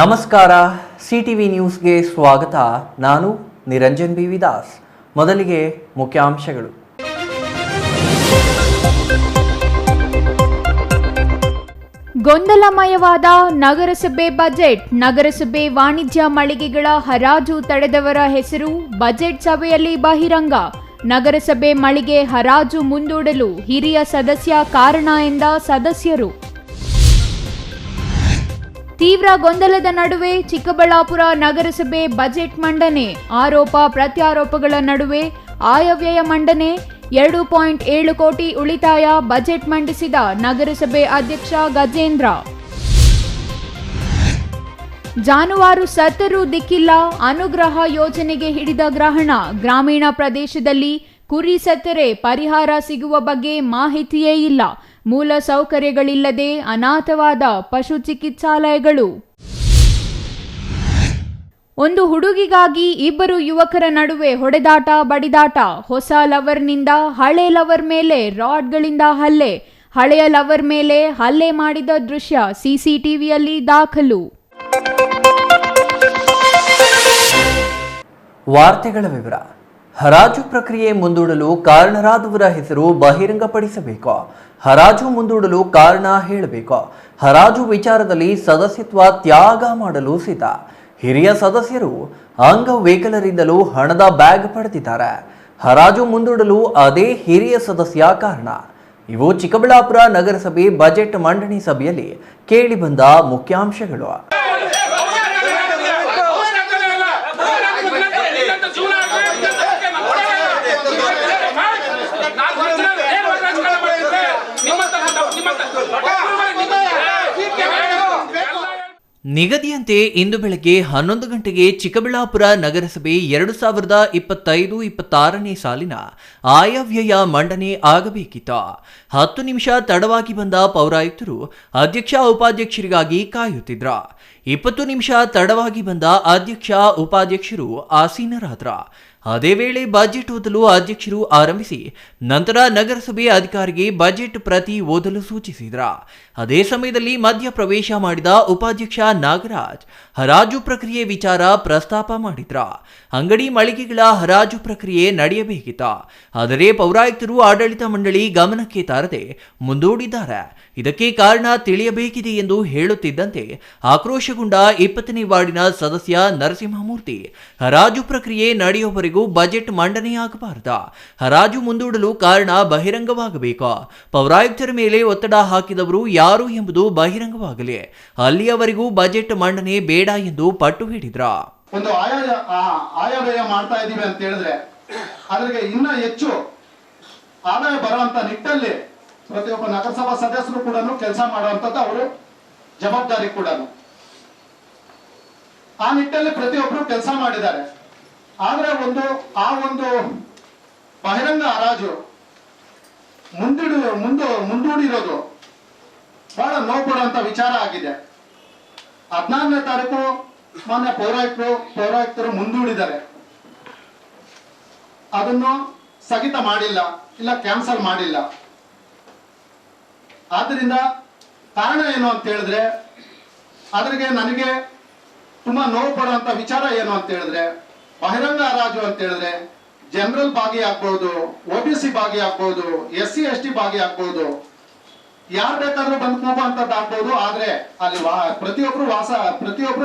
ನಮಸ್ಕಾರ, ಸಿಟಿವಿ ನ್ಯೂಸ್ಗೆ ಸ್ವಾಗತ. ನಾನು ನಿರಂಜನ್ ಬಿ ವಿದಾಸ್. ಮೊದಲಿಗೆ ಮುಖ್ಯಾಂಶಗಳು. ಗೊಂದಲಮಯವಾದ ನಗರಸಭೆ ಬಜೆಟ್. ನಗರಸಭೆ ವಾಣಿಜ್ಯ ಮಳಿಗೆಗಳ ಹರಾಜು ತಡೆದವರ ಹೆಸರು ಬಜೆಟ್ ಸಭೆಯಲ್ಲಿ ಬಹಿರಂಗ. ನಗರಸಭೆ ಮಳಿಗೆ ಹರಾಜು ಮುಂದೂಡಲು ಹಿರಿಯ ಸದಸ್ಯ ಕಾರಣ ಎಂದ ಸದಸ್ಯರು. ತೀವ್ರ ಗೊಂದಲದ ನಡುವೆ ಚಿಕ್ಕಬಳ್ಳಾಪುರ ನಗರಸಭೆ ಬಜೆಟ್ ಮಂಡನೆ. ಆರೋಪ ಪ್ರತ್ಯಾರೋಪಗಳ ನಡುವೆ ಆಯವ್ಯಯ ಮಂಡನೆ. 2.7 ಕೋಟಿ ಉಳಿತಾಯ ಬಜೆಟ್ ಮಂಡಿಸಿದ ನಗರಸಭೆ ಅಧ್ಯಕ್ಷ ಗಜೇಂದ್ರ. ಜಾನುವಾರು ಸತ್ತರೂ ದಿಕ್ಕಿಲ್ಲ, ಅನುಗ್ರಹ ಯೋಜನೆಗೆ ಹಿಡಿದ ಗ್ರಹಣ. ಗ್ರಾಮೀಣ ಪ್ರದೇಶದಲ್ಲಿ ಕುರಿ ಸತ್ತರೆ ಪರಿಹಾರ ಸಿಗುವ ಬಗ್ಗೆ ಮಾಹಿತಿಯೇ ಇಲ್ಲ. ಮೂಲ ಸೌಕರ್ಯಗಳಿಲ್ಲದೆ ಅನಾಥವಾದ ಪಶು ಚಿಕಿತ್ಸಾಲಯಗಳು. ಒಂದು ಹುಡುಗಿಗಾಗಿ ಇಬ್ಬರು ಯುವಕರ ನಡುವೆ ಹೊಡೆದಾಟ ಬಡಿದಾಟ. ಹೊಸ ಲವರ್ನಿಂದ ಹಳೆ ಲವರ್ ಮೇಲೆ ರಾಡ್ಗಳಿಂದ ಹಲ್ಲೆ. ಹಳೆಯ ಲವರ್ ಮೇಲೆ ಹಲ್ಲೆ ಮಾಡಿದ ದೃಶ್ಯ ಸಿಸಿಟಿವಿಯಲ್ಲಿ ದಾಖಲು. ವಾರ್ತೆಗಳ ವಿವರ. ಹರಾಜು ಪ್ರಕ್ರಿಯೆ ಮುಂದೂಡಲು ಕಾರಣರಾದವರ ಹೆಸರು ಬಹಿರಂಗಪಡಿಸಬೇಕು. ಹರಾಜು ಮುಂದೂಡಲು ಕಾರಣ ಹೇಳಬೇಕು. ಹರಾಜು ವಿಚಾರದಲ್ಲಿ ಸದಸ್ಯತ್ವ ತ್ಯಾಗ ಮಾಡಲು ಸಿದ್ಧ. ಹಿರಿಯ ಸದಸ್ಯರು ಅಂಗವಿಕಲರಿಂದಲೂ ಹಣದ ಬ್ಯಾಗ್ ಪಡೆದಿದ್ದಾರೆ. ಹರಾಜು ಮುಂದೂಡಲು ಅದೇ ಹಿರಿಯ ಸದಸ್ಯ ಕಾರಣ. ಇವು ಚಿಕ್ಕಬಳ್ಳಾಪುರ ನಗರಸಭೆ ಬಜೆಟ್ ಮಂಡನೆ ಸಭೆಯಲ್ಲಿ ಕೇಳಿಬಂದ ಮುಖ್ಯಾಂಶಗಳು. ನಿಗದಿಯಂತೆ ಇಂದು ಬೆಳಗ್ಗೆ 11 ಗಂಟೆಗೆ ಚಿಕ್ಕಬಳ್ಳಾಪುರ ನಗರಸಭೆ 2025-26ನೇ ಸಾಲಿನ ಆಯವ್ಯಯ ಮಂಡನೆ ಆಗಬೇಕಿತ್ತು. 10 ನಿಮಿಷ ತಡವಾಗಿ ಬಂದ ಪೌರಾಯುಕ್ತರು ಅಧ್ಯಕ್ಷ ಉಪಾಧ್ಯಕ್ಷರಿಗಾಗಿ ಕಾಯುತ್ತಿದ್ರ. 20 ನಿಮಿಷ ತಡವಾಗಿ ಬಂದ ಅಧ್ಯಕ್ಷ ಉಪಾಧ್ಯಕ್ಷರು ಆಸೀನರಾದ್ರ. ಅದೇ ವೇಳೆ ಬಜೆಟ್ ಓದಲು ಅಧ್ಯಕ್ಷರು ಆರಂಭಿಸಿ ನಂತರ ನಗರಸಭೆ ಅಧಿಕಾರಿಗೆ ಬಜೆಟ್ ಪ್ರತಿ ಓದಲು ಸೂಚಿಸಿದ್ರ. ಅದೇ ಸಮಯದಲ್ಲಿ ಮಧ್ಯ ಪ್ರವೇಶ ಮಾಡಿದ ಉಪಾಧ್ಯಕ್ಷ ನಾಗರಾಜ್ ಹರಾಜು ಪ್ರಕ್ರಿಯೆ ವಿಚಾರ ಪ್ರಸ್ತಾಪ ಮಾಡಿದ್ರ. ಅಂಗಡಿ ಮಳಿಗೆಗಳ ಹರಾಜು ಪ್ರಕ್ರಿಯೆ ನಡೆಯಬೇಕಿತ್ತು. ಆದರೆ ಪೌರಾಯುಕ್ತರು ಆಡಳಿತ ಮಂಡಳಿ ಗಮನಕ್ಕೆ ತಾರದೆ ಮುಂದೂಡಿದ್ದಾರೆ. ಇದಕ್ಕೆ ಕಾರಣ ತಿಳಿಯಬೇಕಿದೆ ಎಂದು ಹೇಳುತ್ತಿದ್ದಂತೆ ಆಕ್ರೋಶಗೊಂಡ 20ನೇ ವಾರ್ಡಿನ ಸದಸ್ಯ ನರಸಿಂಹಮೂರ್ತಿ ಹರಾಜು ಪ್ರಕ್ರಿಯೆ ನಡೆಯುವವರೆಗೂ ಬಜೆಟ್ ಮಂಡನೆಯಾಗಬಾರದು. ಹರಾಜು ಮುಂದೂಡಲು ಕಾರಣ ಬಹಿರಂಗವಾಗಬೇಕು. ಪೌರಾಯುಕ್ತರ ಮೇಲೆ ಒತ್ತಡ ಹಾಕಿದವರು ಯಾರು ಎಂಬುದು ಬಹಿರಂಗವಾಗಲಿ. ಅಲ್ಲಿಯವರೆಗೂ ಬಜೆಟ್ ಮಂಡನೆ ಬೇಡ ಎಂದು ಪಟ್ಟು ಹಿಡಿದ್ರ. ಒಂದು ಆಯವ್ಯಯ ಮಾಡ್ತಾ ಇದೀವಿ ಅಂತ ಹೇಳಿದ್ರೆ ಅದ್ರಿಗೆ ಇನ್ನ ಹೆಚ್ಚು ಆದಾಯ ಬರುವಂತ ನಿಟ್ಟಲ್ಲಿ ಪ್ರತಿಯೊಬ್ಬ ನಗರಸಭಾ ಸದಸ್ಯರು ಕೂಡ ಕೆಲಸ ಮಾಡುವಂತದ್ದು ಅವರು ಜವಾಬ್ದಾರಿ ಕೂಡ. ಆ ನಿಟ್ಟಲ್ಲಿ ಪ್ರತಿಯೊಬ್ಬರು ಕೆಲಸ ಮಾಡಿದ್ದಾರೆ. ಆದ್ರೆ ಆ ಒಂದು ಬಹಿರಂಗ ಹರಾಜು ಮುಂದೂಡಿರೋದು ಬಹಳ ನೋವು ಕೊಡುವಂತ ವಿಚಾರ ಆಗಿದೆ. 14ನೇ ತಾರೀಕು ಮಾನ್ಯ ಪೌರಾಯುಕ್ತರು ಮುಂದೂಡಿದ್ದಾರೆ. ಅದನ್ನು ಸ್ಥಗಿತ ಮಾಡಿಲ್ಲ, ಇಲ್ಲ ಕ್ಯಾನ್ಸಲ್ ಮಾಡಿಲ್ಲ. ಆದ್ರಿಂದ ಕಾರಣ ಏನು ಅಂತ ಹೇಳಿದ್ರೆ ಅದ್ರಿಗೆ ನನಗೆ ತುಂಬಾ ನೋವು ಪಡುವಂತ ವಿಚಾರ ಏನು ಅಂತ ಹೇಳಿದ್ರೆ ಬಹಿರಂಗ ಹರಾಜು ಅಂತ ಹೇಳಿದ್ರೆ ಜನರಲ್ ಭಾಗಿಯಾಗಬಹುದು, OBC ಭಾಗಿಯಾಗಬಹುದು, SC/ST ಭಾಗಿಯಾಗಬಹುದು, ಯಾರು ಬೇಕಾದ್ರೂ ಬಂದು ಕೂಗುವಂತದ್ದು ಆಗ್ಬಹುದು. ಆದ್ರೆ ಅಲ್ಲಿ ಪ್ರತಿಯೊಬ್ರು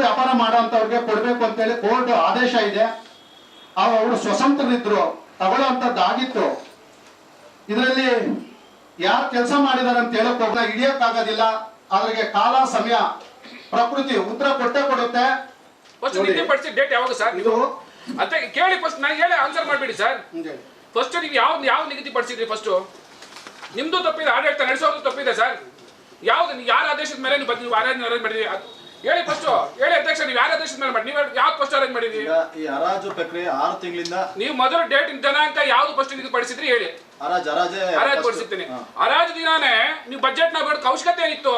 ವ್ಯಾಪಾರ ಮಾಡುವಂತವ್ರಿಗೆ ಕೊಡ್ಬೇಕು ಅಂತ ಹೇಳಿ ಕೋರ್ಟ್ ಆದೇಶ ಇದೆ. ಅವರು ಸ್ವತಂತ್ರರಿದ್ರು, ತಗೊಳ್ಳುವಂತದ್ದು ಆಗಿತ್ತು. ಇದರಲ್ಲಿ ಯಾರು ಕೆಲಸ ಮಾಡಿದಾರೆ ಅಂತ ಹೇಳಕ್ ಹೋಗ ಹಿಡಿಯಕ್ಕಾಗೋದಿಲ್ಲ. ಅದ್ರಿಗೆ ಕಾಲ, ಸಮಯ, ಪ್ರಕೃತಿ ಉತ್ತರ ಕೊಟ್ಟೆ ಕೊಡುತ್ತೆ. ಡೇಟ್ ಯಾವಾಗ ಸರ್ ನೀವು ಅಂತ ಕೇಳಿ ಫಸ್ಟ್ ನನಗೆ ಹೇಳಿ ಆನ್ಸರ್ ಮಾಡಬೇಡಿ ಸರ್. ಫಸ್ಟ್ ನೀವು ಯಾವ ನಿಗದಿ ಪಡಿಸಿದ್ರಿ? ಫಸ್ಟ್ ನಿಮ್ದು ತಪ್ಪಿದೆ, ಆಡಳಿತ ನಡೆಸೋದು ತಪ್ಪಿದೆ ಸರ್. ಯಾವ್ದು ಯಾರ ಆದೇಶದ ಮೇಲೆ ನೀವು ಅರೇಂಜ್ ಮಾಡಿದ್ರಿ ಹೇಳಿ. ಫಸ್ಟ್ ಹೇಳಿ ಅಧ್ಯಕ್ಷ, ನೀವು ಯಾರ ಆದೇಶದ ಮೇಲೆ ಮಾಡಿ, ನೀವು ಯಾವ್ದು ಫಸ್ಟ್ ಅರೇಂಜ್ ಮಾಡಿದ್ರಿ? ಈ ಹರಾಜು ಪ್ರಕ್ರಿಯೆ 6 ತಿಂಗಳಿಂದ ನೀವು ಮೊದಲು ಡೇಟ್ ದಿನಾಂಕ ಯಾವ್ದು ಫಸ್ಟ್ ನಿಗದಿ ಪಡಿಸಿದ್ರಿ ಹೇಳಿ. ಹರಾಜು ಪಡಿಸಿರ್ತೀನಿ. ಹರಾಜು ದಿನಾನೇ ನೀವು ಬಜೆಟ್ ನ ಬೇಡ ಅವಶ್ಯಕತೆ ಏನಿತ್ತು?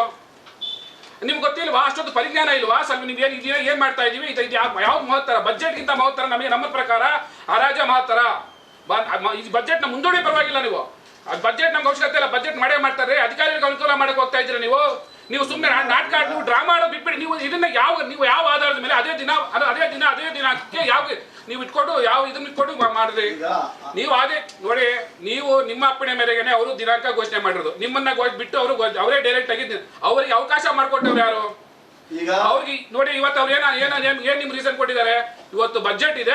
ನಿಮ್ಗೆ ಗೊತ್ತಿಲ್ವಾ? ಅಷ್ಟೊಂದು ಪರಿಜ್ಞಾನ ಇಲ್ವಾ? ಸ್ವಲ್ಪ ನೀವು ಏನ್ ಮಾಡ್ತಾ ಇದೀವಿ, ಇದು ಯಾವ್ದು ಮಹತ್ತರ? ಬಜೆಟ್ಗಿಂತ ಮಹತ್ತರ ನಮಗೆ, ನಮ್ಮ ಪ್ರಕಾರ ಹರಾಜ ಮಹತ್ತರ. ಬಜೆಟ್ ನ ಮುಂದೂಡಿ ಪರವಾಗಿಲ್ಲ. ನೀವು ಬಜೆಟ್ ನಮ್ಗೆ ಅವಶ್ಯಕತೆ ಇಲ್ಲ, ಬಜೆಟ್ ಮಾಡೇ ಮಾಡ್ತಾರೆ. ಅಧಿಕಾರಿಗಳಿಗೆ ಅನುಕೂಲ ಮಾಡಕ್ಕೆ ಹೋಗ್ತಾ ಇದ್ದೀರಾ ನೀವು. ನೀವು ಸುಮ್ಮನೆ ನಾಟಕ ನೀವು ಡ್ರಾಮಾ ಆಡೋದು ಬಿಟ್ಬಿಡಿ. ನೀವು ಇದನ್ನ ನೀವು ಯಾವ ಆಧಾರದ ಮೇಲೆ ಅದೇ ದಿನಕ್ಕೆ ಯಾವ ನೀವು ಇಟ್ಕೊಂಡು ಯಾವ ಇದನ್ನ ಇಟ್ಕೊಂಡು ಮಾಡಿದ್ರಿ ನೀವು? ಅದೇ ನೋಡಿ, ನೀವು ನಿಮ್ಮ ಅಪ್ಪಣೆ ಮೇರೆಗೆ ಅವರು ದಿನಾಂಕ ಘೋಷಣೆ ಮಾಡಿರೋದು. ನಿಮ್ಮನ್ನ ಬಿಟ್ಟು ಅವರೇ ಡೈರೆಕ್ಟ್ ಆಗಿ ಅವರಿಗೆ ಅವಕಾಶ ಮಾಡಿಕೊಟ್ಟವ್ರು ಯಾರು? ಅವ್ರಿಗೆ ನೋಡಿ, ಇವತ್ತು ಅವ್ರು ಏನ್ ನಿಮ್ ರೀಸನ್ ಕೊಟ್ಟಿದ್ದಾರೆ? ಇವತ್ತು ಬಜೆಟ್ ಇದೆ,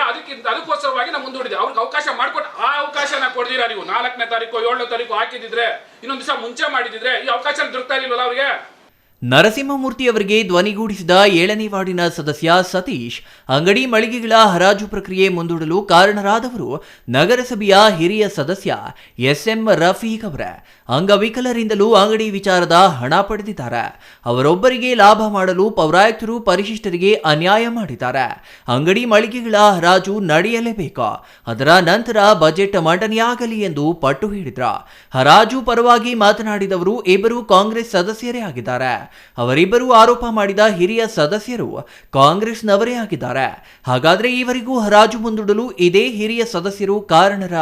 ಅದಕ್ಕೋಸ್ಕರವಾಗಿ ನಾವು ಮುಂದೂಡಿದೆ. ಅವ್ರಿಗೆ ಅವಕಾಶ ಮಾಡ್ಕೊಟ್ಟು ಆ ಅವಕಾಶನ ಕೊಡ್ದಿರಾ ನೀವು? 4ನೇ ತಾರೀಕು 7ನೇ ತಾರೀಕು ಹಾಕಿದ್ರೆ ಇನ್ನೊಂದು ದಿವಸ ಮುಂಚೆ ಮಾಡಿದ್ರೆ ಈ ಅವಕಾಶ ದೊರಕ್ತಾ ಇರಲಿಲ್ಲ ಅವ್ರಿಗೆ. ನರಸಿಂಹಮೂರ್ತಿ ಅವರಿಗೆ ಧ್ವನಿಗೂಡಿಸಿದ 7ನೇ ವಾರ್ಡಿನ ಸದಸ್ಯ ಸತೀಶ್ ಅಂಗಡಿ ಮಳಿಗೆಗಳ ಹರಾಜು ಪ್ರಕ್ರಿಯೆ ಮುಂದೂಡಲು ಕಾರಣರಾದವರು ನಗರಸಭೆಯ ಹಿರಿಯ ಸದಸ್ಯ SM ರಫೀಕ್ ಅವರೇ. ಅಂಗವಿಕಲರಿಂದಲೂ ಅಂಗಡಿ ವಿಚಾರದ ಹಣ ಪಡೆದಿದ್ದಾರೆ. ಅವರೊಬ್ಬರಿಗೆ ಲಾಭ ಮಾಡಲು ಪೌರಾಯುಕ್ತರು ಪರಿಶಿಷ್ಟರಿಗೆ ಅನ್ಯಾಯ ಮಾಡಿದ್ದಾರೆ. ಅಂಗಡಿ ಮಳಿಗೆಗಳ ಹರಾಜು ನಡೆಯಲೇಬೇಕು, ಅದರ ನಂತರ ಬಜೆಟ್ ಮಂಡನೆಯಾಗಲಿ ಎಂದು ಪಟ್ಟು ಹಿಡಿದ್ರ. ಹರಾಜು ಪರವಾಗಿ ಮಾತನಾಡಿದವರು ಇಬ್ಬರು ಕಾಂಗ್ರೆಸ್ ಸದಸ್ಯರೇ ಆಗಿದ್ದಾರೆ. ಅವರಿಬ್ಬರು ಆರೋಪ ಮಾಡಿದ ಹಿರಿಯ ಸದಸ್ಯರು ಕಾಂಗ್ರೆಸ್ನವರೇ ಆಗಿದ್ದಾರೆ. ಹಾಗಾದ್ರೆ ಇವರಿಗೂ ಹರಾಜು ಮುಂದೂಡಲು ಇದೇ ಹಿರಿಯ ಸದಸ್ಯರು ಕಾರಣರ?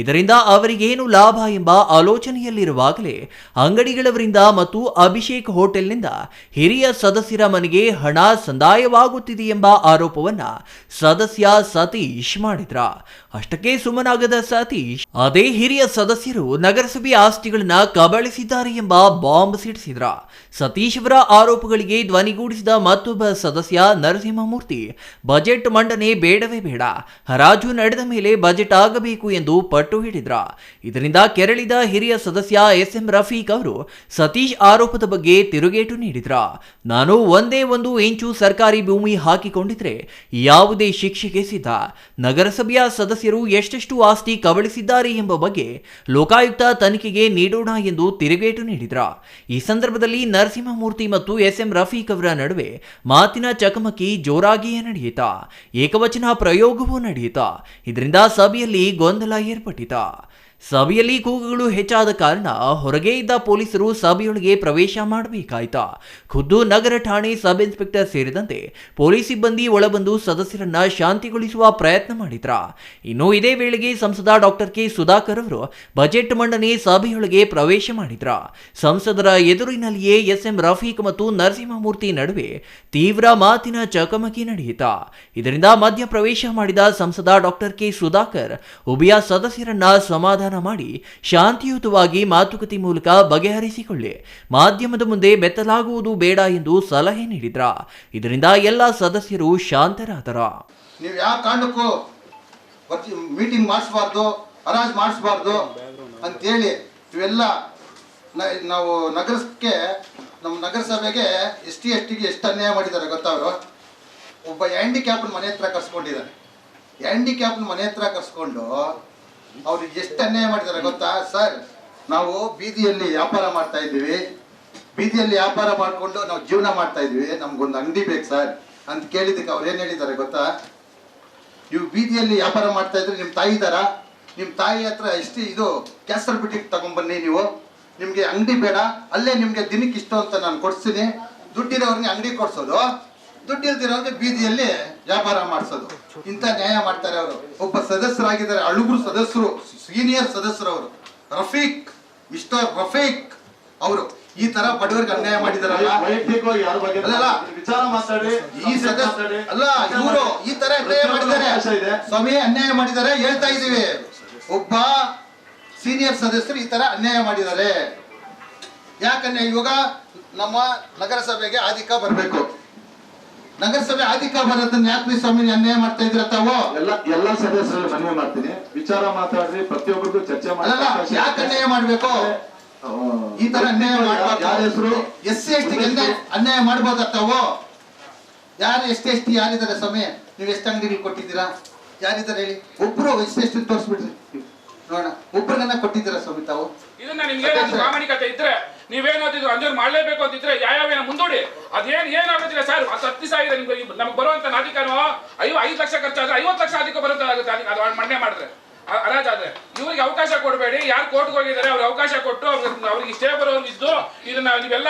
ಇದರಿಂದ ಅವರಿಗೇನು ಲಾಭ ಎಂಬ ಆಲೋಚನೆಯಲ್ಲಿರುವಾಗಲೇ ಅಂಗಡಿಗಳವರಿಂದ ಮತ್ತು ಅಭಿಷೇಕ್ ಹೋಟೆಲ್ನಿಂದ ಹಿರಿಯ ಸದಸ್ಯರ ಮನೆಗೆ ಹಣ ಸಂದಾಯವಾಗುತ್ತಿದೆ ಎಂಬ ಆರೋಪವನ್ನ ಸದಸ್ಯ ಸತೀಶ್ ಮಾಡಿದ್ರ. ಅಷ್ಟಕ್ಕೆ ಸುಮ್ಮನಾಗದ ಸತೀಶ್ ಅದೇ ಹಿರಿಯ ಸದಸ್ಯರು ನಗರಸಭೆ ಆಸ್ತಿಗಳನ್ನ ಕಬಳಿಸಿದ್ದಾರೆ ಎಂಬ ಬಾಂಬ್ ಸಿಡಿಸಿದ್ರ. ಸತೀಶ್ ಅವರ ಆರೋಪಗಳಿಗೆ ಧ್ವನಿಗೂಡಿಸಿದ ಮತ್ತೊಬ್ಬ ಸದಸ್ಯ ನರಸಿಂಹಮೂರ್ತಿ ಬಜೆಟ್ ಮಂಡನೆ ಬೇಡವೇ ಬೇಡ, ಹರಾಜು ನಡೆದ ಮೇಲೆ ಬಜೆಟ್ ಆಗಬೇಕು ಎಂದು ಪಟ್ಟು ಹಿಡಿದ್ರ. ಇದರಿಂದ ಕೆರಳಿದ ಹಿರಿಯ ಸದಸ್ಯ SM ರಫೀಕ್ ಅವರು ಸತೀಶ್ ಆರೋಪದ ಬಗ್ಗೆ ತಿರುಗೇಟು ನೀಡಿದ್ರ. ನಾನು ಒಂದೇ 1 ಇಂಚು ಸರ್ಕಾರಿ ಭೂಮಿ ಹಾಕಿಕೊಂಡಿದ್ರೆ ಯಾವುದೇ ಶಿಕ್ಷೆಗೆ ಸಿದ್ಧ. ನಗರಸಭೆಯ ಸದಸ್ಯರು ಎಷ್ಟೆಷ್ಟು ಆಸ್ತಿ ಕಬಳಿಸಿದ್ದಾರೆ ಎಂಬ ಬಗ್ಗೆ ಲೋಕಾಯುಕ್ತ ತನಿಖೆಗೆ ನೀಡೋಣ ಎಂದು ತಿರುಗೇಟು ನೀಡಿದ್ರ. ಈ ಸಂದರ್ಭದಲ್ಲಿ ನರಸಿಂಹಮೂರ್ತಿ ಮತ್ತು SM ರಫೀಕ್ ಅವರ ನಡುವೆ ಮಾತಿನ ಚಕಮಕಿ ಜೋರಾಗಿಯೇ ನಡೆಯಿತಾ. ಏಕವಚನ ಪ್ರಯೋಗವೂ ನಡೆಯಿತಾ. ಇದರಿಂದ ಸಭೆಯಲ್ಲಿ ಗೊಂದಲ ಏರ್ಪಟ್ಟಿತ. ಸಭೆಯಲ್ಲಿ ಕೂಗುಗಳು ಹೆಚ್ಚಾದ ಕಾರಣ ಹೊರಗೆ ಇದ್ದ ಪೊಲೀಸರು ಸಭೆಯೊಳಗೆ ಪ್ರವೇಶ ಮಾಡಬೇಕಾಯಿತಾ. ಖುದ್ದು ನಗರ ಠಾಣೆ ಸಬ್ ಇನ್ಸ್ಪೆಕ್ಟರ್ ಸೇರಿದಂತೆ ಪೊಲೀಸ್ ಸಿಬ್ಬಂದಿ ಒಳಬಂದು ಸದಸ್ಯರನ್ನ ಶಾಂತಿಗೊಳಿಸುವ ಪ್ರಯತ್ನ ಮಾಡಿದ್ರ. ಇನ್ನು ಇದೇ ವೇಳೆಗೆ ಸಂಸದ ಡಾಕ್ಟರ್ ಕೆ ಸುಧಾಕರ್ ಅವರು ಬಜೆಟ್ ಮಂಡನೆ ಸಭೆಯೊಳಗೆ ಪ್ರವೇಶ ಮಾಡಿದ್ರ. ಸಂಸದರ ಎದುರಿನಲ್ಲಿಯೇ SM ರಫೀಕ್ ಮತ್ತು ನರಸಿಂಹಮೂರ್ತಿ ನಡುವೆ ತೀವ್ರ ಮಾತಿನ ಚಕಮಕಿ ನಡೆಯಿತಾ. ಇದರಿಂದ ಮಧ್ಯ ಪ್ರವೇಶ ಮಾಡಿದ ಸಂಸದ ಡಾಕ್ಟರ್ ಕೆ ಸುಧಾಕರ್ ಉಭಯ ಸದಸ್ಯರನ್ನ ಸಮಾಧಾನ ಮಾಡಿ ಶಾಂತಿಯುತವಾಗಿ ಮಾತುಕತೆ ಮೂಲಕ ಬಗೆಹರಿಸಿಕೊಳ್ಳಿ, ಮಾಧ್ಯಮದ ಮುಂದೆ ಬೆತ್ತಲಾಗುವುದು ಬೇಡ ಎಂದು ಸಲಹೆ ನೀಡಿದ್ರ. ಇದರಿಂದ ಎಲ್ಲ ಸದಸ್ಯರು ಶಾಂತರಾದರ. ನೀವು ಯಾವ ಕಾರಣಕ್ಕೂ ಮೀಟಿಂಗ್ ಮಾಡಿಸಬಾರ್ದು, ಹರಾಜು ಮಾಡಿಸಬಾರ್ದು ಅಂತೇಳಿ ಇವೆಲ್ಲ ನಾವು ನಮ್ಮ ನಗರಸಭೆಗೆ ST ಎಷ್ಟು ಅನ್ಯಾಯ ಮಾಡಿದ್ದಾರೆ ಗೊತ್ತಾ? ಅವರು ಒಬ್ಬ ಹ್ಯಾಂಡಿಕ್ಯಾಪ್ನ ಮನೆ ಹತ್ರ ಕರ್ಸ್ಕೊಂಡಿದ್ದಾರೆ. ಹ್ಯಾಂಡಿಕ್ಯಾಪ್ನ ಮನೆ ಹತ್ರ ಕರ್ಸ್ಕೊಂಡು ಅವ್ರಿಗೆ ಎಷ್ಟು ಅನ್ಯಾಯ ಮಾಡಿದ್ದಾರೆ ಗೊತ್ತಾ ಸರ್? ನಾವು ಬೀದಿಯಲ್ಲಿ ವ್ಯಾಪಾರ ಮಾಡ್ತಾ ಇದ್ದೀವಿ, ಬೀದಿಯಲ್ಲಿ ವ್ಯಾಪಾರ ಮಾಡಿಕೊಂಡು ನಾವು ಜೀವನ ಮಾಡ್ತಾ ಇದ್ದೀವಿ, ನಮ್ಗೊಂದು ಅಂಗಡಿ ಬೇಕು ಸರ್ ಅಂತ ಕೇಳಿದ್ದಕ್ಕೆ ಅವ್ರು ಏನು ಹೇಳಿದ್ದಾರೆ ಗೊತ್ತಾ? ನೀವು ಬೀದಿಯಲ್ಲಿ ವ್ಯಾಪಾರ ಮಾಡ್ತಾ ಇದ್ರೆ ನಿಮ್ಮ ತಾಯಿ ಇದ್ದಾರಾ? ನಿಮ್ಮ ತಾಯಿ ಹತ್ರ ಇದು ಕ್ಯಾನ್ಸರ್ ಬಿಟ್ಟಿಗೆ ತಗೊಂಡ್ಬನ್ನಿ, ನೀವು ನಿಮಗೆ ಅಂಗಡಿ ಬೇಡ, ಅಲ್ಲೇ ನಿಮಗೆ ದಿನಕ್ಕೆ ಇಷ್ಟು ಅಂತ ನಾನು ಕೊಡ್ತೀನಿ. ದುಡ್ಡಿರೋರ್ಗೆ ಅಂಗಡಿ ಕೊಡ್ಸೋದು, ದುಡ್ಡಿಲ್ದಿರೋರ್ಗೆ ಬೀದಿಯಲ್ಲಿ ವ್ಯಾಪಾರ ಮಾಡಿಸೋದು. ಇಂಥ ನ್ಯಾಯ ಮಾಡ್ತಾರೆ ಅವರು. ಒಬ್ಬ ಸದಸ್ಯರಾಗಿದ್ದಾರೆ, ಅಳುಗುರು ಸದಸ್ಯರು, ಸೀನಿಯರ್ ಸದಸ್ಯರು ಅವರು, ಮಿಸ್ಟರ್ ರಫೀಕ್ ಅವರು ಈ ತರ ಬಡವರಿಗೆ ಅನ್ಯಾಯ ಮಾಡಿದಾರಲ್ಲ. ಇವರು ಈ ತರ ಅನ್ಯಾಯ ಮಾಡಿದ್ದಾರೆ ಸ್ವಾಮಿ, ಅನ್ಯಾಯ ಮಾಡಿದ್ದಾರೆ ಹೇಳ್ತಾ ಇದೀವಿ. ಒಬ್ಬ ಸೀನಿಯರ್ ಸದಸ್ಯರು ಈ ತರ ಅನ್ಯಾಯ ಮಾಡಿದ್ದಾರೆ. ಯಾಕನ್ಯಾಯ? ಇವಾಗ ನಮ್ಮ ನಗರಸಭೆಗೆ ಆಧಿಕ ಬರಬೇಕು. ನಗರಸಭೆ ಆಧಿಕ ಬರೋದನ್ನ ಯಾಕೆ ಸ್ವಾಮಿ ಅನ್ಯಾಯ ಮಾಡ್ತಾ ಇದ್ರ ತಾವು? ಎಲ್ಲ ಸದಸ್ಯರು ಮನವಿ ಮಾಡ್ತೀನಿ, ವಿಚಾರ ಮಾತಾಡ್ರಿ, ಪ್ರತಿಯೊಬ್ಬರಿಗೂ ಚರ್ಚೆ ಮಾಡಿ. ಯಾಕೆ ಅನ್ಯಾಯ ಮಾಡ್ಬೇಕು? ಈ ತರ ಅನ್ಯಾಯ ಮಾಡ್ಬಾರ್ದು. SC/ST ಅನ್ಯಾಯ ಮಾಡ್ಬೋದ ತಾವು? ಯಾರು SC/ST ಯಾರಿದ್ದಾರೆ ಸ್ವಾಮಿ? ನೀವು ಎಷ್ಟು ಅಂಗಡಿಗಳು ಕೊಟ್ಟಿದ್ದೀರಾ? ಯಾರಿದ್ದಾರೆ ಹೇಳಿ? ಒಬ್ರು SC/ST ತೋರಿಸ್ಬಿಡ್ರಿ ನೋಡೋಣ. ಒಬ್ರಿಗನ್ನ ಕೊಟ್ಟಿದ್ದೀರಾ ಸ್ವಾಮಿ ತಾವು? ಇದನ್ನ ನಿಮ್ಗೆ ಪ್ರಾಮಾಣಿಕತೆ ಇದ್ರೆ ನೀವೇನಾದ್ರು ಅಂಜೂರು ಮಾಡ್ಲೇಬೇಕು ಅಂತಿದ್ರೆ ಯಾವ್ಯಾವ ಮುಂದೂಡಿ. ಏನಾಗುತ್ತಿಲ್ಲ ಸರ್, 10 ದಿವಸ ಆಗಿದೆ ನಮ್ಗೆ ಬರುವಂತ ನಾಟಿಕನು 5 ಲಕ್ಷ ಖರ್ಚಾದ್ರೆ 50 ಲಕ್ಷ ಅಧಿಕ ಬರುತ್ತೆ ಅದು ಮಂಡನೆ ಮಾಡಿದ್ರೆ ಹರಾಜಾದ್ರೆ. ಇವ್ರಿಗೆ ಅವಕಾಶ ಕೊಡಬೇಡಿ. ಯಾರು ಕೋರ್ಟ್ಗೆ ಹೋಗಿದ್ದಾರೆ ಅವ್ರಿಗೆ ಅವಕಾಶ ಕೊಟ್ಟು ಅವ್ರಿಗೆ ಸ್ಟೇ ಬರೋರು ಇದ್ದು ಇದನ್ನ ನೀವೆಲ್ಲ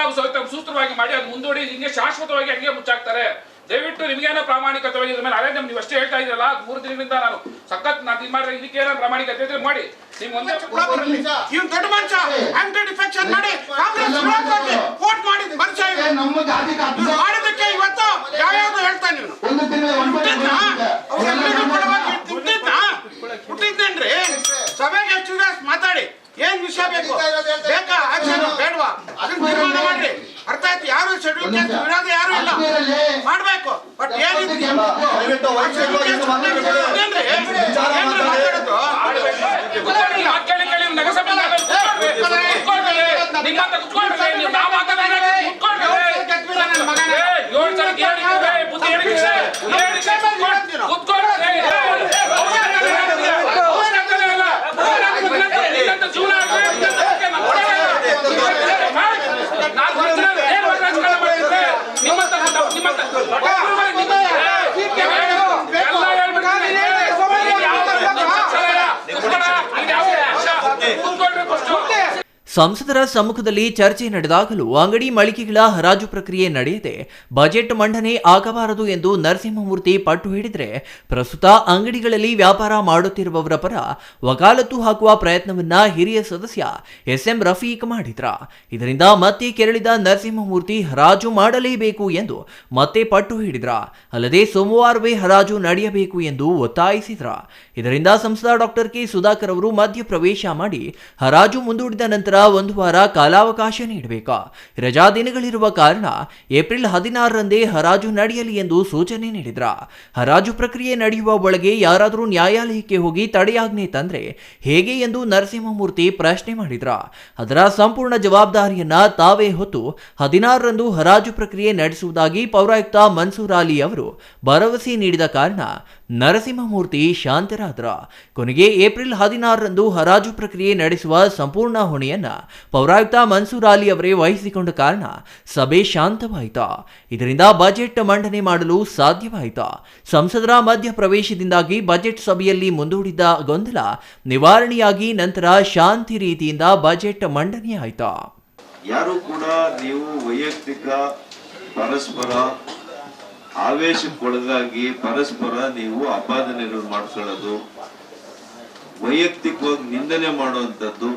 ಸೂತ್ರವಾಗಿ ಮಾಡಿ ಅದು ಮುಂದೂಡಿ ಹಿಂಗೆ ಶಾಶ್ವತವಾಗಿ ಹಂಗೆ ಮುಚ್ಚಾಕ್ತಾರೆ. ದಯವಿಟ್ಟು ನಿಮ್ಗೇನೋ ಪ್ರಾಮಾಣಿಕತೆ ಇದ್ರ ಮೇಲೆ ಅದೇ ನೀವು ಅಷ್ಟೇ ಹೇಳ್ತಾ ಇದ್ರಲ್ಲ, 3 ದಿನದಿಂದ ನಾನು ಸಖತ್ ಇದು ಮಾಡಿದ್ರೆ ಇದಕ್ಕೇನೋ ಪ್ರಾಮಾಣಿಕತೆ ಇದ್ರೆ ಮಾಡಿ. ನಿಮ್ ಒಂದೇ ದೊಡ್ಡ ಮನುಷ್ಯ ಆಂಟಿ ಡಿಫೆಕ್ಷನ್ ಮಾಡಿ ಕಾಂಗ್ರೆಸ್ ಕೋರ್ಟ್ ಮಾಡಿ ಮನುಷ್ಯ ನಮ್ಮ ಜಾತಿಗೆ ಮಾಡಿದಕ್ಕೆ ಇವತ್ತು ಯಾವ್ಯಾವ್ದು ಹೇಳ್ತಾನೆ ನೀನು ಒಂದು ತಿಂಗಳ ಹುಟ್ಟಿದ್ದೇನ್ರಿ ಸಭೆಗೆ ಎಷ್ಟು ಮಾತಾಡಿ ಏನ್ ವಿಷಯ ಬೇಕು ಬೇಕಾ ಆಕ್ಷನ್ ಬೇಡವಾ ಅದನ್ನ ತೀರ್ಮಾನ ಮಾಡ್ರಿ. ಅರ್ಥ ಆಯ್ತು? ಯಾರು ಶೆಡ್ಯೂಲ್ ಕ್ಯಾಸ್ಟ್ ವಿರೋಧ ಯಾರು ಇಲ್ಲ, ಮಾಡ್ಬೇಕು. ಬಟ್ ಏನಿದೆ ಸಂಸದರ ಸಮ್ಮುಖದಲ್ಲಿ ಚರ್ಚೆ ನಡೆದಾಗಲೂ ಅಂಗಡಿ ಮಳಿಗೆಗಳ ಹರಾಜು ಪ್ರಕ್ರಿಯೆ ನಡೆಯದೆ ಬಜೆಟ್ ಮಂಡನೆ ಆಗಬಾರದು ಎಂದು ನರಸಿಂಹಮೂರ್ತಿ ಪಟ್ಟು ಹಿಡಿದರೆ, ಪ್ರಸ್ತುತ ಅಂಗಡಿಗಳಲ್ಲಿ ವ್ಯಾಪಾರ ಮಾಡುತ್ತಿರುವವರ ಪರ ವಕಾಲತ್ತು ಹಾಕುವ ಪ್ರಯತ್ನವನ್ನ ಹಿರಿಯ ಸದಸ್ಯ ಎಸ್ಎಂ ರಫೀಕ್ ಮಾಡಿದ್ರ. ಇದರಿಂದ ಮತ್ತೆ ಕೆರಳಿದ ನರಸಿಂಹಮೂರ್ತಿ ಹರಾಜು ಮಾಡಲೇಬೇಕು ಎಂದು ಮತ್ತೆ ಪಟ್ಟು ಹಿಡಿದ್ರ. ಅಲ್ಲದೆ ಸೋಮವಾರವೇ ಹರಾಜು ನಡೆಯಬೇಕು ಎಂದು ಒತ್ತಾಯಿಸಿದ್ರ. ಇದರಿಂದ ಸಂಸದ ಡಾಕ್ಟರ್ ಕೆ ಸುಧಾಕರ್ ಅವರು ಮಧ್ಯಪ್ರವೇಶ ಮಾಡಿ ಹರಾಜು ಮುಂದೂಡಿದ ನಂತರ ಒಂದು ವಾರ ಕಾಲಾವಕಾಶ ನೀಡಬೇಕು. ರಜಾ ದಿನಗಳಿರುವ ಕಾರಣ ಏಪ್ರಿಲ್ 16ರಂದೇ ಹರಾಜು ನಡೆಯಲಿ ಎಂದು ಸೂಚನೆ ನೀಡಿದ್ರ. ಹರಾಜು ಪ್ರಕ್ರಿಯೆ ನಡೆಯುವ ಒಳಗೆ ಯಾರಾದರೂ ನ್ಯಾಯಾಲಯಕ್ಕೆ ಹೋಗಿ ತಡೆಯಾಜ್ಞೆ ತಂದ್ರೆ ಹೇಗೆ ಎಂದು ನರಸಿಂಹಮೂರ್ತಿ ಪ್ರಶ್ನೆ ಮಾಡಿದ್ರ. ಅದರ ಸಂಪೂರ್ಣ ಜವಾಬ್ದಾರಿಯನ್ನ ತಾವೇ ಹೊತ್ತು 16ರಂದು ಹರಾಜು ಪ್ರಕ್ರಿಯೆ ನಡೆಸುವುದಾಗಿ ಪೌರಾಯುಕ್ತ ಮನ್ಸೂರ್ ಅಲಿ ಅವರು ಭರವಸೆ ನೀಡಿದ ಕಾರಣ ನರಸಿಂಹಮೂರ್ತಿ ಶಾಂತರಾದ್ರ. ಕೊನೆಗೆ ಏಪ್ರಿಲ್ 16ರಂದು ಹರಾಜು ಪ್ರಕ್ರಿಯೆ ನಡೆಸುವ ಸಂಪೂರ್ಣ ಹೊಣೆಯನ್ನ ಪೌರಾಯುಕ್ತ ಮನ್ಸೂರ್ ಅಲಿ ಅವರೇ ವಹಿಸಿಕೊಂಡ ಕಾರಣ ಸಭೆ ಶಾಂತವಾಯಿತು. ಇದರಿಂದ ಬಜೆಟ್ ಮಂಡನೆ ಮಾಡಲು ಸಾಧ್ಯವಾಯಿತು. ಸಂಸದರ ಮಧ್ಯಪ್ರವೇಶದಿಂದಾಗಿ ಬಜೆಟ್ ಸಭೆಯಲ್ಲಿ ಮುಂದೂಡಿದ್ದ ಗೊಂದಲ ನಿವಾರಣೆಯಾಗಿ ನಂತರ ಶಾಂತಿ ರೀತಿಯಿಂದ ಬಜೆಟ್ ಮಂಡನೆಯಾಯಿತು. ಯಾರು ಕೂಡ ನೀವು ವೈಯಕ್ತಿಕ ಪರಸ್ಪರ ಆವೇಶಕ್ಕೊಳಗಾಗಿ ಪರಸ್ಪರ ನೀವು ಅಪಾದನೆಗಳು ಮಾಡ್ಕೊಳ್ಳೋದು, ವೈಯಕ್ತಿಕವಾಗಿ ನಿಂದನೆ ಮಾಡುವಂಥದ್ದು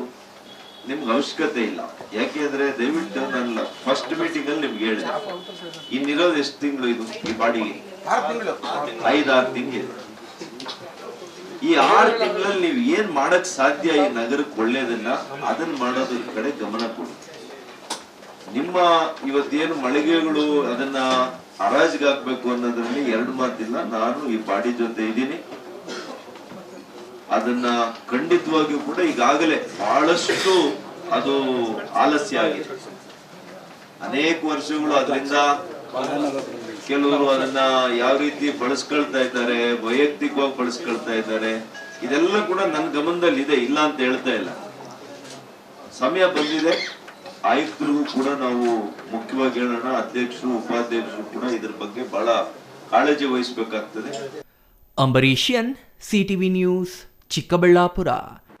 ನಿಮ್ಗೆ ಅವಶ್ಯಕತೆ ಇಲ್ಲ. ಯಾಕೆಂದ್ರೆ ದಯವಿಟ್ಟು ನನ್ನ ಫಸ್ಟ್ ಮೀಟಿಂಗ್ ಅಲ್ಲಿ ನಿಮ್ಗೆ ಹೇಳಿದೆ, ಇನ್ನಿರೋದು ಎಷ್ಟು ತಿಂಗಳು ಇದು ಈ ಬಾಡಿಗೆ? 5-6 ತಿಂಗಳು. ಈ 6 ತಿಂಗಳಲ್ಲಿ ನೀವು ಏನ್ ಮಾಡಕ್ ಸಾಧ್ಯ ಈ ನಗರಕ್ಕೆ ಒಳ್ಳೇದನ್ನ ಅದನ್ನ ಮಾಡೋದ್ರ ಕಡೆ ಗಮನ ಕೊಡಿ. ನಿಮ್ಮ ಇವತ್ತೇನು ಮಳಿಗೆಗಳು ಅದನ್ನ ಹರಾಜಿಗೆ ಹಾಕ್ಬೇಕು ಅನ್ನೋದ್ರಲ್ಲಿ 2 ಮಾತಿಲ್ಲ. ನಾನು ಈ ಬಾಡಿ ಜೊತೆ ಇದ್ದೀನಿ. ಅದನ್ನ ಖಂಡಿತವಾಗಿಯೂ ಕೂಡ ಈಗಾಗಲೇ ಬಹಳಷ್ಟು ಅದು ಆಲಸ್ಯ ಆಗಿದೆ. ಅನೇಕ ವರ್ಷಗಳು ಅದರಿಂದ ಕೆಲವರು ಅದನ್ನ ಯಾವ ರೀತಿ ಬಳಸ್ಕೊಳ್ತಾ ಇದ್ದಾರೆ, ವೈಯಕ್ತಿಕವಾಗಿ ಬಳಸ್ಕೊಳ್ತಾ ಇದ್ದಾರೆ. ಇದೆಲ್ಲ ಕೂಡ ನನ್ನ ಗಮನದಲ್ಲಿ ಇದೆ, ಇಲ್ಲ ಅಂತ ಹೇಳ್ತಾ ಇಲ್ಲ. ಸಮಯ ಬಂದಿದೆ. ಆಯುಕ್ತರಿಗೂ ಕೂಡ ನಾವು ಮುಖ್ಯವಾಗಿ ಹೇಳೋಣ, ಅಧ್ಯಕ್ಷರು ಉಪಾಧ್ಯಕ್ಷರು ಕೂಡ ಇದ್ರ ಬಗ್ಗೆ ಬಹಳ ಕಾಳಜಿ ವಹಿಸಬೇಕಾಗ್ತದೆ. ಅಂಬರೀಷನ್, ಸಿಟಿವಿ ನ್ಯೂಸ್, ಚಿಕ್ಕಬಳ್ಳಾಪುರ.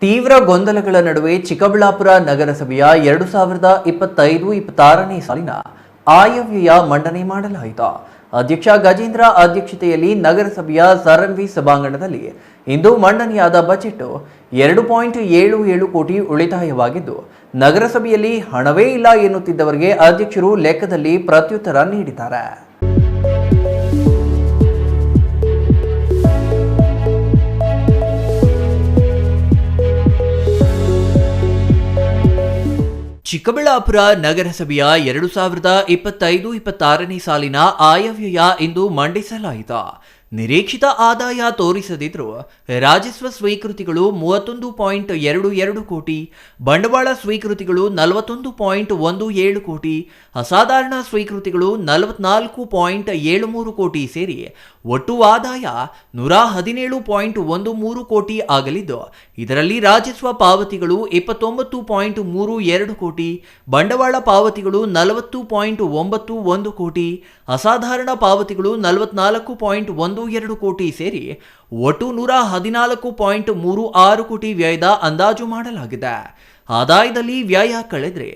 ತೀವ್ರ ಗೊಂದಲಗಳ ನಡುವೆ ಚಿಕ್ಕಬಳ್ಳಾಪುರ ನಗರಸಭೆಯ 2025-26ನೇ ಸಾಲಿನ ಆಯವ್ಯಯ ಮಂಡನೆ ಮಾಡಲಾಯಿತು. ಅಧ್ಯಕ್ಷ ಗಜೇಂದ್ರ ಅಧ್ಯಕ್ಷತೆಯಲ್ಲಿ ನಗರಸಭೆಯ ಸರ್ಎಂವಿ ಸಭಾಂಗಣದಲ್ಲಿ ಇಂದು ಮಂಡನೆಯಾದ ಬಜೆಟ್ 2.77 ಕೋಟಿ ಉಳಿತಾಯವಾಗಿದ್ದು, ನಗರಸಭೆಯಲ್ಲಿ ಹಣವೇ ಇಲ್ಲ ಎನ್ನುತ್ತಿದ್ದವರಿಗೆ ಅಧ್ಯಕ್ಷರು ಲೆಕ್ಕದಲ್ಲಿ ಪ್ರತ್ಯುತ್ತರ ನೀಡಿದ್ದಾರೆ. ಚಿಕ್ಕಬಳ್ಳಾಪುರ ನಗರಸಭೆಯ 2025-26ನೇ ಸಾಲಿನ ಆಯವ್ಯಯ ಇಂದು ಮಂಡಿಸಲಾಯಿತು. ನಿರೀಕ್ಷಿತ ಆದಾಯ ತೋರಿಸದಿದ್ದರೂ ರಾಜಸ್ವ ಸ್ವೀಕೃತಿಗಳು 31.22 ಕೋಟಿ, ಬಂಡವಾಳ ಸ್ವೀಕೃತಿಗಳು 41.17 ಕೋಟಿ, ಅಸಾಧಾರಣ ಸ್ವೀಕೃತಿಗಳು 44.73 ಕೋಟಿ ಸೇರಿ ಒಟ್ಟು ಆದಾಯ 117.13 ಕೋಟಿ ಆಗಲಿದ್ದು, ಇದರಲ್ಲಿ ರಾಜಸ್ವ ಪಾವತಿಗಳು 29.32 ಕೋಟಿ, ಬಂಡವಾಳ ಪಾವತಿಗಳು 40.91 ಕೋಟಿ, ಅಸಾಧಾರಣ ಪಾವತಿಗಳು 44.12 ಕೋಟಿ ಸೇರಿ ಒಟ್ಟು 114.36 ಕೋಟಿ ವ್ಯಯದ ಅಂದಾಜು ಮಾಡಲಾಗಿದೆ. ಆದಾಯದಲ್ಲಿ ವ್ಯಯ ಕಳೆದರೆ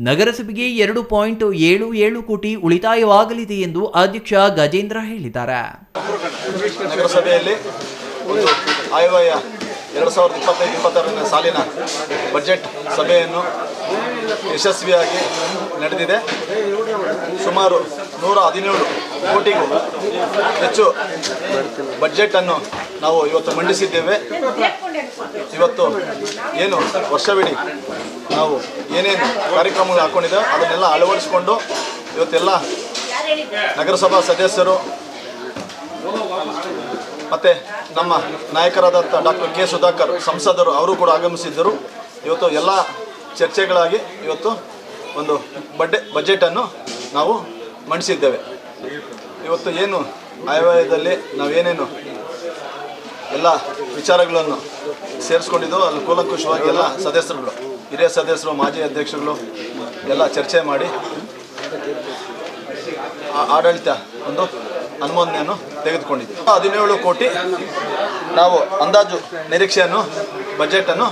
ನಗರಸಭೆಗೆ 2.77 ಕೋಟಿ ಉಳಿತಾಯವಾಗಲಿದೆ ಎಂದು ಅಧ್ಯಕ್ಷ ಗಜೇಂದ್ರ ಹೇಳಿದ್ದಾರೆ. ನಗರಸಭೆಯಲ್ಲಿ ಒಂದು ಆಯವ್ಯಯ 2025-26ನೇ ಸಾಲಿನ ಬಜೆಟ್ ಸಭೆಯನ್ನು ಯಶಸ್ವಿಯಾಗಿ ನಡೆದಿದೆ. ಸುಮಾರು 117 ಕೋಟಿಗೂ ಹೆಚ್ಚು ಬಜೆಟನ್ನು ನಾವು ಇವತ್ತು ಮಂಡಿಸಿದ್ದೇವೆ. ಇವತ್ತು ಏನು ವರ್ಷವಿಡೀ ನಾವು ಏನೇನು ಕಾರ್ಯಕ್ರಮಗಳು ಹಾಕ್ಕೊಂಡಿದ್ದೇವೆ ಅದನ್ನೆಲ್ಲ ಅಳವಡಿಸಿಕೊಂಡು ಇವತ್ತೆಲ್ಲ ನಗರಸಭಾ ಸದಸ್ಯರು ಮತ್ತು ನಮ್ಮ ನಾಯಕರಾದಂಥ ಡಾಕ್ಟರ್ ಕೆ ಸುಧಾಕರ್ ಸಂಸದರು ಅವರು ಕೂಡ ಆಗಮಿಸಿದ್ದರು. ಇವತ್ತು ಎಲ್ಲ ಚರ್ಚೆಗಳಾಗಿ ಇವತ್ತು ಒಂದು ಬಜೆಟನ್ನು ನಾವು ಮಂಡಿಸಿದ್ದೇವೆ. ಇವತ್ತು ಏನು ಆಯವ್ಯಯದಲ್ಲಿ ನಾವೇನೇನು ಎಲ್ಲ ವಿಚಾರಗಳನ್ನು ಸೇರಿಸ್ಕೊಂಡಿದ್ದು ಅಲ್ಲಿ ಕೂಲಂಕುಷವಾಗಿ ಎಲ್ಲ ಸದಸ್ಯರುಗಳು, ಹಿರಿಯ ಸದಸ್ಯರು, ಮಾಜಿ ಅಧ್ಯಕ್ಷರುಗಳು ಎಲ್ಲ ಚರ್ಚೆ ಮಾಡಿ ಆಡಳಿತ ಒಂದು ಅನುಮೋದನೆಯನ್ನು ತೆಗೆದುಕೊಂಡಿದ್ದೀವಿ. 17 ಕೋಟಿ ನಾವು ಅಂದಾಜು ನಿರೀಕ್ಷೆಯನ್ನು ಬಜೆಟನ್ನು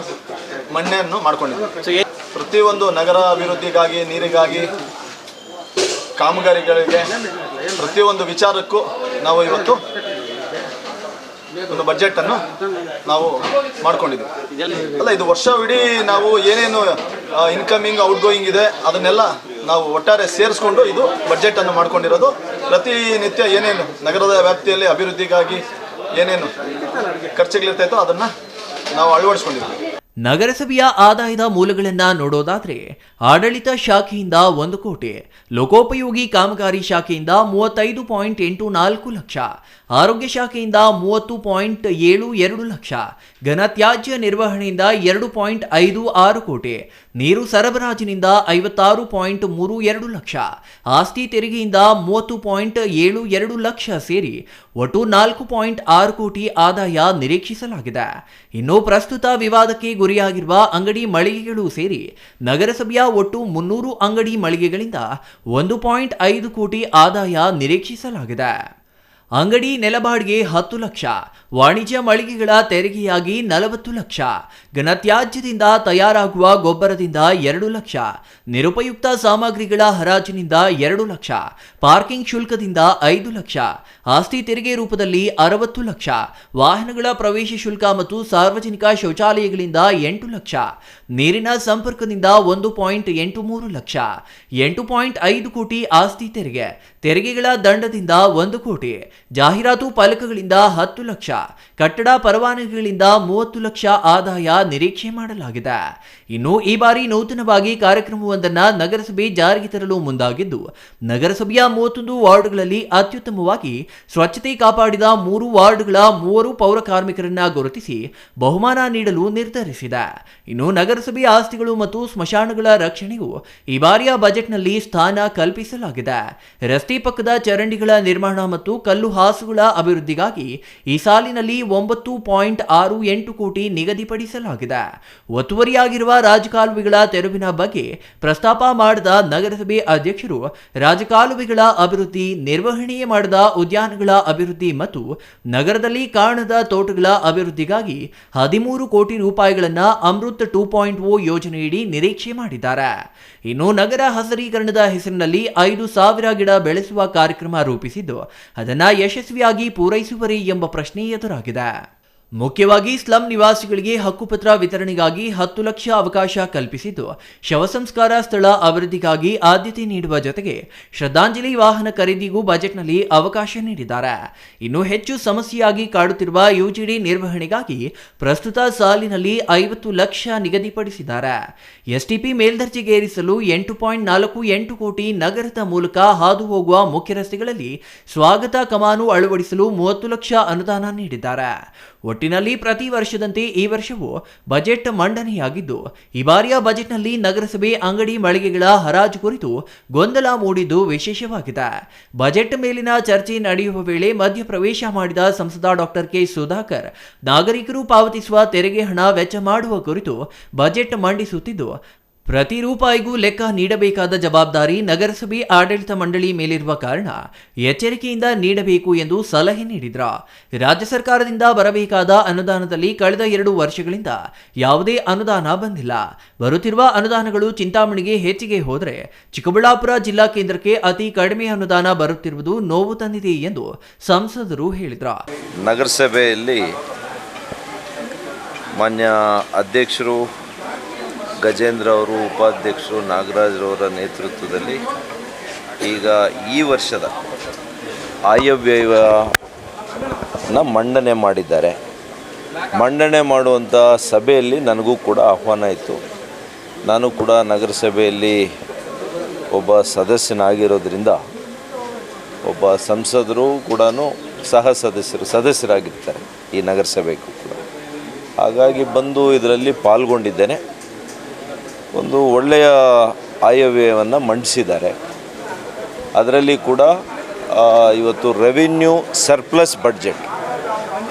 ಮಂಡನೆಯನ್ನು ಮಾಡಿಕೊಂಡಿದ್ದೀವಿ. ಪ್ರತಿಯೊಂದು ನಗರ ಅಭಿವೃದ್ಧಿಗಾಗಿ, ನೀರಿಗಾಗಿ, ಕಾಮಗಾರಿಗಳಿಗೆ ಪ್ರತಿಯೊಂದು ವಿಚಾರಕ್ಕೂ ನಾವು ಇವತ್ತು ಒಂದು ಬಜೆಟನ್ನು ನಾವು ಮಾಡ್ಕೊಂಡಿದ್ದೀವಿ. ಅಲ್ಲ, ಇದು ವರ್ಷವಿಡೀ ನಾವು ಏನೇನು ಇನ್ಕಮಿಂಗ್ ಔಟ್ಗೋಯಿಂಗ್ ಇದೆ ಅದನ್ನೆಲ್ಲ ನಾವು ಒಟ್ಟಾರೆ ಸೇರಿಸ್ಕೊಂಡು ಇದು ಬಜೆಟನ್ನು ಮಾಡ್ಕೊಂಡಿರೋದು. ಪ್ರತಿನಿತ್ಯ ಏನೇನು ನಗರದ ವ್ಯಾಪ್ತಿಯಲ್ಲಿ ಅಭಿವೃದ್ಧಿಗಾಗಿ ಏನೇನು ಖರ್ಚುಗಳಿರ್ತಾಯಿತೋ ಅದನ್ನು ನಾವು ಅಳವಡಿಸ್ಕೊಂಡಿದ್ದೀವಿ. ನಗರಸಭೆಯ ಆದಾಯದ ಮೂಲಗಳನ್ನ ನೋಡೋದಾದ್ರೆ ಆಡಳಿತ ಶಾಖೆಯಿಂದ 1 ಕೋಟಿ, ಲೋಕೋಪಯೋಗಿ ಕಾಮಗಾರಿ ಶಾಖೆಯಿಂದ 35.84 ಲಕ್ಷ, ಆರೋಗ್ಯ ಶಾಖೆಯಿಂದ 30.72 ಲಕ್ಷ, ಘನತ್ಯಾಜ್ಯ ನಿರ್ವಹಣೆಯಿಂದ 2.56 ಕೋಟಿ, ನೀರು ಸರಬರಾಜಿನಿಂದ 56.32 ಲಕ್ಷ, ಆಸ್ತಿ ತೆರಿಗೆಯಿಂದ 30.72 ಲಕ್ಷ ಸೇರಿ ಒಟ್ಟು 4.6 ಕೋಟಿ ಆದಾಯ ನಿರೀಕ್ಷಿಸಲಾಗಿದೆ. ಇನ್ನು ಪ್ರಸ್ತುತ ವಿವಾದಕ್ಕೆ ಗುರಿಯಾಗಿರುವ ಅಂಗಡಿ ಮಳಿಗೆಗಳು ಸೇರಿ ನಗರಸಭೆಯ ಒಟ್ಟು 300 ಅಂಗಡಿ ಮಳಿಗೆಗಳಿಂದ 1.5 ಕೋಟಿ ಆದಾಯ ನಿರೀಕ್ಷಿಸಲಾಗಿದೆ. ಅಂಗಡಿ ನೆಲಬಾಡಿಗೆ 10 ಲಕ್ಷ, ವಾಣಿಜ್ಯ ಮಳಿಗೆಗಳ ತೆರಿಗೆಯಾಗಿ 40 ಲಕ್ಷ, ಘನತ್ಯಾಜ್ಯದಿಂದ ತಯಾರಾಗುವ ಗೊಬ್ಬರದಿಂದ 2 ಲಕ್ಷ, ನಿರುಪಯುಕ್ತ ಸಾಮಗ್ರಿಗಳ ಹರಾಜಿನಿಂದ 2 ಲಕ್ಷ, ಪಾರ್ಕಿಂಗ್ ಶುಲ್ಕದಿಂದ 5 ಲಕ್ಷ, ಆಸ್ತಿ ತೆರಿಗೆ ರೂಪದಲ್ಲಿ 60 ಲಕ್ಷ, ವಾಹನಗಳ ಪ್ರವೇಶ ಶುಲ್ಕ ಮತ್ತು ಸಾರ್ವಜನಿಕ ಶೌಚಾಲಯಗಳಿಂದ 8 ಲಕ್ಷ, ನೀರಿನ ಸಂಪರ್ಕದಿಂದ 1.83 ಲಕ್ಷ, 8.5 ಕೋಟಿ ಆಸ್ತಿ ತೆರಿಗೆ, ತೆರಿಗೆಗಳ ದಂಡದಿಂದ 1 ಕೋಟಿ, ಜಾಹೀರಾತು ಫಲಕಗಳಿಂದ 10 ಲಕ್ಷ, ಕಟ್ಟಡ ಪರವಾನಗಿಗಳಿಂದ 30 ಲಕ್ಷ ಆದಾಯ ನಿರೀಕ್ಷೆ ಮಾಡಲಾಗಿದೆ. ಇನ್ನು ಈ ಬಾರಿ ನೂತನವಾಗಿ ಕಾರ್ಯಕ್ರಮವೊಂದನ್ನು ನಗರಸಭೆ ಜಾರಿಗೆ ತರಲು ಮುಂದಾಗಿದ್ದು, ನಗರಸಭೆಯ 31 ವಾರ್ಡ್ಗಳಲ್ಲಿ ಅತ್ಯುತ್ತಮವಾಗಿ ಸ್ವಚ್ಛತೆ ಕಾಪಾಡಿದ 3 ವಾರ್ಡ್ಗಳ 3 ಪೌರ ಕಾರ್ಮಿಕರನ್ನ ಗುರುತಿಸಿ ಬಹುಮಾನ ನೀಡಲು ನಿರ್ಧರಿಸಿದೆ. ಇನ್ನು ನಗರಸಭೆ ಆಸ್ತಿಗಳು ಮತ್ತು ಸ್ಮಶಾನಗಳ ರಕ್ಷಣೆಗೂ ಈ ಬಾರಿಯ ಬಜೆಟ್ನಲ್ಲಿ ಸ್ಥಾನ ಕಲ್ಪಿಸಲಾಗಿದೆ. ರಸ್ತೆ ಪಕ್ಕದ ಚರಂಡಿಗಳ ನಿರ್ಮಾಣ ಮತ್ತು ಕಲ್ಲು ಹಾಸುಗಳ ಅಭಿವೃದ್ಧಿಗಾಗಿ ಈ ಸಾಲಿನಲ್ಲಿ 9.68 ಕೋಟಿ ನಿಗದಿಪಡಿಸಲಾಗಿದೆ. ಒತ್ತುವರಿಯಾಗಿರುವ ರಾಜಕಾಲುವೆಗಳ ತೆರವಿನ ಬಗ್ಗೆ ಪ್ರಸ್ತಾಪ ಮಾಡಿದ ನಗರಸಭೆ ಅಧ್ಯಕ್ಷರು, ರಾಜಕಾಲುವೆಗಳ ಅಭಿವೃದ್ಧಿ, ನಿರ್ವಹಣೆ ಮಾಡಿದ ಉದ್ಯಾನಗಳ ಅಭಿವೃದ್ಧಿ ಮತ್ತು ನಗರದಲ್ಲಿ ಕಾಣದ ತೋಟಗಳ ಅಭಿವೃದ್ಧಿಗಾಗಿ 13 ಕೋಟಿ ರೂಪಾಯಿಗಳನ್ನು ಅಮೃತ್ 2.0 ಯೋಜನೆಯಡಿ ನಿರೀಕ್ಷೆ ಮಾಡಿದ್ದಾರೆ. ಇನ್ನು ನಗರ ಹಸಿರೀಕರಣದ ಹೆಸರಿನಲ್ಲಿ 5,000 ಗಿಡ ಬೆಳೆಸುವ ಕಾರ್ಯಕ್ರಮ ರೂಪಿಸಿದ್ದು ಅದನ್ನು ಯಶಸ್ವಿಯಾಗಿ ಪೂರೈಸುವರೇ ಎಂಬ ಪ್ರಶ್ನೆ ಎದುರಾಗಿದೆ. ಮುಖ್ಯವಾಗಿ ಸ್ಲಂ ನಿವಾಸಿಗಳಿಗೆ ಹಕ್ಕುಪತ್ರ ವಿತರಣೆಗಾಗಿ 10 ಲಕ್ಷ ಅವಕಾಶ ಕಲ್ಪಿಸಿದ್ದು, ಶವ ಸಂಸ್ಕಾರ ಸ್ಥಳ ಅಭಿವೃದ್ಧಿಗಾಗಿ ಆದ್ಯತೆ ನೀಡುವ ಜೊತೆಗೆ ಶ್ರದ್ಧಾಂಜಲಿ ವಾಹನ ಖರೀದಿಗೂ ಬಜೆಟ್ನಲ್ಲಿ ಅವಕಾಶ ನೀಡಿದ್ದಾರೆ. ಇನ್ನು ಹೆಚ್ಚು ಸಮಸ್ಯೆಯಾಗಿ ಕಾಡುತ್ತಿರುವ ಯುಜಿಡಿ ನಿರ್ವಹಣೆಗಾಗಿ ಪ್ರಸ್ತುತ ಸಾಲಿನಲ್ಲಿ 50 ಲಕ್ಷ ನಿಗದಿಪಡಿಸಿದ್ದಾರೆ. ಎಸ್ಟಿಪಿ ಮೇಲ್ದರ್ಜೆಗೇರಿಸಲು 8.48 ಕೋಟಿ, ನಗರದ ಮೂಲಕ ಹಾದು ಹೋಗುವ ಮುಖ್ಯ ರಸ್ತೆಗಳಲ್ಲಿ ಸ್ವಾಗತ ಕಮಾನು ಅಳವಡಿಸಲು 30 ಲಕ್ಷ ಅನುದಾನ ನೀಡಿದ್ದಾರೆ. ಒಟ್ಟಿನಲ್ಲಿ ಪ್ರತಿ ವರ್ಷದಂತೆ ಈ ವರ್ಷವೂ ಬಜೆಟ್ ಮಂಡನೆಯಾಗಿದ್ದು, ಈ ಬಾರಿಯ ಬಜೆಟ್ನಲ್ಲಿ ನಗರಸಭೆ ಅಂಗಡಿ ಮಳಿಗೆಗಳ ಹರಾಜು ಕುರಿತು ಗೊಂದಲ ಮೂಡಿದ್ದು ವಿಶೇಷವಾಗಿದೆ. ಬಜೆಟ್ ಮೇಲಿನ ಚರ್ಚೆ ನಡೆಯುವ ವೇಳೆ ಮಧ್ಯಪ್ರವೇಶ ಮಾಡಿದ ಸಂಸದ ಡಾಕ್ಟರ್ ಕೆ ಸುಧಾಕರ್, ನಾಗರಿಕರು ಪಾವತಿಸುವ ತೆರಿಗೆ ಹಣ ವೆಚ್ಚ ಮಾಡುವ ಕುರಿತು ಬಜೆಟ್ ಮಂಡಿಸುತ್ತಿದ್ದು, ಪ್ರತಿ ರೂಪಾಯಿಗೂ ಲೆಕ್ಕ ನೀಡಬೇಕಾದ ಜವಾಬ್ದಾರಿ ನಗರಸಭೆ ಆಡಳಿತ ಮಂಡಳಿ ಮೇಲಿರುವ ಕಾರಣ ಎಚ್ಚರಿಕೆಯಿಂದ ನೀಡಬೇಕು ಎಂದು ಸಲಹೆ ನೀಡಿದ್ರು. ರಾಜ್ಯ ಸರ್ಕಾರದಿಂದ ಬರಬೇಕಾದ ಅನುದಾನದಲ್ಲಿ ಕಳೆದ 2 ವರ್ಷಗಳಿಂದ ಯಾವುದೇ ಅನುದಾನ ಬಂದಿಲ್ಲ. ಬರುತ್ತಿರುವ ಅನುದಾನಗಳು ಚಿಂತಾಮಣಿಗೆ ಹೆಚ್ಚಿಗೆ ಹೋದರೆ ಚಿಕ್ಕಬಳ್ಳಾಪುರ ಜಿಲ್ಲಾ ಕೇಂದ್ರಕ್ಕೆ ಅತಿ ಕಡಿಮೆ ಅನುದಾನ ಬರುತ್ತಿರುವುದು ನೋವು ತಂದಿದೆ ಎಂದು ಸಂಸದರು ಹೇಳಿದ್ರು. ನಗರಸಭೆಯಲ್ಲಿ ಮಾನ್ಯ ಅಧ್ಯಕ್ಷರು ಗಜೇಂದ್ರ ಅವರು ಉಪಾಧ್ಯಕ್ಷರು, ನಾಗರಾಜ್ರವರ ನೇತೃತ್ವದಲ್ಲಿ ಈಗ ಈ ವರ್ಷದ ಆಯವ್ಯಯನ ಮಂಡನೆ ಮಾಡಿದ್ದಾರೆ. ಮಂಡನೆ ಮಾಡುವಂಥ ಸಭೆಯಲ್ಲಿ ನನಗೂ ಕೂಡ ಆಹ್ವಾನ ಇತ್ತು. ನಾನು ಕೂಡ ನಗರಸಭೆಯಲ್ಲಿ ಒಬ್ಬ ಸದಸ್ಯನಾಗಿರೋದ್ರಿಂದ ಒಬ್ಬ ಸಂಸದರು ಕೂಡ ಸದಸ್ಯರಾಗಿರ್ತಾರೆ ಈ ನಗರಸಭೆಗೂ ಕೂಡ. ಹಾಗಾಗಿ ಬಂದು ಇದರಲ್ಲಿ ಪಾಲ್ಗೊಂಡಿದ್ದೇನೆ. ಒಂದು ಒಳ್ಳೆಯ ಆಯವ್ಯಯವನ್ನು ಮಂಡಿಸಿದ್ದಾರೆ. ಅದರಲ್ಲಿ ಕೂಡ ಇವತ್ತು ರೆವಿನ್ಯೂ ಸರ್ಪ್ಲಸ್ ಬಡ್ಜೆಟ್,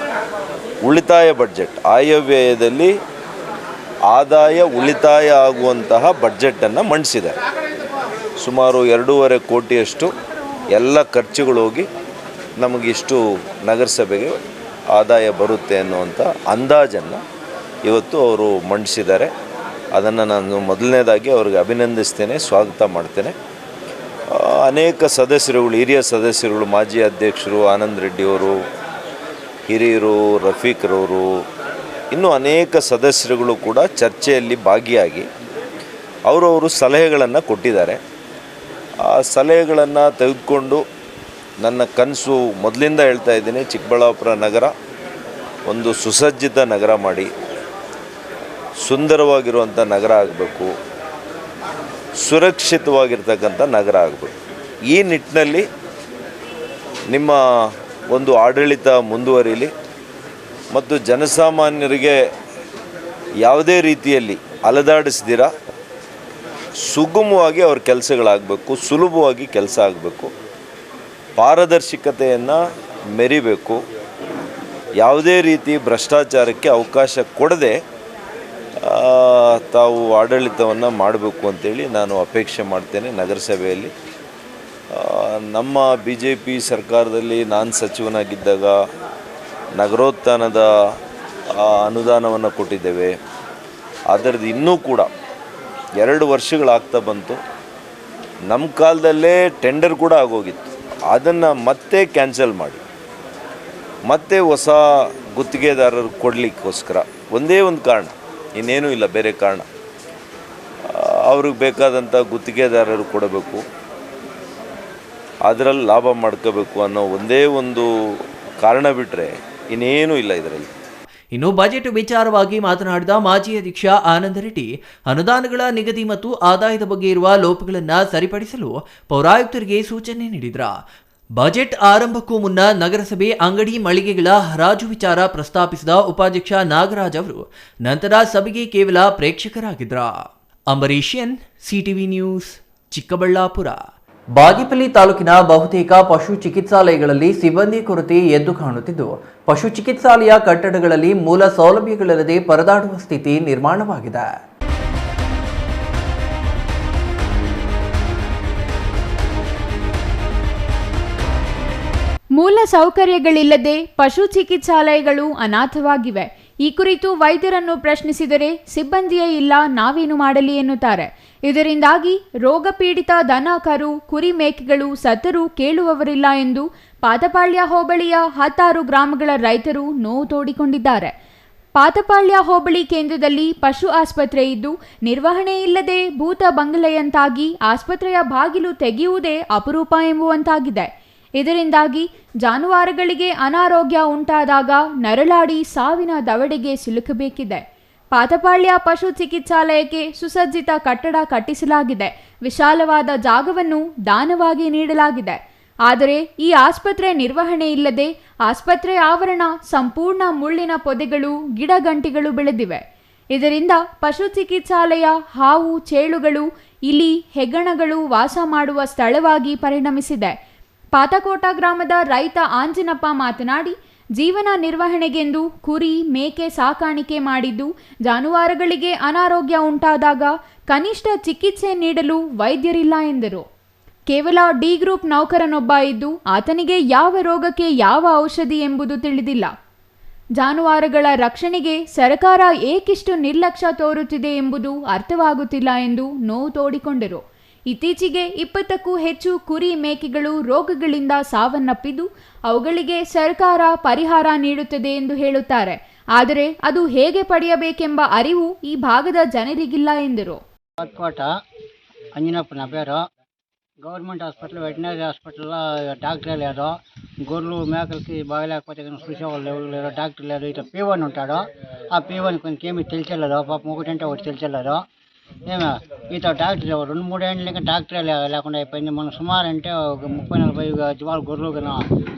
ಉಳಿತಾಯ ಬಡ್ಜೆಟ್, ಆಯವ್ಯಯದಲ್ಲಿ ಆದಾಯ ಉಳಿತಾಯ ಆಗುವಂತಹ ಬಡ್ಜೆಟನ್ನು ಮಂಡಿಸಿದ್ದಾರೆ. ಸುಮಾರು 2.5 ಕೋಟಿಯಷ್ಟು ಎಲ್ಲ ಖರ್ಚುಗಳು ಹೋಗಿ ನಮಗಿಷ್ಟು ನಗರಸಭೆಗೆ ಆದಾಯ ಬರುತ್ತೆ ಅನ್ನುವಂಥ ಅಂದಾಜನ್ನು ಇವತ್ತು ಅವರು ಮಂಡಿಸಿದ್ದಾರೆ. ಅದನ್ನು ನಾನು ಮೊದಲನೇದಾಗಿ ಅವ್ರಿಗೆ ಅಭಿನಂದಿಸ್ತೇನೆ, ಸ್ವಾಗತ ಮಾಡ್ತೇನೆ. ಅನೇಕ ಸದಸ್ಯರುಗಳು, ಹಿರಿಯ ಸದಸ್ಯರುಗಳು, ಮಾಜಿ ಅಧ್ಯಕ್ಷರು ಆನಂದ್ ರೆಡ್ಡಿಯವರು, ಹಿರಿಯರು ರಫೀಕ್ರವರು, ಇನ್ನೂ ಅನೇಕ ಸದಸ್ಯರುಗಳು ಕೂಡ ಚರ್ಚೆಯಲ್ಲಿ ಭಾಗಿಯಾಗಿ ಅವರವರು ಸಲಹೆಗಳನ್ನು ಕೊಟ್ಟಿದ್ದಾರೆ. ಆ ಸಲಹೆಗಳನ್ನು ತೆಗೆದುಕೊಂಡು ನನ್ನ ಕನಸು ಮೊದಲಿಂದ ಹೇಳ್ತಾ ಇದ್ದೀನಿ, ಚಿಕ್ಕಬಳ್ಳಾಪುರ ನಗರ ಒಂದು ಸುಸಜ್ಜಿತ ನಗರ ಮಾಡಿ ಸುಂದರವಾಗಿರುವಂಥ ನಗರ ಆಗಬೇಕು, ಸುರಕ್ಷಿತವಾಗಿರ್ತಕ್ಕಂಥ ನಗರ ಆಗಬೇಕು. ಈ ನಿಟ್ಟಿನಲ್ಲಿ ನಿಮ್ಮ ಒಂದು ಆಡಳಿತ ಮುಂದುವರಿಯಲಿ ಮತ್ತು ಜನಸಾಮಾನ್ಯರಿಗೆ ಯಾವುದೇ ರೀತಿಯಲ್ಲಿ ಅಲದಾಡಿಸ್ದಿರ ಸುಗಮವಾಗಿ ಅವ್ರ ಕೆಲಸಗಳಾಗಬೇಕು, ಸುಲಭವಾಗಿ ಕೆಲಸ ಆಗಬೇಕು, ಪಾರದರ್ಶಕತೆಯನ್ನು ಮೆರಿಬೇಕು, ಯಾವುದೇ ರೀತಿ ಭ್ರಷ್ಟಾಚಾರಕ್ಕೆ ಅವಕಾಶ ಕೊಡದೆ ತಾವು ಆಡಳಿತವನ್ನು ಮಾಡಬೇಕು ಅಂತೇಳಿ ನಾನು ಅಪೇಕ್ಷೆ ಮಾಡ್ತೇನೆ. ನಗರಸಭೆಯಲ್ಲಿ ನಮ್ಮ BJP ಸರ್ಕಾರದಲ್ಲಿ ನಾನು ಸಚಿವನಾಗಿದ್ದಾಗ ನಗರೋತ್ಥಾನದ ಅನುದಾನವನ್ನು ಕೊಟ್ಟಿದ್ದೇವೆ. ಅದರದ್ದು ಇನ್ನೂ ಕೂಡ 2 ವರ್ಷಗಳಾಗ್ತಾ ಬಂತು. ನಮ್ಮ ಕಾಲದಲ್ಲೇ ಟೆಂಡರ್ ಕೂಡ ಆಗೋಗಿತ್ತು. ಅದನ್ನು ಮತ್ತೆ ಕ್ಯಾನ್ಸಲ್ ಮಾಡಿ ಮತ್ತೆ ಹೊಸ ಗುತ್ತಿಗೆದಾರರು ಕೊಡಲಿಕ್ಕೋಸ್ಕರ ಒಂದೇ ಒಂದು ಕಾರಣ, ಇನ್ನೇನೂ ಇಲ್ಲ, ಬೇರೆ ಕಾರಣ. ಅವ್ರಿಗೆ ಬೇಕಾದಂಥ ಗುತ್ತಿಗೆದಾರರು ಕೊಡಬೇಕು, ಅದರಲ್ಲಿ ಲಾಭ ಮಾಡ್ಕೋಬೇಕು ಅನ್ನೋ ಒಂದೇ ಒಂದು ಕಾರಣ ಬಿಟ್ಟರೆ ಇನ್ನೇನೂ ಇಲ್ಲ ಇದರಲ್ಲಿ. ಇನ್ನು ಬಜೆಟ್ ವಿಚಾರವಾಗಿ ಮಾತನಾಡಿದ ಮಾಜಿ ಅಧ್ಯಕ್ಷ ಆನಂದ್ ರೆಡ್ಡಿ, ಅನುದಾನಗಳ ನಿಗದಿ ಮತ್ತು ಆದಾಯದ ಬಗ್ಗೆ ಇರುವ ಲೋಪಗಳನ್ನು ಸರಿಪಡಿಸಲು ಪೌರಾಯುಕ್ತರಿಗೆ ಸೂಚನೆ ನೀಡಿದ್ರ. ಬಜೆಟ್ ಆರಂಭಕ್ಕೂ ಮುನ್ನ ನಗರಸಭೆ ಅಂಗಡಿ ಮಳಿಗೆಗಳ ಹರಾಜು ವಿಚಾರ ಪ್ರಸ್ತಾಪಿಸಿದ ಉಪಾಧ್ಯಕ್ಷ ನಾಗರಾಜ್ ಅವರು ನಂತರ ಸಭೆಗೆ ಕೇವಲ ಪ್ರೇಕ್ಷಕರಾಗಿದ್ರ. ಅಂಬರೀಷಿಯನ್, ಸಿಟಿವಿ ನ್ಯೂಸ್, ಚಿಕ್ಕಬಳ್ಳಾಪುರ. ಬಾಗೇಪಲ್ಲಿ ತಾಲೂಕಿನ ಬಹುತೇಕ ಪಶು ಚಿಕಿತ್ಸಾಲಯಗಳಲ್ಲಿ ಸಿಬ್ಬಂದಿ ಕೊರತೆ ಎದ್ದು ಕಾಣುತ್ತಿದ್ದು, ಪಶು ಚಿಕಿತ್ಸಾಲಯ ಕಟ್ಟಡಗಳಲ್ಲಿ ಮೂಲ ಸೌಲಭ್ಯಗಳಿಲ್ಲದೆ ಪರದಾಡುವ ಸ್ಥಿತಿ ನಿರ್ಮಾಣವಾಗಿದೆ. ಮೂಲ ಸೌಕರ್ಯಗಳಿಲ್ಲದೆ ಪಶು ಚಿಕಿತ್ಸಾಲಯಗಳು ಅನಾಥವಾಗಿವೆ. ಈ ಕುರಿತು ವೈದ್ಯರನ್ನು ಪ್ರಶ್ನಿಸಿದರೆ ಸಿಬ್ಬಂದಿಯೇ ಇಲ್ಲ, ನಾವೇನು ಮಾಡಲಿ ಎನ್ನುತ್ತಾರೆ. ಇದರಿಂದಾಗಿ ರೋಗ ಪೀಡಿತ ದನ, ಕರು, ಕುರಿ, ಮೇಕೆಗಳು ಸತ್ತರೂ ಕೇಳುವವರಿಲ್ಲ ಎಂದು ಪಾತಪಾಳ್ಯ ಹೋಬಳಿಯ 16 ಗ್ರಾಮಗಳ ರೈತರು ನೋವು ತೋಡಿಕೊಂಡಿದ್ದಾರೆ. ಪಾತಪಾಳ್ಯ ಹೋಬಳಿ ಕೇಂದ್ರದಲ್ಲಿ ಪಶು ಆಸ್ಪತ್ರೆ ಇದ್ದು ನಿರ್ವಹಣೆ ಇಲ್ಲದೆ ಭೂತ ಬಂಗಲೆಯಂತಾಗಿ ಆಸ್ಪತ್ರೆಯ ಬಾಗಿಲು ತೆಗೆಯುವುದೇ ಅಪರೂಪ ಎಂಬುವಂತಾಗಿದೆ. ಇದರಿಂದಾಗಿ ಜಾನುವಾರುಗಳಿಗೆ ಅನಾರೋಗ್ಯ ಉಂಟಾದಾಗ ನರಳಾಡಿ ಸಾವಿನ ದವಡೆಗೆ ಸಿಲುಕಬೇಕಿದೆ. ಪಾತಪಾಳ್ಯ ಪಶು ಚಿಕಿತ್ಸಾಲಯಕ್ಕೆ ಸುಸಜ್ಜಿತ ಕಟ್ಟಡ ಕಟ್ಟಿಸಲಾಗಿದೆ. ವಿಶಾಲವಾದ ಜಾಗವನ್ನು ದಾನವಾಗಿ ನೀಡಲಾಗಿದೆ. ಆದರೆ ಈ ಆಸ್ಪತ್ರೆ ನಿರ್ವಹಣೆ ಇಲ್ಲದೆ ಆಸ್ಪತ್ರೆ ಆವರಣ ಸಂಪೂರ್ಣ ಮುಳ್ಳಿನ ಪೊದೆಗಳು, ಗಿಡಗಂಟಿಗಳು ಬೆಳೆದಿವೆ. ಇದರಿಂದ ಪಶು ಚಿಕಿತ್ಸಾಲಯ ಹಾವು, ಚೇಳುಗಳು, ಇಲಿ, ಹೆಗ್ಗಣಗಳು ವಾಸ ಮಾಡುವ ಸ್ಥಳವಾಗಿ ಪರಿಣಮಿಸಿದೆ. ಪಾತಕೋಟ ಗ್ರಾಮದ ರೈತ ಆಂಜನಪ್ಪ ಮಾತನಾಡಿ, ಜೀವನ ನಿರ್ವಹಣೆಗೆಂದು ಕುರಿ, ಮೇಕೆ ಸಾಕಾಣಿಕೆ ಮಾಡಿದ್ದು ಜಾನುವಾರುಗಳಿಗೆ ಅನಾರೋಗ್ಯ ಉಂಟಾದಾಗ ಕನಿಷ್ಠ ಚಿಕಿತ್ಸೆ ನೀಡಲು ವೈದ್ಯರಿಲ್ಲ ಎಂದರು. ಕೇವಲ ಡಿ ಗ್ರೂಪ್ ನೌಕರನೊಬ್ಬ ಇದ್ದು ಆತನಿಗೆ ಯಾವ ರೋಗಕ್ಕೆ ಯಾವ ಔಷಧಿ ಎಂಬುದು ತಿಳಿದಿಲ್ಲ. ಜಾನುವಾರುಗಳ ರಕ್ಷಣೆಗೆ ಸರ್ಕಾರ ಏಕಿಷ್ಟು ನಿರ್ಲಕ್ಷ್ಯ ತೋರುತ್ತಿದೆ ಎಂಬುದು ಅರ್ಥವಾಗುತ್ತಿಲ್ಲ ಎಂದು ನೋವು ತೋಡಿಕೊಂಡರು. ಇತ್ತೀಚೆಗೆ 20ಕ್ಕೂ ಹೆಚ್ಚು ಕುರಿ, ಮೇಕೆಗಳು ರೋಗಗಳಿಂದ ಸಾವನ್ನಪ್ಪಿದ್ದು ಅವುಗಳಿಗೆ ಸರ್ಕಾರ ಪರಿಹಾರ ನೀಡುತ್ತದೆ ಎಂದು ಹೇಳುತ್ತಾರೆ. ಆದರೆ ಅದು ಹೇಗೆ ಪಡೆಯಬೇಕೆಂಬ ಅರಿವು ಈ ಭಾಗದ ಜನರಿಗಿಲ್ಲ ಎಂದರು. కోట అంజనప్ప నా పేరు. గవర్నమెంట్ హాస్పిటల్, వెటనరీ హాస్పిటల్లో డాక్టర్ లేరు. గొర్రెలు మేకలకి బాగలేకపోతే కానీ చూసేవాళ్ళు ఎవరు లేరు, డాక్టర్ లేరు. ఇట్లా P1 ఉంటాడు. ఆ P1 కొంచెం ఏమీ తెలియలేదు, పాపం ఒకటంటే ఒకటి తెలియలేదు. ఏమో ఇతర డాక్టర్ 2-3 ఏళ్ళు ఇంకా డాక్టరే లేకుండా అయిపోయింది. మనం సుమారు అంటే ఒక 30-40 జీవాలు గొర్రెలు కన్నా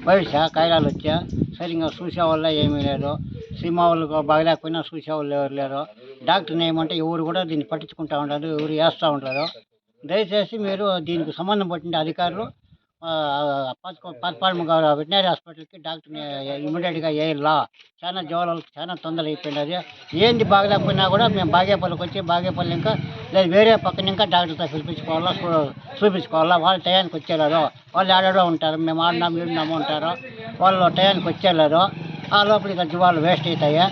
వయసా కాయలాలు వచ్చా సరిగ్గా చూసేవాళ్ళ ఏమీ లేదు. సినిమా వాళ్ళు బాగలేకపోయినా చూసేవాళ్ళు ఎవరు లేరు. డాక్టర్ని ఏమంటే ఎవరు కూడా దీన్ని పట్టించుకుంటూ ఉంటారు, ఎవరు వేస్తూ ఉంటారు. దయచేసి మీరు దీనికి సంబంధం పట్టిన అధికారులు పద్పాడు వెటనరీ హాస్పిటల్కి డాక్టర్ని ఇమీడియట్గా వేయాలా. చాలా జీవాలకు చాలా తొందర అయిపోయినది. ఏంది బాగలేకపోయినా కూడా మేము బాగేపల్లికి వచ్చి బాగేపల్లి ఇంకా లేదు వేరే పక్కన ఇంకా డాక్టర్తో పిలిపించుకోవాలా, చూపించుకోవాలా. వాళ్ళు టయానికి వచ్చేలేదు, వాళ్ళు ఆడడో ఉంటారు, మేము ఆడినాము ఈడినాము ఉంటారు, వాళ్ళు టయానికి వచ్చేలేదు. ఆ లోపల ఇక జీవాలు వేస్ట్ అవుతాయి,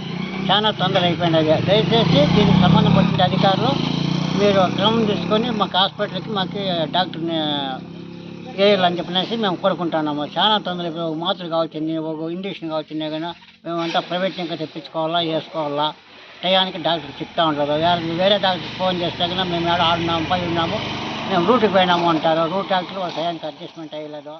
చాలా తొందర అయిపోయినది. దయచేసి దీనికి సంబంధం పట్టిన అధికారులు మీరు క్రమం తీసుకొని మాకు హాస్పిటల్కి మాకు డాక్టర్ని వేయాలని చెప్పనేసి మేము కోరుకుంటున్నాము. చాలా తొందర ఒక మాత్రలు కావచ్చింది, ఒక ఇంజక్షన్ కావచ్చింది, కానీ మేమంతా ప్రైవేట్ ఇంకా తెప్పించుకోవాలా, వేసుకోవాలా. టయానికి డాక్టర్ చెప్తా ఉంటారు. వేరే డాక్టర్కి ఫోన్ చేస్తే కన్నా మేము ఆడినాము పై ఉన్నాము, మేము రూట్కి పోయినాము అంటారు. రూట్ డాక్టర్ వాళ్ళ ಟಯಾనికి ಅಡ್ಜಸ್ಟ್ಮೆಂಟ್ ಆಗಿಲ್ಲದು.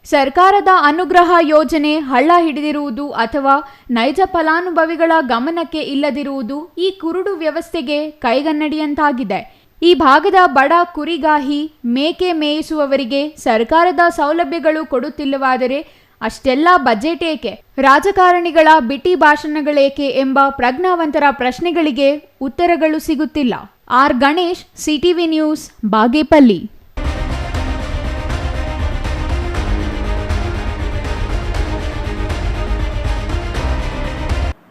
ಸರ್ಕಾರದ ಅನುಗ್ರಹ ಯೋಜನೆ ಹಳ್ಳ ಹಿಡಿದಿರುವುದು ಅಥವಾ ನೈಜ ಫಲಾನುಭವಿಗಳ ಗಮನಕ್ಕೆ ಇಲ್ಲದಿರುವುದು ಈ ಕುರುಡು ವ್ಯವಸ್ಥೆಗೆ ಕೈಗನ್ನಡಿಯಂತಾಗಿದೆ. ಈ ಭಾಗದ ಬಡ ಕುರಿಗಾಹಿ ಮೇಕೆ ಮೇಯಿಸುವವರಿಗೆ ಸರ್ಕಾರದ ಸೌಲಭ್ಯಗಳು ಕೊಡುತ್ತಿಲ್ಲವಾದರೆ ಅಷ್ಟೆಲ್ಲ ಬಜೆಟ್ ಏಕೆ, ರಾಜಕಾರಣಿಗಳ ಬಿಟಿ ಭಾಷಣಗಳೇಕೆ ಎಂಬ ಪ್ರಜ್ಞಾವಂತರ ಪ್ರಶ್ನೆಗಳಿಗೆ ಉತ್ತರಗಳು ಸಿಗುತ್ತಿಲ್ಲ. R Ganesh, CTV news, Bagepalli.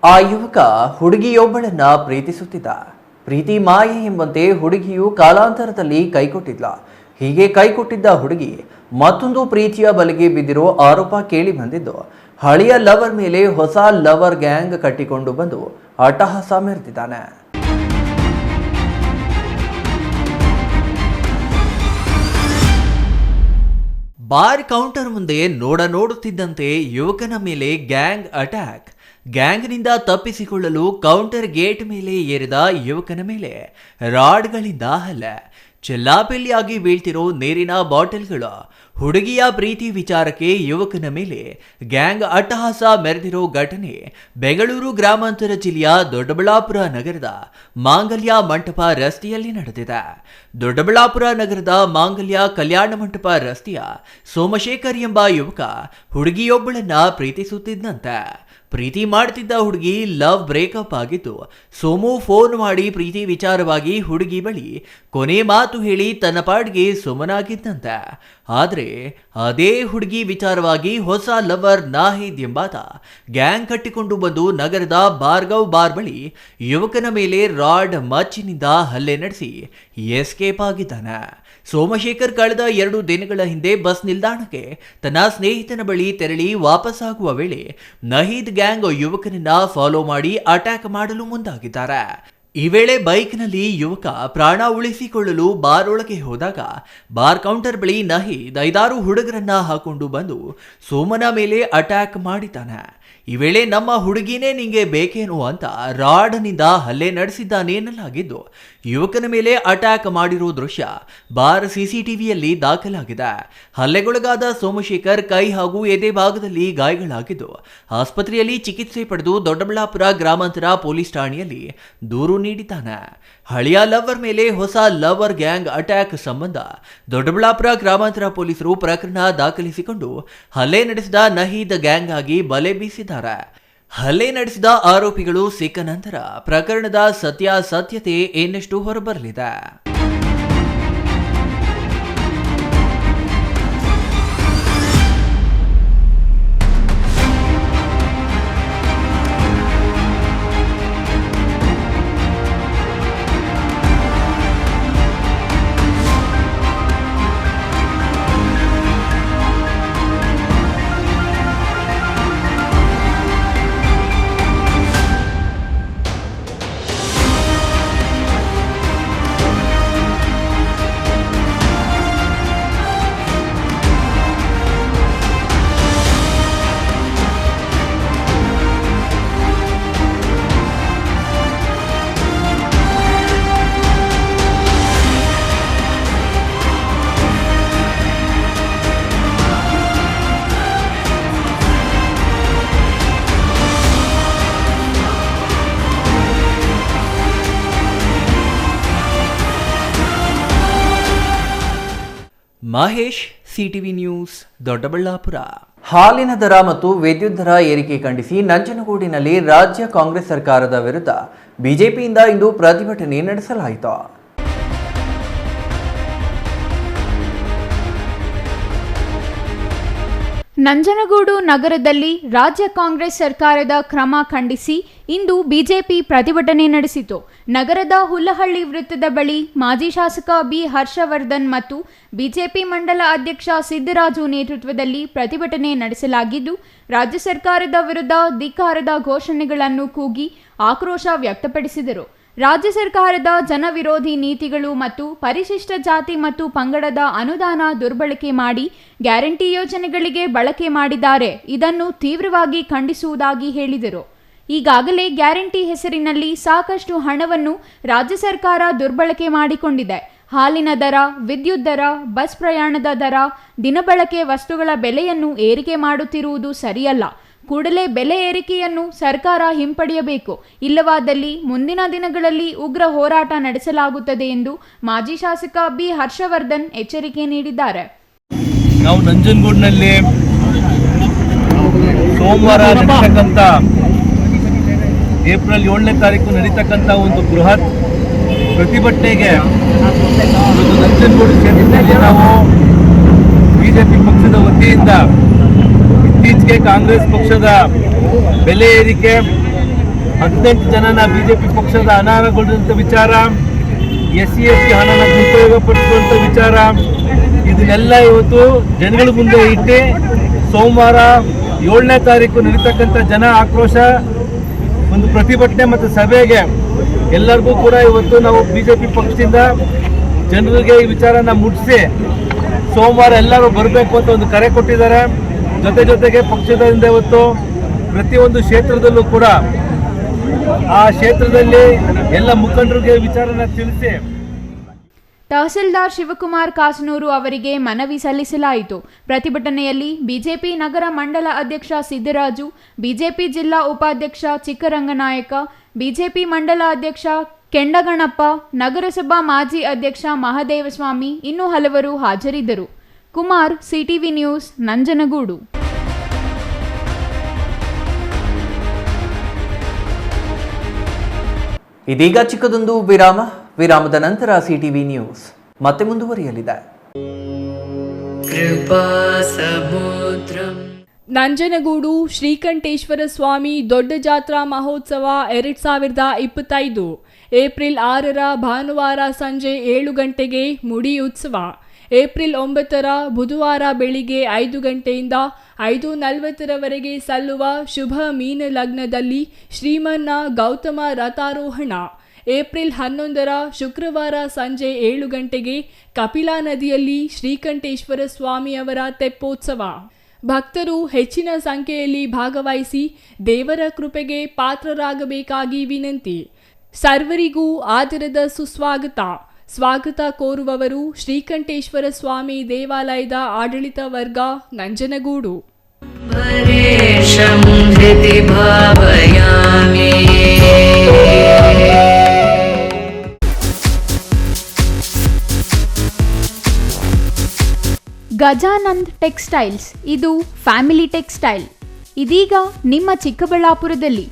ಆ ಯುವಕ ಹುಡುಗಿಯೊಬ್ಬಳನ್ನ ಪ್ರೀತಿಸುತ್ತಿದ್ದ. ಪ್ರೀತಿ ಮಾಯೆ ಎಂಬಂತೆ ಹುಡುಗಿಯು ಕಾಲಾಂತರದಲ್ಲಿ ಕೈಕೊಟ್ಟಿದ್ಲ. ಹೀಗೆ ಕೈಕೊಟ್ಟಿದ್ದ ಹುಡುಗಿ ಮತ್ತೊಂದು ಪ್ರೀತಿಯ ಬಲೆಗೆ ಬಿದ್ದಿರೋ ಆರೋಪ ಕೇಳಿ ಬಂದಿದ್ದು. ಹಳೆಯ ಲವರ್ ಮೇಲೆ ಹೊಸ ಲವರ್ ಗ್ಯಾಂಗ್ ಕಟ್ಟಿಕೊಂಡು ಬಂದು ಅಟ್ಟಹಾಸ ಮೆರೆದಿದ್ದಾನೆ. ಬಾರ್ ಕೌಂಟರ್ ಮುಂದೆ ನೋಡುತ್ತಿದ್ದಂತೆ ಯುವಕನ ಮೇಲೆ ಗ್ಯಾಂಗ್ ಅಟ್ಯಾಕ್. ಗ್ಯಾಂಗ್ನಿಂದ ತಪ್ಪಿಸಿಕೊಳ್ಳಲು ಕೌಂಟರ್ ಗೇಟ್ ಮೇಲೆ ಏರಿದ ಯುವಕನ ಮೇಲೆ ರಾಡ್ಗಳಿಂದ ಹಲ್ಲೆ. ಚೆಲ್ಲಾಪಿಲ್ಲಿಯಾಗಿ ಬೀಳ್ತಿರೋ ನೀರಿನ ಬಾಟಲ್ಗಳು. ಹುಡುಗಿಯ ಪ್ರೀತಿ ವಿಚಾರಕ್ಕೆ ಯುವಕನ ಮೇಲೆ ಗ್ಯಾಂಗ್ ಅಟ್ಟಹಾಸ ಮೆರೆದಿರೋ ಘಟನೆ ಬೆಂಗಳೂರು ಗ್ರಾಮಾಂತರ ಜಿಲ್ಲೆಯ ದೊಡ್ಡಬಳ್ಳಾಪುರ ನಗರದ ಮಾಂಗಲ್ಯ ಮಂಟಪ ರಸ್ತೆಯಲ್ಲಿ ನಡೆದಿದೆ. ದೊಡ್ಡಬಳ್ಳಾಪುರ ನಗರದ ಮಾಂಗಲ್ಯ ಕಲ್ಯಾಣ ಮಂಟಪ ರಸ್ತೆಯ ಸೋಮಶೇಖರ್ ಎಂಬ ಯುವಕ ಹುಡುಗಿಯೊಬ್ಬಳನ್ನ ಪ್ರೀತಿಸುತ್ತಿದ್ದಂತೆ. ಪ್ರೀತಿ ಮಾಡ್ತಿದ್ದ ಹುಡುಗಿ ಲವ್ ಬ್ರೇಕಪ್ ಆಗಿದ್ದು, ಸೋಮು ಫೋನ್ ಮಾಡಿ ಪ್ರೀತಿ ವಿಚಾರವಾಗಿ ಹುಡುಗಿ ಬಳಿ ಕೊನೆ ಮಾತು ಹೇಳಿ ತನ್ನ ಪಾಡಿಗೆ ಸುಮ್ಮನಾಗಿದ್ದಂತೆ. ಆದರೆ ಅದೇ ಹುಡುಗಿ ವಿಚಾರವಾಗಿ ಹೊಸ ಲವರ್ ನಾಹಿದ್ ಎಂಬಾತ ಗ್ಯಾಂಗ್ ಕಟ್ಟಿಕೊಂಡು ಬಂದು ನಗರದ ಭಾರ್ಗವ್ ಬಾರ್ ಬಳಿ ಯುವಕನ ಮೇಲೆ ರಾಡ್ ಮಚ್ಚಿನಿಂದ ಹಲ್ಲೆ ನಡೆಸಿ ಎಸ್ಕೇಪ್ ಆಗಿದ್ದಾನೆ. ಸೋಮಶೇಖರ್ ಕಳೆದ 2 ದಿನಗಳ ಹಿಂದೆ ಬಸ್ ನಿಲ್ದಾಣಕ್ಕೆ ತನ್ನ ಸ್ನೇಹಿತನ ಬಳಿ ತೆರಳಿ ವಾಪಸ್ಸಾಗುವ ವೇಳೆ ನಹೀದ್ ಗ್ಯಾಂಗ್ ಯುವಕನನ್ನ ಫಾಲೋ ಮಾಡಿ ಅಟ್ಯಾಕ್ ಮಾಡಲು ಮುಂದಾಗಿದ್ದಾರೆ. ಈ ವೇಳೆ ಬೈಕ್ನಲ್ಲಿ ಯುವಕ ಪ್ರಾಣ ಉಳಿಸಿಕೊಳ್ಳಲು ಬಾರ್ ಒಳಗೆ ಹೋದಾಗ ಬಾರ್ ಕೌಂಟರ್ ಬಳಿ ನಹೀದ್ 5-6 ಹುಡುಗರನ್ನ ಹಾಕೊಂಡು ಬಂದು ಸೋಮನ ಮೇಲೆ ಅಟ್ಯಾಕ್ ಮಾಡಿದ್ದಾನೆ. ಈ ವೇಳೆ ನಮ್ಮ ಹುಡುಗಿನೇ ನಿಂಗೆ ಬೇಕೇನು ಅಂತ ರಾಡ್ನಿಂದ ಹಲ್ಲೆ ನಡೆಸಿದ್ದಾನೆನ್ನಲಾಗಿದ್ದು, ಯುವಕನ ಮೇಲೆ ಅಟ್ಯಾಕ್ ಮಾಡಿರೋ ದೃಶ್ಯ ಬಾರ್ ಸಿಸಿಟಿವಿಯಲ್ಲಿ ದಾಖಲಾಗಿದೆ. ಹಲ್ಲೆಗೊಳಗಾದ ಸೋಮಶೇಖರ್ ಕೈ ಹಾಗೂ ಎದೆ ಭಾಗದಲ್ಲಿ ಗಾಯಗಳಾಗಿದ್ದು ಆಸ್ಪತ್ರೆಯಲ್ಲಿ ಚಿಕಿತ್ಸೆ ಪಡೆದು ದೊಡ್ಡಬಳ್ಳಾಪುರ ಗ್ರಾಮಾಂತರ ಪೊಲೀಸ್ ಠಾಣೆಯಲ್ಲಿ ದೂರು ನೀಡಿದ್ದಾನೆ. ಹಳೆಯ ಲವರ್ ಮೇಲೆ ಹೊಸ ಲವರ್ ಗ್ಯಾಂಗ್ ಅಟ್ಯಾಕ್ ಸಂಬಂಧ ದೊಡ್ಡಬಳ್ಳಾಪುರ ಗ್ರಾಮಾಂತರ ಪೊಲೀಸರು ಪ್ರಕರಣ ದಾಖಲಿಸಿಕೊಂಡು ಹಲ್ಲೆ ನಡೆಸಿದ ನಹೀದ್ ಗ್ಯಾಂಗ್ ಆಗಿ ಬಲೆ ಬೀಸಿದ್ದಾರೆ. ಹಲ್ಲೆ ನಡೆಸಿದ ಆರೋಪಿಗಳು ಸಿಕ್ಕ ನಂತರ ಪ್ರಕರಣದ ಸತ್ಯಾಸತ್ಯತೆ ಇನ್ನಷ್ಟು ಹೊರಬರಲಿದೆ. Mahesh, CTV news, Doddaballapura. ಹಾಲಿನ ದರ ಮತ್ತು ವಿದ್ಯುತ್ ದರ ಏರಿಕೆ ಖಂಡಿಸಿ ನಂಜನಗೂಡಿನಲ್ಲಿ ರಾಜ್ಯ ಕಾಂಗ್ರೆಸ್ ಸರ್ಕಾರದ ವಿರುದ್ಧ ಬಿಜೆಪಿಯಿಂದ ಇಂದು ಪ್ರತಿಭಟನೆ ನಡೆಸಲಾಯಿತು. ನಂಜನಗೂಡು ನಗರದಲ್ಲಿ ರಾಜ್ಯ ಕಾಂಗ್ರೆಸ್ ಸರ್ಕಾರದ ಕ್ರಮ ಖಂಡಿಸಿ ಇಂದು ಬಿಜೆಪಿ ಪ್ರತಿಭಟನೆ ನಡೆಸಿತು. ನಗರದ ಹುಲ್ಲಹಳ್ಳಿ ವೃತ್ತದ ಬಳಿ ಮಾಜಿ ಶಾಸಕ ಬಿ ಹರ್ಷವರ್ಧನ್ ಮತ್ತು ಬಿಜೆಪಿ ಮಂಡಲ ಅಧ್ಯಕ್ಷ ಸಿದ್ದರಾಜು ನೇತೃತ್ವದಲ್ಲಿ ಪ್ರತಿಭಟನೆ ನಡೆಸಲಾಗಿದ್ದು, ರಾಜ್ಯ ಸರ್ಕಾರದ ವಿರುದ್ಧ ಧಿಕ್ಕಾರದ ಘೋಷಣೆಗಳನ್ನು ಕೂಗಿ ಆಕ್ರೋಶ ವ್ಯಕ್ತಪಡಿಸಿದರು. ರಾಜ್ಯ ಸರ್ಕಾರದ ಜನವಿರೋಧಿ ನೀತಿಗಳು ಮತ್ತು ಪರಿಶಿಷ್ಟ ಜಾತಿ ಮತ್ತು ಪಂಗಡದ ಅನುದಾನ ದುರ್ಬಳಕೆ ಮಾಡಿ ಗ್ಯಾರಂಟಿ ಯೋಜನೆಗಳಿಗೆ ಬಳಕೆ ಮಾಡಿದ್ದಾರೆ. ಇದನ್ನು ತೀವ್ರವಾಗಿ ಖಂಡಿಸುವುದಾಗಿ ಹೇಳಿದರು. ಈಗಾಗಲೇ ಗ್ಯಾರಂಟಿ ಹೆಸರಿನಲ್ಲಿ ಸಾಕಷ್ಟು ಹಣವನ್ನು ರಾಜ್ಯ ಸರ್ಕಾರ ದುರ್ಬಳಕೆ ಮಾಡಿಕೊಂಡಿದೆ. ಹಾಲಿನ ದರ, ವಿದ್ಯುತ್ ದರ, ಬಸ್ ಪ್ರಯಾಣದ ದರ, ದಿನಬಳಕೆ ವಸ್ತುಗಳ ಬೆಲೆಯನ್ನು ಏರಿಕೆ ಮಾಡುತ್ತಿರುವುದು ಸರಿಯಲ್ಲ. ಕೂಡಲೇ ಬೆಲೆ ಏರಿಕೆಯನ್ನು ಸರ್ಕಾರ ಹಿಂಪಡೆಯಬೇಕು. ಇಲ್ಲವಾದಲ್ಲಿ ಮುಂದಿನ ದಿನಗಳಲ್ಲಿ ಉಗ್ರ ಹೋರಾಟ ನಡೆಸಲಾಗುತ್ತದೆ ಎಂದು ಮಾಜಿ ಶಾಸಕ ಬಿ ಹರ್ಷವರ್ಧನ್ ಎಚ್ಚರಿಕೆ ನೀಡಿದ್ದಾರೆ. ನಾವು ನಂಜನಗೂಡಿನಲ್ಲಿ ಸೋಮವಾರ ನಡೀತಕ್ಕಂಥ ಏಪ್ರಿಲ್ 7ನೇ ತಾರೀಕು ನಡೀತಕ್ಕಂಥ ಒಂದು ಬೃಹತ್ ಪ್ರತಿಭಟನೆಗೆ ನಂಜನಗೂಡು ಕ್ಷೇತ್ರದಲ್ಲಿ ನಾವು ಬಿಜೆಪಿ ಪಕ್ಷದ ವತಿಯಿಂದ ಇತ್ತೀಚೆಗೆ ಕಾಂಗ್ರೆಸ್ ಪಕ್ಷದ ಬೆಲೆ ಏರಿಕೆ, 18 ಜನನ ಬಿಜೆಪಿ ಪಕ್ಷದ ಅನರ್ಹಗೊಳಿಸಿದಂಥ ವಿಚಾರ, SC ಹಣನ ದುರುಪಯೋಗ ಪಡಿಸುವಂಥ ವಿಚಾರ, ಇದನ್ನೆಲ್ಲ ಇವತ್ತು ಜನಗಳ ಮುಂದೆ ಇಟ್ಟು ಸೋಮವಾರ 7ನೇ ತಾರೀಕು ನಡೀತಕ್ಕಂಥ ಜನ ಆಕ್ರೋಶ ಒಂದು ಪ್ರತಿಭಟನೆ ಮತ್ತು ಸಭೆಗೆ ಎಲ್ಲರಿಗೂ ಕೂಡ ಇವತ್ತು ನಾವು ಬಿಜೆಪಿ ಪಕ್ಷದಿಂದ ಜನರಿಗೆ ಈ ವಿಚಾರನ ಮುಟ್ಟಿಸಿ ಸೋಮವಾರ ಎಲ್ಲರೂ ಬರಬೇಕು ಅಂತ ಒಂದು ಕರೆ ಕೊಟ್ಟಿದ್ದಾರೆ. ಜೊತೆಗೆ ಪಕ್ಷದಿಂದ ಇವತ್ತು ಪ್ರತಿಯೊಂದು ಕ್ಷೇತ್ರದಲ್ಲೂ ಕೂಡ ಆ ಕ್ಷೇತ್ರದಲ್ಲಿ ಎಲ್ಲ ಮುಖಂಡರಿಗೆ ವಿಚಾರನ ತಿಳಿಸಿ ತಹಸೀಲ್ದಾರ್ ಶಿವಕುಮಾರ್ ಕಾಸನೂರು ಅವರಿಗೆ ಮನವಿ ಸಲ್ಲಿಸಲಾಯಿತು. ಪ್ರತಿಭಟನೆಯಲ್ಲಿ ಬಿಜೆಪಿ ನಗರ ಮಂಡಲ ಅಧ್ಯಕ್ಷ ಸಿದ್ದರಾಜು, ಬಿಜೆಪಿ ಜಿಲ್ಲಾ ಉಪಾಧ್ಯಕ್ಷ ಚಿಕ್ಕರಂಗನಾಯಕ, ಬಿಜೆಪಿ ಮಂಡಲ ಅಧ್ಯಕ್ಷ ಕೆಂಡಗಣಪ್ಪ, ನಗರಸಭಾ ಮಾಜಿ ಅಧ್ಯಕ್ಷ ಮಹದೇವಸ್ವಾಮಿ ಇನ್ನೂ ಹಲವರು ಹಾಜರಿದ್ದರು. Kumar, CTV news, Nanjangud. ಇದೀಗ ಚಿಕ್ಕದೊಂದು ವಿರಾಮದ ನಂತರ ಸಿಟಿವಿ ನ್ಯೂಸ್ ಮತ್ತೆ ಮುಂದುವರಿಯಲಿದೆ. ನಂಜನಗೂಡು ಶ್ರೀಕಂಠೇಶ್ವರ ಸ್ವಾಮಿ ದೊಡ್ಡ ಜಾತ್ರಾ ಮಹೋತ್ಸವ 2025 ಏಪ್ರಿಲ್ 6ರ ಭಾನುವಾರ ಸಂಜೆ 7 ಗಂಟೆಗೆ ಮುಡಿ ಉತ್ಸವ. ಏಪ್ರಿಲ್ 9ರ ಬುಧವಾರ ಬೆಳಿಗ್ಗೆ 5 ಗಂಟೆಯಿಂದ 5:40ರವರೆಗೆ ಸಲ್ಲುವ ಶುಭ ಮೀನ ಲಗ್ನದಲ್ಲಿ ಶ್ರೀಮನ್ನ ಗೌತಮ ರಥಾರೋಹಣ. ಏಪ್ರಿಲ್ 11ರ ಶುಕ್ರವಾರ ಸಂಜೆ 7 ಗಂಟೆಗೆ ಕಪಿಲಾ ನದಿಯಲ್ಲಿ ಶ್ರೀಕಂಠೇಶ್ವರ ಸ್ವಾಮಿಯವರ ತೆಪ್ಪೋತ್ಸವ. ಭಕ್ತರು ಹೆಚ್ಚಿನ ಸಂಖ್ಯೆಯಲ್ಲಿ ಭಾಗವಹಿಸಿ ದೇವರ ಕೃಪೆಗೆ ಪಾತ್ರರಾಗಬೇಕಾಗಿ ವಿನಂತಿ. ಸರ್ವರಿಗೂ ಆದರದ ಸುಸ್ವಾಗತ. ಸ್ವಾಗತ ಕೋರುವವರು ಶ್ರೀಕಂಠೇಶ್ವರ ಸ್ವಾಮಿ ದೇವಾಲಯದ ಆಡಳಿತ ವರ್ಗ, ನಂಜನಗೂಡು. ಗಜಾನಂದ್ ಟೆಕ್ಸ್ಟೈಲ್ಸ್, ಇದು ಫ್ಯಾಮಿಲಿ ಟೆಕ್ಸ್ಟೈಲ್. ಇದೀಗ ನಿಮ್ಮ ಚಿಕ್ಕಬಳ್ಳಾಪುರದಲ್ಲಿ.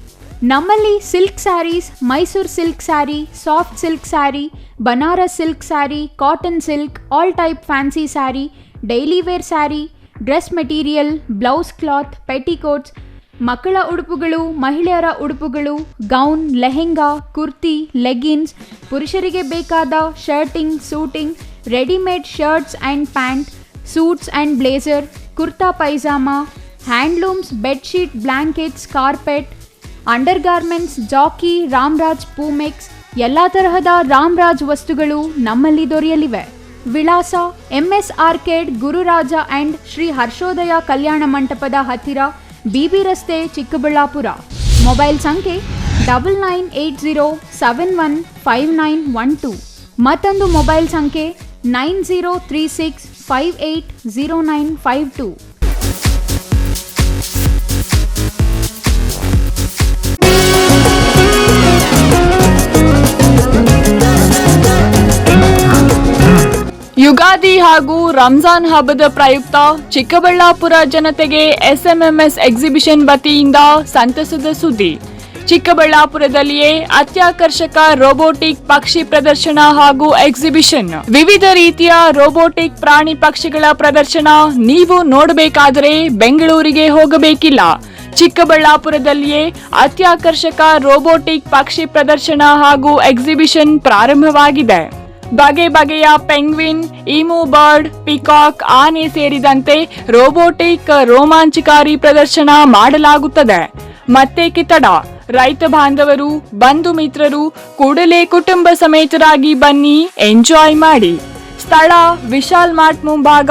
ನಮ್ಮಲ್ಲಿ silk sarees, Mysore silk saree, soft silk saree, Banaras silk saree, cotton silk, all type fancy saree, daily wear saree, dress material, blouse cloth, petticoats, ಮಕ್ಕಳ ಉಡುಪುಗಳು, ಮಹಿಳೆಯರ ಉಡುಪುಗಳು, ಗೌನ್, ಲೆಹೆಂಗಾ, ಕುರ್ತಿ, ಲೆಗಿನ್ಸ್, ಪುರುಷರಿಗೆ ಬೇಕಾದ shirting, suiting, readymade shirts and pant, suits and blazer, kurta pyjama, handlooms, bedsheet, blankets, carpet, undergarments, Jockey, Ramraj, Poomex, ಎಲ್ಲ ತರಹದ ರಾಮ್ರಾಜ್ ವಸ್ತುಗಳು ನಮ್ಮಲ್ಲಿ ದೊರೆಯಲಿವೆ. ವಿಳಾಸ: MS arcade, Gururaja and Shri Harshodaya Kalyana ಮಂಟಪದ ಹತ್ತಿರ, BB ರಸ್ತೆ, ಚಿಕ್ಕಬಳ್ಳಾಪುರ. ಮೊಬೈಲ್ ಸಂಖ್ಯೆ 9980715912. ಮತ್ತೊಂದು ಮೊಬೈಲ್ ಸಂಖ್ಯೆ 9036580952. ಯುಗಾದಿ ಹಾಗೂ ರಂಜಾನ್ ಹಬ್ಬದ ಪ್ರಯುಕ್ತ ಚಿಕ್ಕಬಳ್ಳಾಪುರ ಜನತೆಗೆ SMMS ಎಕ್ಸಿಬಿಷನ್ ವತಿಯಿಂದ ಸಂತಸದ ಸುದ್ದಿ. ಚಿಕ್ಕಬಳ್ಳಾಪುರದಲ್ಲಿಯೇ ಅತ್ಯಾಕರ್ಷಕ ರೋಬೋಟಿಕ್ ಪಕ್ಷಿ ಪ್ರದರ್ಶನ ಹಾಗೂ ಎಕ್ಸಿಬಿಷನ್. ವಿವಿಧ ರೀತಿಯ ರೋಬೋಟಿಕ್ ಪ್ರಾಣಿ ಪಕ್ಷಿಗಳ ಪ್ರದರ್ಶನ ನೀವು ನೋಡಬೇಕಾದರೆ ಬೆಂಗಳೂರಿಗೆ ಹೋಗಬೇಕಿಲ್ಲ. ಚಿಕ್ಕಬಳ್ಳಾಪುರದಲ್ಲಿಯೇ ಅತ್ಯಾಕರ್ಷಕ ರೋಬೋಟಿಕ್ ಪಕ್ಷಿ ಪ್ರದರ್ಶನ ಹಾಗೂ ಎಕ್ಸಿಬಿಷನ್ ಪ್ರಾರಂಭವಾಗಿದೆ. ಬಗೆ ಬಗೆಯ ಪೆಂಗ್ವಿನ್, ಈಮು ಬರ್ಡ್, ಪಿಕಾಕ್, ಆನೆ ಸೇರಿದಂತೆ ರೋಬೋಟಿಕ್ ರೋಮಾಂಚಕಾರಿ ಪ್ರದರ್ಶನ ಮಾಡಲಾಗುತ್ತದೆ. ಮತ್ತೆ ಕಿತ್ತಡ, ರೈತ ಬಾಂಧವರು, ಬಂಧು ಮಿತ್ರರು ಕೂಡಲೇ ಕುಟುಂಬ ಸಮೇತರಾಗಿ ಬನ್ನಿ, ಎಂಜಾಯ್ ಮಾಡಿ. ಸ್ಥಳ ವಿಶಾಲ್ ಮಾರ್ಟ್ ಮುಂಭಾಗ,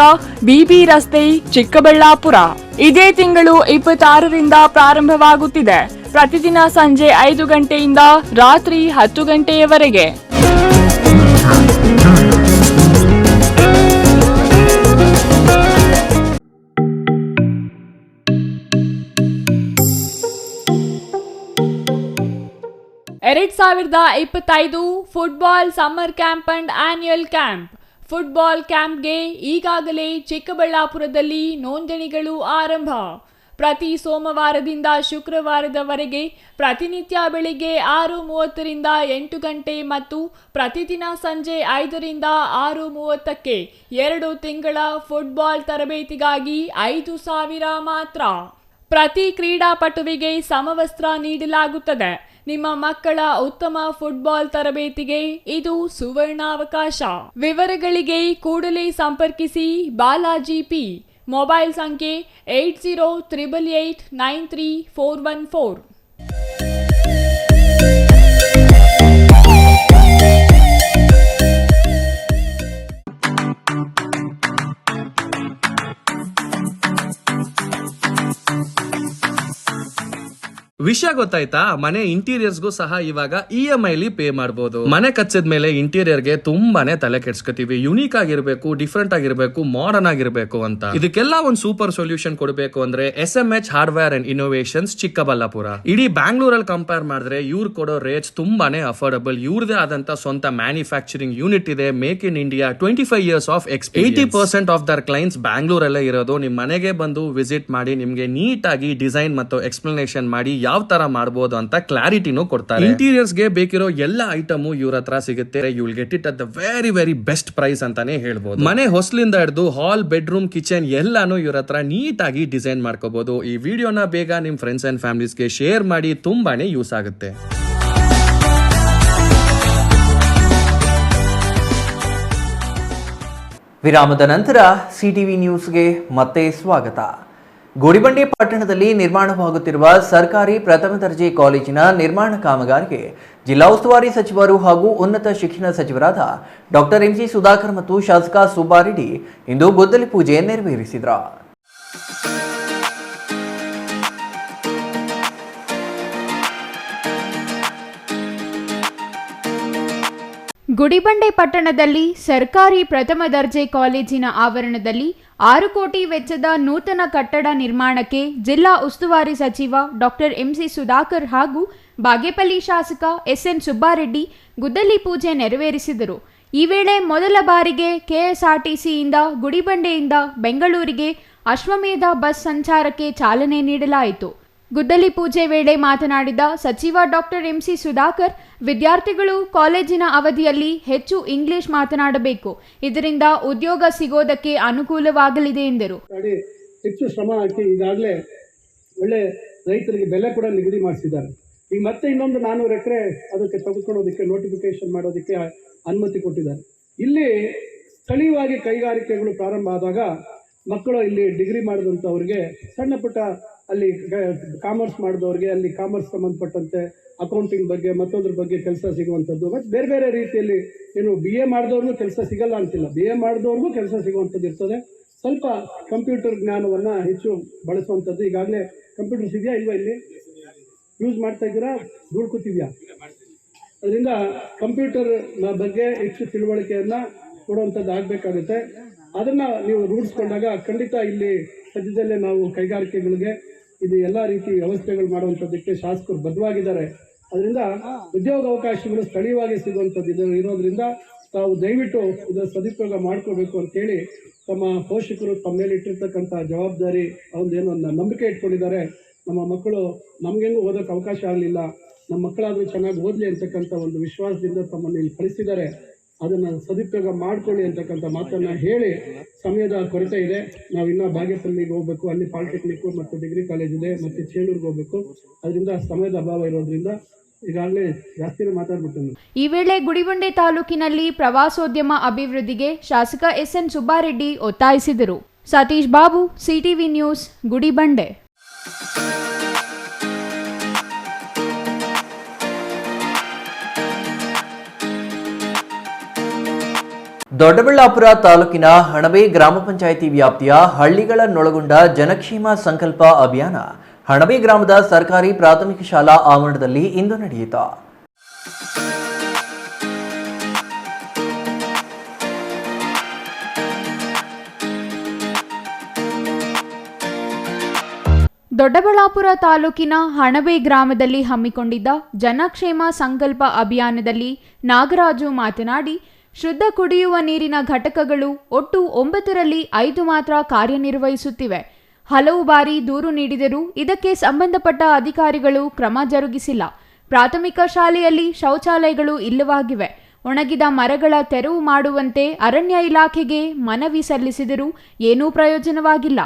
BB ರಸ್ತೆ, ಚಿಕ್ಕಬಳ್ಳಾಪುರ. ಇದೇ ತಿಂಗಳು 26ರಿಂದ ಪ್ರಾರಂಭವಾಗುತ್ತಿದೆ. ಪ್ರತಿದಿನ ಸಂಜೆ 5 ಗಂಟೆಯಿಂದ ರಾತ್ರಿ 10 ಗಂಟೆಯವರೆಗೆ. ಎರಡ್ 2025 football summer camp and annual camp. Football ಕ್ಯಾಂಪ್ಗೆ ಈಗಾಗಲೇ ಚಿಕ್ಕಬಳ್ಳಾಪುರದಲ್ಲಿ ನೋಂದಣಿಗಳು ಆರಂಭ. ಪ್ರತಿ ಸೋಮವಾರದಿಂದ ಶುಕ್ರವಾರದವರೆಗೆ ಪ್ರತಿನಿತ್ಯ ಬೆಳಿಗ್ಗೆ 6:30ರಿಂದ 8 ಗಂಟೆ ಮತ್ತು ಪ್ರತಿದಿನ ಸಂಜೆ 5ರಿಂದ 6:30ಕ್ಕೆ 2 ತಿಂಗಳ ಫುಟ್ಬಾಲ್ ತರಬೇತಿಗಾಗಿ 5,000 ಮಾತ್ರ. ಪ್ರತಿ ಕ್ರೀಡಾಪಟುವಿಗೆ ಸಮವಸ್ತ್ರ ನೀಡಲಾಗುತ್ತದೆ. ನಿಮ್ಮ ಮಕ್ಕಳ ಉತ್ತಮ ಫುಟ್ಬಾಲ್ ತರಬೇತಿಗೆ ಇದು ಸುವರ್ಣಾವಕಾಶ. ವಿವರಗಳಿಗೆ ಕೂಡಲೇ ಸಂಪರ್ಕಿಸಿ ಬಾಲಾಜಿ P. ಮೊಬೈಲ್ ಸಂಖ್ಯೆ 8088893414. ವಿಷಯ ಗೊತ್ತಾಯ್ತಾ? ಮನೆ ಇಂಟೀರಿಯರ್ಸ್ಗೂ ಸಹ ಇವಾಗ EMI ಪೇ ಮಾಡಬಹುದು. ಮನೆ ಕಚ್ಚಿದ ಮೇಲೆ ಇಂಟೀರಿಯರ್ಗೆ ತುಂಬಾನೇ ತಲೆ ಕೆಡ್ಸ್ಕೊತೀವಿ. ಯುನೀಕ್ ಆಗಿರ್ಬೇಕು, ಡಿಫ್ರೆಂಟ್ ಆಗಿರ್ಬೇಕು, ಮಾಡರ್ನ್ ಆಗಿರ್ಬೇಕು ಅಂತ. ಇದಕ್ಕೆಲ್ಲ ಒಂದು ಸೂಪರ್ ಸೊಲ್ಯೂಷನ್ ಕೊಡಬೇಕು ಅಂದ್ರೆ SMH hardware and innovations Chikkaballapur. ಇಡೀ ಬ್ಯಾಂಗ್ಳೂರಲ್ಲಿ ಕಂಪೇರ್ ಮಾಡಿದ್ರೆ ಇವ್ರು ಕೊಡೋ ರೇಟ್ಸ್ ತುಂಬಾನೇ ಅಫೋರ್ಡಬಲ್. ಇವ್ರದೇ ಆದಂತ ಸ್ವಂತ ಮ್ಯಾನುಫ್ಯಾಕ್ಚರಿಂಗ್ ಯೂನಿಟ್ ಇದೆ. Make in India 25 years of experience. 80% of their clients ಬ್ಯಾಂಗ್ಳೂರಲ್ಲೇ ಇರೋದು. ನಿಮ್ ಮನೆಗೆ ಬಂದು ವಿಸಿಟ್ ಮಾಡಿ ನಿಮ್ಗೆ ನೀಟ್ ಆಗಿ ಡಿಸೈನ್ ಮತ್ತು ಎಕ್ಸ್ಪ್ಲನೇಷನ್ ಮಾಡಿ ಯಾವ ತರ ಮಾಡಬಹುದು ಅಂತ ಕ್ಲಾರಿಟಿನೂ ಕೊಡ್ತಾರೆ. ಇಂಟೀರಿಯರ್ಸ್ ಗೆ ಬೇಕಿರೋ ಎಲ್ಲ ಐಟಮ್ ಇವ್ರ ಹತ್ರ ಸಿಗುತ್ತೆ. You will get it at the very very best price ಅಂತಾನೆ ಹೇಳ್ಬೋದು. ಮನೆ ಹೊಸಲಿಂದ ಹಿಡಿದು ಹಾಲ್, ಬೆಡ್ರೂಮ್, ಕಿಚನ್ ಎಲ್ಲಾನು ಇವ್ರ ಹತ್ರ ನೀಟ್ ಆಗಿ ಡಿಸೈನ್ ಮಾಡ್ಕೋಬಹುದು. ಈ ವಿಡಿಯೋನ ಬೇಗ ನಿಮ್ ಫ್ರೆಂಡ್ಸ್ ಅಂಡ್ ಫ್ಯಾಮಿಲೀಸ್ಗೆ ಶೇರ್ ಮಾಡಿ, ತುಂಬಾನೇ ಯೂಸ್ ಆಗುತ್ತೆ. ವಿರಾಮದ ನಂತರ CTV ನ್ಯೂಸ್ಗೆ ಮತ್ತೆ ಸ್ವಾಗತ. ಗುಡಿಬಂಡೆ ಪಟ್ಟಣದಲ್ಲಿ ನಿರ್ಮಾಣವಾಗುತ್ತಿರುವ ಸರ್ಕಾರಿ ಪ್ರಥಮ ದರ್ಜೆ ಕಾಲೇಜಿನ ನಿರ್ಮಾಣ ಕಾಮಗಾರಿಗೆ ಜಿಲ್ಲಾ ಉಸ್ತುವಾರಿ ಸಚಿವರು ಹಾಗೂ ಉನ್ನತ ಶಿಕ್ಷಣ ಸಚಿವರಾದ ಡಾಕ್ಟರ್ MC ಸುಧಾಕರ್ ಮತ್ತು ಶಾಸಕ ಸುಬ್ಬಾರೆಡ್ಡಿ ಇಂದು ಗುದ್ದಲಿ ಪೂಜೆ ನೆರವೇರಿಸಿದರು. ಗುಡಿಬಂಡೆ ಪಟ್ಟಣದಲ್ಲಿ ಸರ್ಕಾರಿ ಪ್ರಥಮ ದರ್ಜೆ ಕಾಲೇಜಿನ ಆವರಣದಲ್ಲಿ 6 ಕೋಟಿ ವೆಚ್ಚದ ನೂತನ ಕಟ್ಟಡ ನಿರ್ಮಾಣಕ್ಕೆ ಜಿಲ್ಲಾ ಉಸ್ತುವಾರಿ ಸಚಿವ ಡಾಕ್ಟರ್ MC ಸುಧಾಕರ್ ಹಾಗೂ ಬಾಗೇಪಲ್ಲಿ ಶಾಸಕ SN ಸುಬ್ಬಾರೆಡ್ಡಿ ಗುದ್ದಲಿ ಪೂಜೆ ನೆರವೇರಿಸಿದರು. ಈ ವೇಳೆ ಮೊದಲ ಬಾರಿಗೆ KSRTCಯಿಂದ ಗುಡಿಬಂಡೆಯಿಂದ ಬೆಂಗಳೂರಿಗೆ ಅಶ್ವಮೇಧ ಬಸ್ ಸಂಚಾರಕ್ಕೆ ಚಾಲನೆ ನೀಡಲಾಯಿತು. ಗುದ್ದಲಿ ಪೂಜೆ ವೇಳೆ ಮಾತನಾಡಿದ ಸಚಿವ ಡಾಕ್ಟರ್ MC ಸುಧಾಕರ್, ವಿದ್ಯಾರ್ಥಿಗಳು ಕಾಲೇಜಿನ ಅವಧಿಯಲ್ಲಿ ಹೆಚ್ಚು ಇಂಗ್ಲಿಷ್ ಮಾತನಾಡಬೇಕು. ಇದರಿಂದ ಉದ್ಯೋಗ ಸಿಗೋದಕ್ಕೆ ಅನುಕೂಲವಾಗಲಿದೆ ಎಂದರು. ಹೆಚ್ಚು ಶ್ರಮ ಹಾಕಿ ಈಗಾಗಲೇ ಒಳ್ಳೆ ರೈತರಿಗೆ ಬೆಲೆ ಕೂಡ ನಿಗದಿ ಮಾಡಿಸಿದ್ದಾರೆ. ಈಗ ಮತ್ತೆ ಇನ್ನೊಂದು 400 ಎಕರೆ ಅದಕ್ಕೆ ತೆಗೆದುಕೊಳ್ಳೋದಕ್ಕೆ ನೋಟಿಫಿಕೇಶನ್ ಮಾಡೋದಕ್ಕೆ ಅನುಮತಿ ಕೊಟ್ಟಿದ್ದಾರೆ. ಇಲ್ಲಿ ಸ್ಥಳೀಯವಾಗಿ ಕೈಗಾರಿಕೆಗಳು ಪ್ರಾರಂಭ ಆದಾಗ ಮಕ್ಕಳು ಇಲ್ಲಿ ಡಿಗ್ರಿ ಮಾಡಿದಂಥವ್ರಿಗೆ, ಸಣ್ಣ ಪುಟ್ಟ ಅಲ್ಲಿ ಕಾಮರ್ಸ್ ಮಾಡಿದವ್ರಿಗೆ ಅಲ್ಲಿ ಕಾಮರ್ಸ್ ಸಂಬಂಧಪಟ್ಟಂತೆ ಅಕೌಂಟಿಂಗ್ ಬಗ್ಗೆ ಮತ್ತೊಂದ್ರ ಬಗ್ಗೆ ಕೆಲಸ ಸಿಗುವಂಥದ್ದು, ಮತ್ತು ಬೇರೆ ಬೇರೆ ರೀತಿಯಲ್ಲಿ ಏನು BA ಮಾಡಿದವ್ರಿಗೂ ಕೆಲಸ ಸಿಗಲ್ಲ ಅಂತಿಲ್ಲ, BA ಮಾಡಿದವ್ರಿಗೂ ಕೆಲಸ ಸಿಗುವಂಥದ್ದು ಇರ್ತದೆ. ಸ್ವಲ್ಪ ಕಂಪ್ಯೂಟರ್ ಜ್ಞಾನವನ್ನು ಹೆಚ್ಚು ಬಳಸುವಂಥದ್ದು. ಈಗಾಗಲೇ ಕಂಪ್ಯೂಟರ್ಸ್ ಇದೆಯಾ ಇಲ್ವಾ, ಇಲ್ಲಿ ಯೂಸ್ ಮಾಡ್ತಾ ಇದ್ದೀರಾ, ದುಡ್ಕೊತಿದ್ಯಾ? ಅದರಿಂದ ಕಂಪ್ಯೂಟರ್ ಬಗ್ಗೆ ಹೆಚ್ಚು ತಿಳುವಳಿಕೆಯನ್ನು ಕೊಡುವಂಥದ್ದು ಆಗಬೇಕಾಗುತ್ತೆ. ಅದನ್ನು ನೀವು ರೂಢಿಸ್ಕೊಂಡಾಗ ಖಂಡಿತ ಇಲ್ಲಿ ಸದ್ಯದಲ್ಲೇ ನಾವು ಕೈಗಾರಿಕೆಗಳಿಗೆ ಇದು ಎಲ್ಲ ರೀತಿ ವ್ಯವಸ್ಥೆಗಳು ಮಾಡುವಂಥದ್ದಕ್ಕೆ ಶಾಸಕರು ಬದ್ಧವಾಗಿದ್ದಾರೆ. ಅದರಿಂದ ಉದ್ಯೋಗ ಅವಕಾಶಗಳು ಸ್ಥಳೀಯವಾಗಿ ಸಿಗುವಂಥದ್ದು ಇರೋದ್ರಿಂದ ತಾವು ದಯವಿಟ್ಟು ಇದರ ಸದುಪಯೋಗ ಮಾಡ್ಕೋಬೇಕು ಅಂತೇಳಿ ತಮ್ಮ ಪೋಷಕರು ತಮ್ಮ ಮೇಲೆ ಇಟ್ಟಿರ್ತಕ್ಕಂಥ ಜವಾಬ್ದಾರಿ ಒಂದೇನೋ ನಂಬಿಕೆ ಇಟ್ಕೊಂಡಿದ್ದಾರೆ. ನಮ್ಮ ಮಕ್ಕಳು ನಮಗೆಂಗೂ ಓದೋಕ್ಕೆ ಅವಕಾಶ ಆಗಲಿಲ್ಲ, ನಮ್ಮ ಮಕ್ಕಳಾದರೂ ಚೆನ್ನಾಗಿ ಓದಲಿ ಅಂತಕ್ಕಂಥ ಒಂದು ವಿಶ್ವಾಸದಿಂದ ತಮ್ಮನ್ನು ಇಲ್ಲಿ ಕಳಿಸಿದ್ದಾರೆ. ಅದನ್ನು ಸದುಪಯೋಗ ಮಾಡ್ಕೊಳ್ಳಿ ಅಂತಕ್ಕಂಥ ಮಾತನ್ನು ಹೇಳಿ, ಸಮಯದ ಕೊರತೆ ಇದೆ, ನಾವು ಇನ್ನೂ ಬಾಗೇಪಲ್ಲಿಗೆ ಹೋಗಬೇಕು, ಅಲ್ಲಿ ಪಾಲಿಟೆಕ್ನಿಕ್ಕು ಮತ್ತು ಡಿಗ್ರಿ ಕಾಲೇಜ್ ಇದೆ, ಮತ್ತು ಚೇಳೂರಿಗೆ ಹೋಗಬೇಕು. ಅದರಿಂದ ಸಮಯದ ಅಭಾವ ಇರೋದ್ರಿಂದ ಈಗಾಗಲೇ ಜಾಸ್ತಿನೇ ಮಾತಾಡ್ಬಿಟ್ಟು. ಈ ವೇಳೆ ಗುಡಿಬಂಡೆ ತಾಲೂಕಿನಲ್ಲಿ ಪ್ರವಾಸೋದ್ಯಮ ಅಭಿವೃದ್ಧಿಗೆ ಶಾಸಕ ಎಸ್ಎನ್ ಸುಬ್ಬಾರೆಡ್ಡಿ ಒತ್ತಾಯಿಸಿದರು. Satish Babu, CTV news, Gudibande. ದೊಡ್ಡಬಳ್ಳಾಪುರ ತಾಲೂಕಿನ ಹಣಬೆ ಗ್ರಾಮ ಪಂಚಾಯಿತಿ ವ್ಯಾಪ್ತಿಯ ಹಳ್ಳಿಗಳನ್ನೊಳಗೊಂಡ ಜನಕ್ಷೇಮ ಸಂಕಲ್ಪ ಅಭಿಯಾನ ಹಣಬೆ ಗ್ರಾಮದ ಸರ್ಕಾರಿ ಪ್ರಾಥಮಿಕ ಶಾಲಾ ಆವರಣದಲ್ಲಿ ಇಂದು ನಡೆಯಿತು. ದೊಡ್ಡಬಳ್ಳಾಪುರ ತಾಲೂಕಿನ ಹಣಬೆ ಗ್ರಾಮದಲ್ಲಿ ಹಮ್ಮಿಕೊಂಡಿದ್ದ ಜನಕ್ಷೇಮ ಸಂಕಲ್ಪ ಅಭಿಯಾನದಲ್ಲಿ ನಾಗರಾಜು ಮಾತನಾಡಿ, ಶುದ್ಧ ಕುಡಿಯುವ ನೀರಿನ ಘಟಕಗಳು ಒಟ್ಟು 9ರಲ್ಲಿ 5 ಮಾತ್ರ ಕಾರ್ಯನಿರ್ವಹಿಸುತ್ತಿವೆ. ಹಲವು ಬಾರಿ ದೂರು ನೀಡಿದರೂ ಇದಕ್ಕೆ ಸಂಬಂಧಪಟ್ಟ ಅಧಿಕಾರಿಗಳು ಕ್ರಮ ಜರುಗಿಸಿಲ್ಲ. ಪ್ರಾಥಮಿಕ ಶಾಲೆಯಲ್ಲಿ ಶೌಚಾಲಯಗಳು ಇಲ್ಲವಾಗಿವೆ. ಒಣಗಿದ ಮರಗಳ ತೆರವು ಮಾಡುವಂತೆ ಅರಣ್ಯ ಇಲಾಖೆಗೆ ಮನವಿ ಸಲ್ಲಿಸಿದರೂ ಏನೂ ಪ್ರಯೋಜನವಾಗಿಲ್ಲ.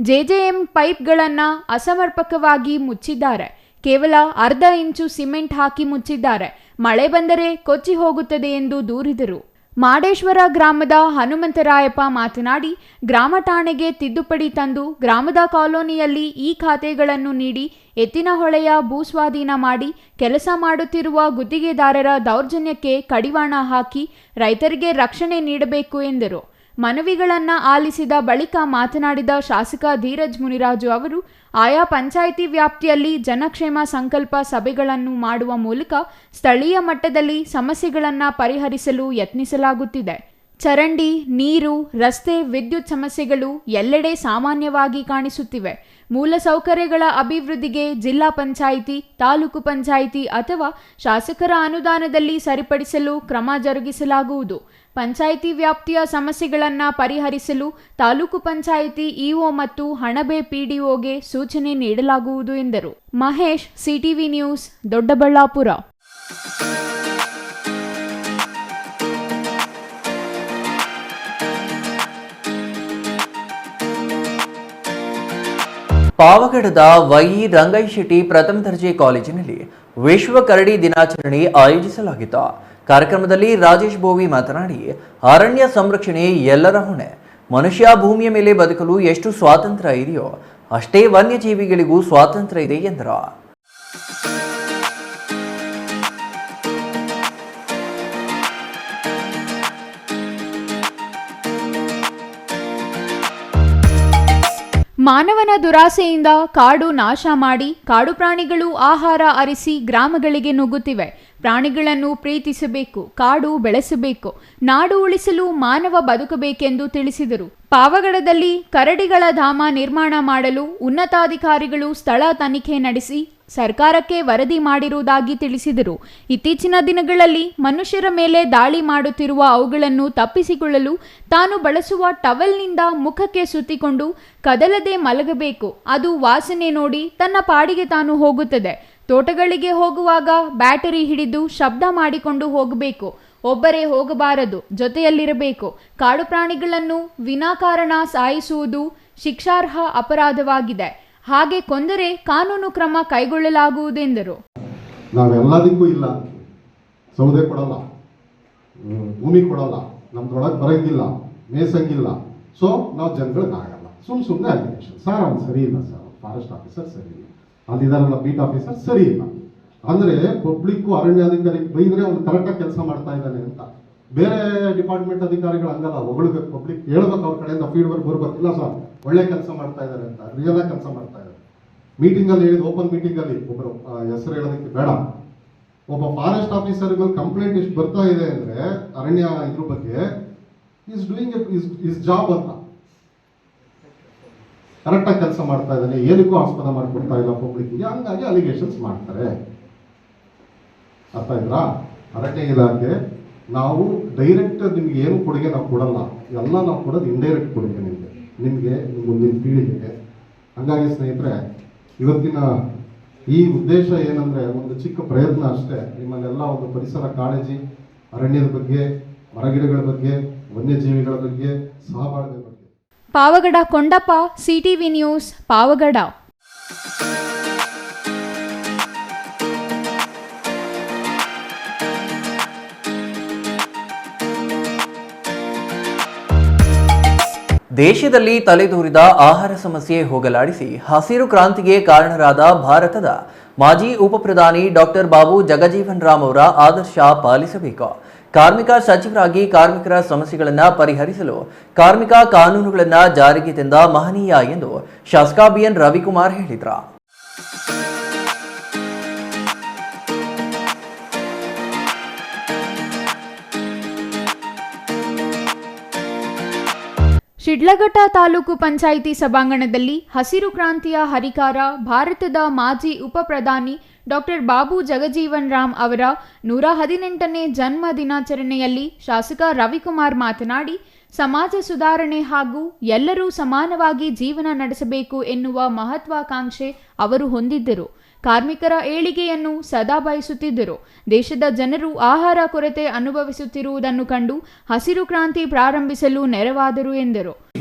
ಜೆಜೆಎಂ ಪೈಪ್ಗಳನ್ನು ಅಸಮರ್ಪಕವಾಗಿ ಮುಚ್ಚಿದ್ದಾರೆ. ಕೇವಲ ಅರ್ಧ ಇಂಚು ಸಿಮೆಂಟ್ ಹಾಕಿ ಮುಚ್ಚಿದ್ದಾರೆ. ಮಳೆ ಬಂದರೆ ಕೊಚ್ಚಿ ಹೋಗುತ್ತದೆ ಎಂದು ದೂರಿದರು. ಮಾಡೇಶ್ವರ ಗ್ರಾಮದ ಹನುಮಂತರಾಯಪ್ಪ ಮಾತನಾಡಿ, ಗ್ರಾಮ ಠಾಣೆಗೆ ತಿದ್ದುಪಡಿ ತಂದು ಗ್ರಾಮದ ಕಾಲೋನಿಯಲ್ಲಿ ಈ ಖಾತೆಗಳನ್ನು ನೀಡಿ ಎತ್ತಿನಹೊಳೆಯ ಭೂಸ್ವಾಧೀನ ಮಾಡಿ ಕೆಲಸ ಮಾಡುತ್ತಿರುವ ಗುತ್ತಿಗೆದಾರರ ದೌರ್ಜನ್ಯಕ್ಕೆ ಕಡಿವಾಣ ಹಾಕಿ ರೈತರಿಗೆ ರಕ್ಷಣೆ ನೀಡಬೇಕು ಎಂದರು. ಮನವಿಗಳನ್ನು ಆಲಿಸಿದ ಬಳಿಕ ಮಾತನಾಡಿದ ಶಾಸಕ ಧೀರಜ್ ಮುನಿರಾಜು ಅವರು, ಆಯಾ ಪಂಚಾಯಿತಿ ವ್ಯಾಪ್ತಿಯಲ್ಲಿ ಜನಕ್ಷೇಮ ಸಂಕಲ್ಪ ಸಭೆಗಳನ್ನು ಮಾಡುವ ಮೂಲಕ ಸ್ಥಳೀಯ ಮಟ್ಟದಲ್ಲಿ ಸಮಸ್ಯೆಗಳನ್ನು ಪರಿಹರಿಸಲು ಯತ್ನಿಸಲಾಗುತ್ತಿದೆ. ಚರಂಡಿ, ನೀರು, ರಸ್ತೆ, ವಿದ್ಯುತ್ ಸಮಸ್ಯೆಗಳು ಎಲ್ಲೆಡೆ ಸಾಮಾನ್ಯವಾಗಿ ಕಾಣಿಸುತ್ತಿವೆ. ಮೂಲಸೌಕರ್ಯಗಳ ಅಭಿವೃದ್ಧಿಗೆ ಜಿಲ್ಲಾ ಪಂಚಾಯಿತಿ, ತಾಲೂಕು ಪಂಚಾಯಿತಿ ಅಥವಾ ಶಾಸಕರ ಅನುದಾನದಲ್ಲಿ ಸರಿಪಡಿಸಲು ಕ್ರಮ ಜರುಗಿಸಲಾಗುವುದು. ಪಂಚಾಯಿತಿ ವ್ಯಾಪ್ತಿಯ ಸಮಸ್ಯೆಗಳನ್ನು ಪರಿಹರಿಸಲು ತಾಲೂಕು ಪಂಚಾಯಿತಿ ಇಒ ಮತ್ತು ಹಣಬೆ ಪಿಡಿಒಗೆ ಸೂಚನೆ ನೀಡಲಾಗುವುದು ಎಂದರು. Mahesh, CTV news, Doddaballapura. ಪಾವಗಡದ ವೈ ರಂಗೈಶೆಟ್ಟಿ ಪ್ರಥಮ ದರ್ಜೆ ಕಾಲೇಜಿನಲ್ಲಿ ವಿಶ್ವ ಕರಡಿ ದಿನಾಚರಣೆ ಆಯೋಜಿಸಲಾಗಿತ್ತು. ಕಾರ್ಯಕ್ರಮದಲ್ಲಿ ರಾಜೇಶ್ ಬೋವಿ ಮಾತನಾಡಿ, ಅರಣ್ಯ ಸಂರಕ್ಷಣೆ ಎಲ್ಲರ ಹೊಣೆ. ಮನುಷ್ಯ ಭೂಮಿಯ ಮೇಲೆ ಬದುಕಲು ಎಷ್ಟು ಸ್ವಾತಂತ್ರ್ಯ ಇದೆಯೋ ಅಷ್ಟೇ ವನ್ಯಜೀವಿಗಳಿಗೂ ಸ್ವಾತಂತ್ರ್ಯ ಇದೆ ಎಂದರು. ಮಾನವನ ದುರಾಸೆಯಿಂದ ಕಾಡು ನಾಶ ಮಾಡಿ ಕಾಡು ಪ್ರಾಣಿಗಳು ಆಹಾರ ಅರಿಸಿ ಗ್ರಾಮಗಳಿಗೆ ನುಗ್ಗುತ್ತಿವೆ. ಪ್ರಾಣಿಗಳನ್ನು ಪ್ರೀತಿಸಬೇಕು, ಕಾಡು ಬೆಳೆಸಬೇಕು, ನಾಡು ಉಳಿಸಲು ಮಾನವ ಬದುಕಬೇಕೆಂದು ತಿಳಿಸಿದರು. ಪಾವಗಡದಲ್ಲಿ ಕರಡಿಗಳ ಧಾಮ ನಿರ್ಮಾಣ ಮಾಡಲು ಉನ್ನತಾಧಿಕಾರಿಗಳು ಸ್ಥಳ ತನಿಖೆ ನಡೆಸಿ ಸರ್ಕಾರಕ್ಕೆ ವರದಿ ಮಾಡಿರುವುದಾಗಿ ತಿಳಿಸಿದರು. ಇತ್ತೀಚಿನ ದಿನಗಳಲ್ಲಿ ಮನುಷ್ಯರ ಮೇಲೆ ದಾಳಿ ಮಾಡುತ್ತಿರುವ ಅವುಗಳನ್ನು ತಪ್ಪಿಸಿಕೊಳ್ಳಲು ತಾನು ಬಳಸುವ ಟವೆಲ್ನಿಂದ ಮುಖಕ್ಕೆ ಸುತ್ತಿಕೊಂಡು ಕದಲದೆ ಮಲಗಬೇಕು. ಅದು ವಾಸನೆ ನೋಡಿ ತನ್ನ ಪಾಡಿಗೆ ತಾನು ಹೋಗುತ್ತದೆ. ತೋಟಗಳಿಗೆ ಹೋಗುವಾಗ ಬ್ಯಾಟರಿ ಹಿಡಿದು ಶಬ್ದ ಮಾಡಿಕೊಂಡು ಹೋಗಬೇಕು. ಒಬ್ಬರೇ ಹೋಗಬಾರದು, ಜೊತೆಯಲ್ಲಿರಬೇಕು. ಕಾಡು ಪ್ರಾಣಿಗಳನ್ನು ವಿನಾಕಾರಣ ಸಾಯಿಸುವುದು ಶಿಕ್ಷಾರ್ಹ ಅಪರಾಧವಾಗಿದೆ. ಹಾಗೆ ಕೊಂದರೆ ಕಾನೂನು ಕ್ರಮ ಕೈಗೊಳ್ಳಲಾಗುವುದೆಂದರು. ನಾವೆಲ್ಲದಕ್ಕೂ ಇಲ್ಲ, ಸೌದೆ ಕೊಡಲ್ಲ, ಭೂಮಿ ಕೊಡಲ್ಲ, ನಮ್ದೊಳಗೆ ಬರೋಂಗಿಲ್ಲ, ಮೇಸಂಗಿಲ್ಲ. ಸೊ ನಾವು ಜನಗಳಿಗಾಗಲ್ಲ. ಸುಮ್ಮನೆ ಅಲಿಗೇಷನ್, ಸರ್ ಅವ್ನು ಸರಿ ಇಲ್ಲ, ಸರ್ ಫಾರೆಸ್ಟ್ ಆಫೀಸರ್ ಸರಿ ಇಲ್ಲ, ಅಲ್ಲಿದ್ದಾರಲ್ಲ ಬೀಟ್ ಆಫೀಸರ್ ಸರಿ ಇಲ್ಲ ಅಂದರೆ ಪಬ್ಲಿಕ್ಕು ಅರಣ್ಯಾಧಿಕಾರಿಗೆ ಬೈದರೆ ಅವ್ನು ಕರೆಕ್ಟಾಗಿ ಕೆಲಸ ಮಾಡ್ತಾ ಇದ್ದಾನೆ ಅಂತ. ಬೇರೆ ಡಿಪಾರ್ಟ್ಮೆಂಟ್ ಅಧಿಕಾರಿಗಳು ಹಂಗಲ್ಲ, ಹೊಗಳ್ಬೇಕು, ಪಬ್ಲಿಕ್ ಹೇಳ್ಬೇಕು, ಅವ್ರ ಕಡೆಯಿಂದ ಫೀಡ್ಬ್ಯಾಕ್ ಬರ್ಬೇಕು. ಇಲ್ಲ ಸರ್ ಒಳ್ಳೆ ಕೆಲಸ ಮಾಡ್ತಾ ಇದ್ದಾರೆ ಅಂತ, ರಿಯಲ್ ಆಗಿ ಕೆಲಸ ಮಾಡ್ತಾ ಇದ್ದಾರೆ. ಮೀಟಿಂಗಲ್ಲಿ ಹೇಳಿದ, ಓಪನ್ ಮೀಟಿಂಗಲ್ಲಿ ಒಬ್ಬರು ಹೆಸರು ಹೇಳೋದಕ್ಕೆ ಬೇಡ, ಒಬ್ಬ ಫಾರೆಸ್ಟ್ ಆಫೀಸರ್ಗಳು ಕಂಪ್ಲೇಂಟ್ ಎಷ್ಟು ಬರ್ತಾ ಇದೆ ಅಂದರೆ ಅರಣ್ಯ ಇದ್ರ ಬಗ್ಗೆ, ಈಸ್ ಡೂಯಿಂಗ್ ಇಸ್ ಜಾಬ್ ಅಂತ, ಕರೆಕ್ಟಾಗಿ ಕೆಲಸ ಮಾಡ್ತಾ ಇದ್ದಾನೆ, ಏನಕ್ಕೂ ಆಸ್ಪದ ಮಾಡಿಕೊಡ್ತಾ ಇಲ್ಲ ಪಬ್ಲಿಕ್ಗೆ, ಹಂಗಾಗಿ ಅಲಿಗೇಷನ್ಸ್ ಮಾಡ್ತಾರೆ. ಅರ್ಥ ಇದ್ರಾ? ಅರಣ್ಯ ಇಲಾಖೆ ನಾವು ಡೈರೆಕ್ಟ್ ನಿಮ್ಗೆ ಏನು ಕೊಡುಗೆ ನಾವು ಕೊಡಲ್ಲ, ಎಲ್ಲ ನಾವು ಕೊಡೋದು ಇಂಡೈರೆಕ್ಟ್ ಕೊಡುಗೆ ನಿಮಗೆ ಮುಂದಿನ ಪೀಳಿಗೆಗೆ. ಹಾಗಾಗಿ ಸ್ನೇಹಿತರೆ, ಇವತ್ತಿನ ಈ ಉದ್ದೇಶ ಏನಂದರೆ ಒಂದು ಚಿಕ್ಕ ಪ್ರಯತ್ನ ಅಷ್ಟೇ. ನಿಮ್ಮಲ್ಲೆಲ್ಲ ಒಂದು ಪರಿಸರ ಕಾಳಜಿ, ಅರಣ್ಯದ ಬಗ್ಗೆ, ಮರಗಿಡಗಳ ಬಗ್ಗೆ, ವನ್ಯಜೀವಿಗಳ ಬಗ್ಗೆ, ಸಹಬಾಳ್ವೆ ಬಗ್ಗೆ. Pavagada Kondappa, CTV news, Pavagada. ದೇಶದಲ್ಲಿ ತಲೆದೂರಿದ ಆಹಾರ ಸಮಸ್ಯೆ ಹೋಗಲಾಡಿಸಿ ಹಸಿರು ಕ್ರಾಂತಿಗೆ ಕಾರಣರಾದ ಭಾರತದ ಮಾಜಿ ಉಪಪ್ರಧಾನಿ ಡಾಕ್ಟರ್ ಬಾಬು ಜಗಜೀವನ್ ರಾಮ್ ಅವರ ಆದರ್ಶ ಪಾಲಿಸಬೇಕು. ಕಾರ್ಮಿಕ ಸಚಿವರಾಗಿ ಕಾರ್ಮಿಕರ ಸಮಸ್ಯೆಗಳನ್ನು ಪರಿಹರಿಸಲು ಕಾರ್ಮಿಕ ಕಾನೂನುಗಳನ್ನು ಜಾರಿಗೆ ತಂದ ಮಹನೀಯ ಎಂದು ಶಾಸಕ ಬಿಎನ್ ರವಿಕುಮಾರ್ ಹೇಳಿದರು. ಶಿಡ್ಲಘಟ್ಟ ತಾಲೂಕು ಪಂಚಾಯಿತಿ ಸಭಾಂಗಣದಲ್ಲಿ ಹಸಿರು ಕ್ರಾಂತಿಯ ಹರಿಕಾರ ಭಾರತದ ಮಾಜಿ ಉಪಪ್ರಧಾನಿ ಡಾಕ್ಟರ್ ಬಾಬು ಜಗಜೀವನ್ ರಾಮ್ ಅವರ 118ನೇ ಜನ್ಮ ದಿನಾಚರಣೆಯಲ್ಲಿ ಶಾಸಕ ರವಿಕುಮಾರ್ ಮಾತನಾಡಿ, ಸಮಾಜ ಸುಧಾರಣೆ ಹಾಗೂ ಎಲ್ಲರೂ ಸಮಾನವಾಗಿ ಜೀವನ ನಡೆಸಬೇಕು ಎನ್ನುವ ಮಹತ್ವಾಕಾಂಕ್ಷೆ ಅವರು ಹೊಂದಿದ್ದರು. ಕಾರ್ಮಿಕರ ಏಳಿಗೆಯನ್ನು ಸದಾ ಬಯಸುತ್ತಿದ್ದರು. ದೇಶದ ಜನರು ಆಹಾರ ಕೊರತೆ ಅನುಭವಿಸುತ್ತಿರುವುದನ್ನು ಕಂಡು ಹಸಿರು ಕ್ರಾಂತಿ ಪ್ರಾರಂಭಿಸಲು ನೆರವಾದರು ಎಂದರು.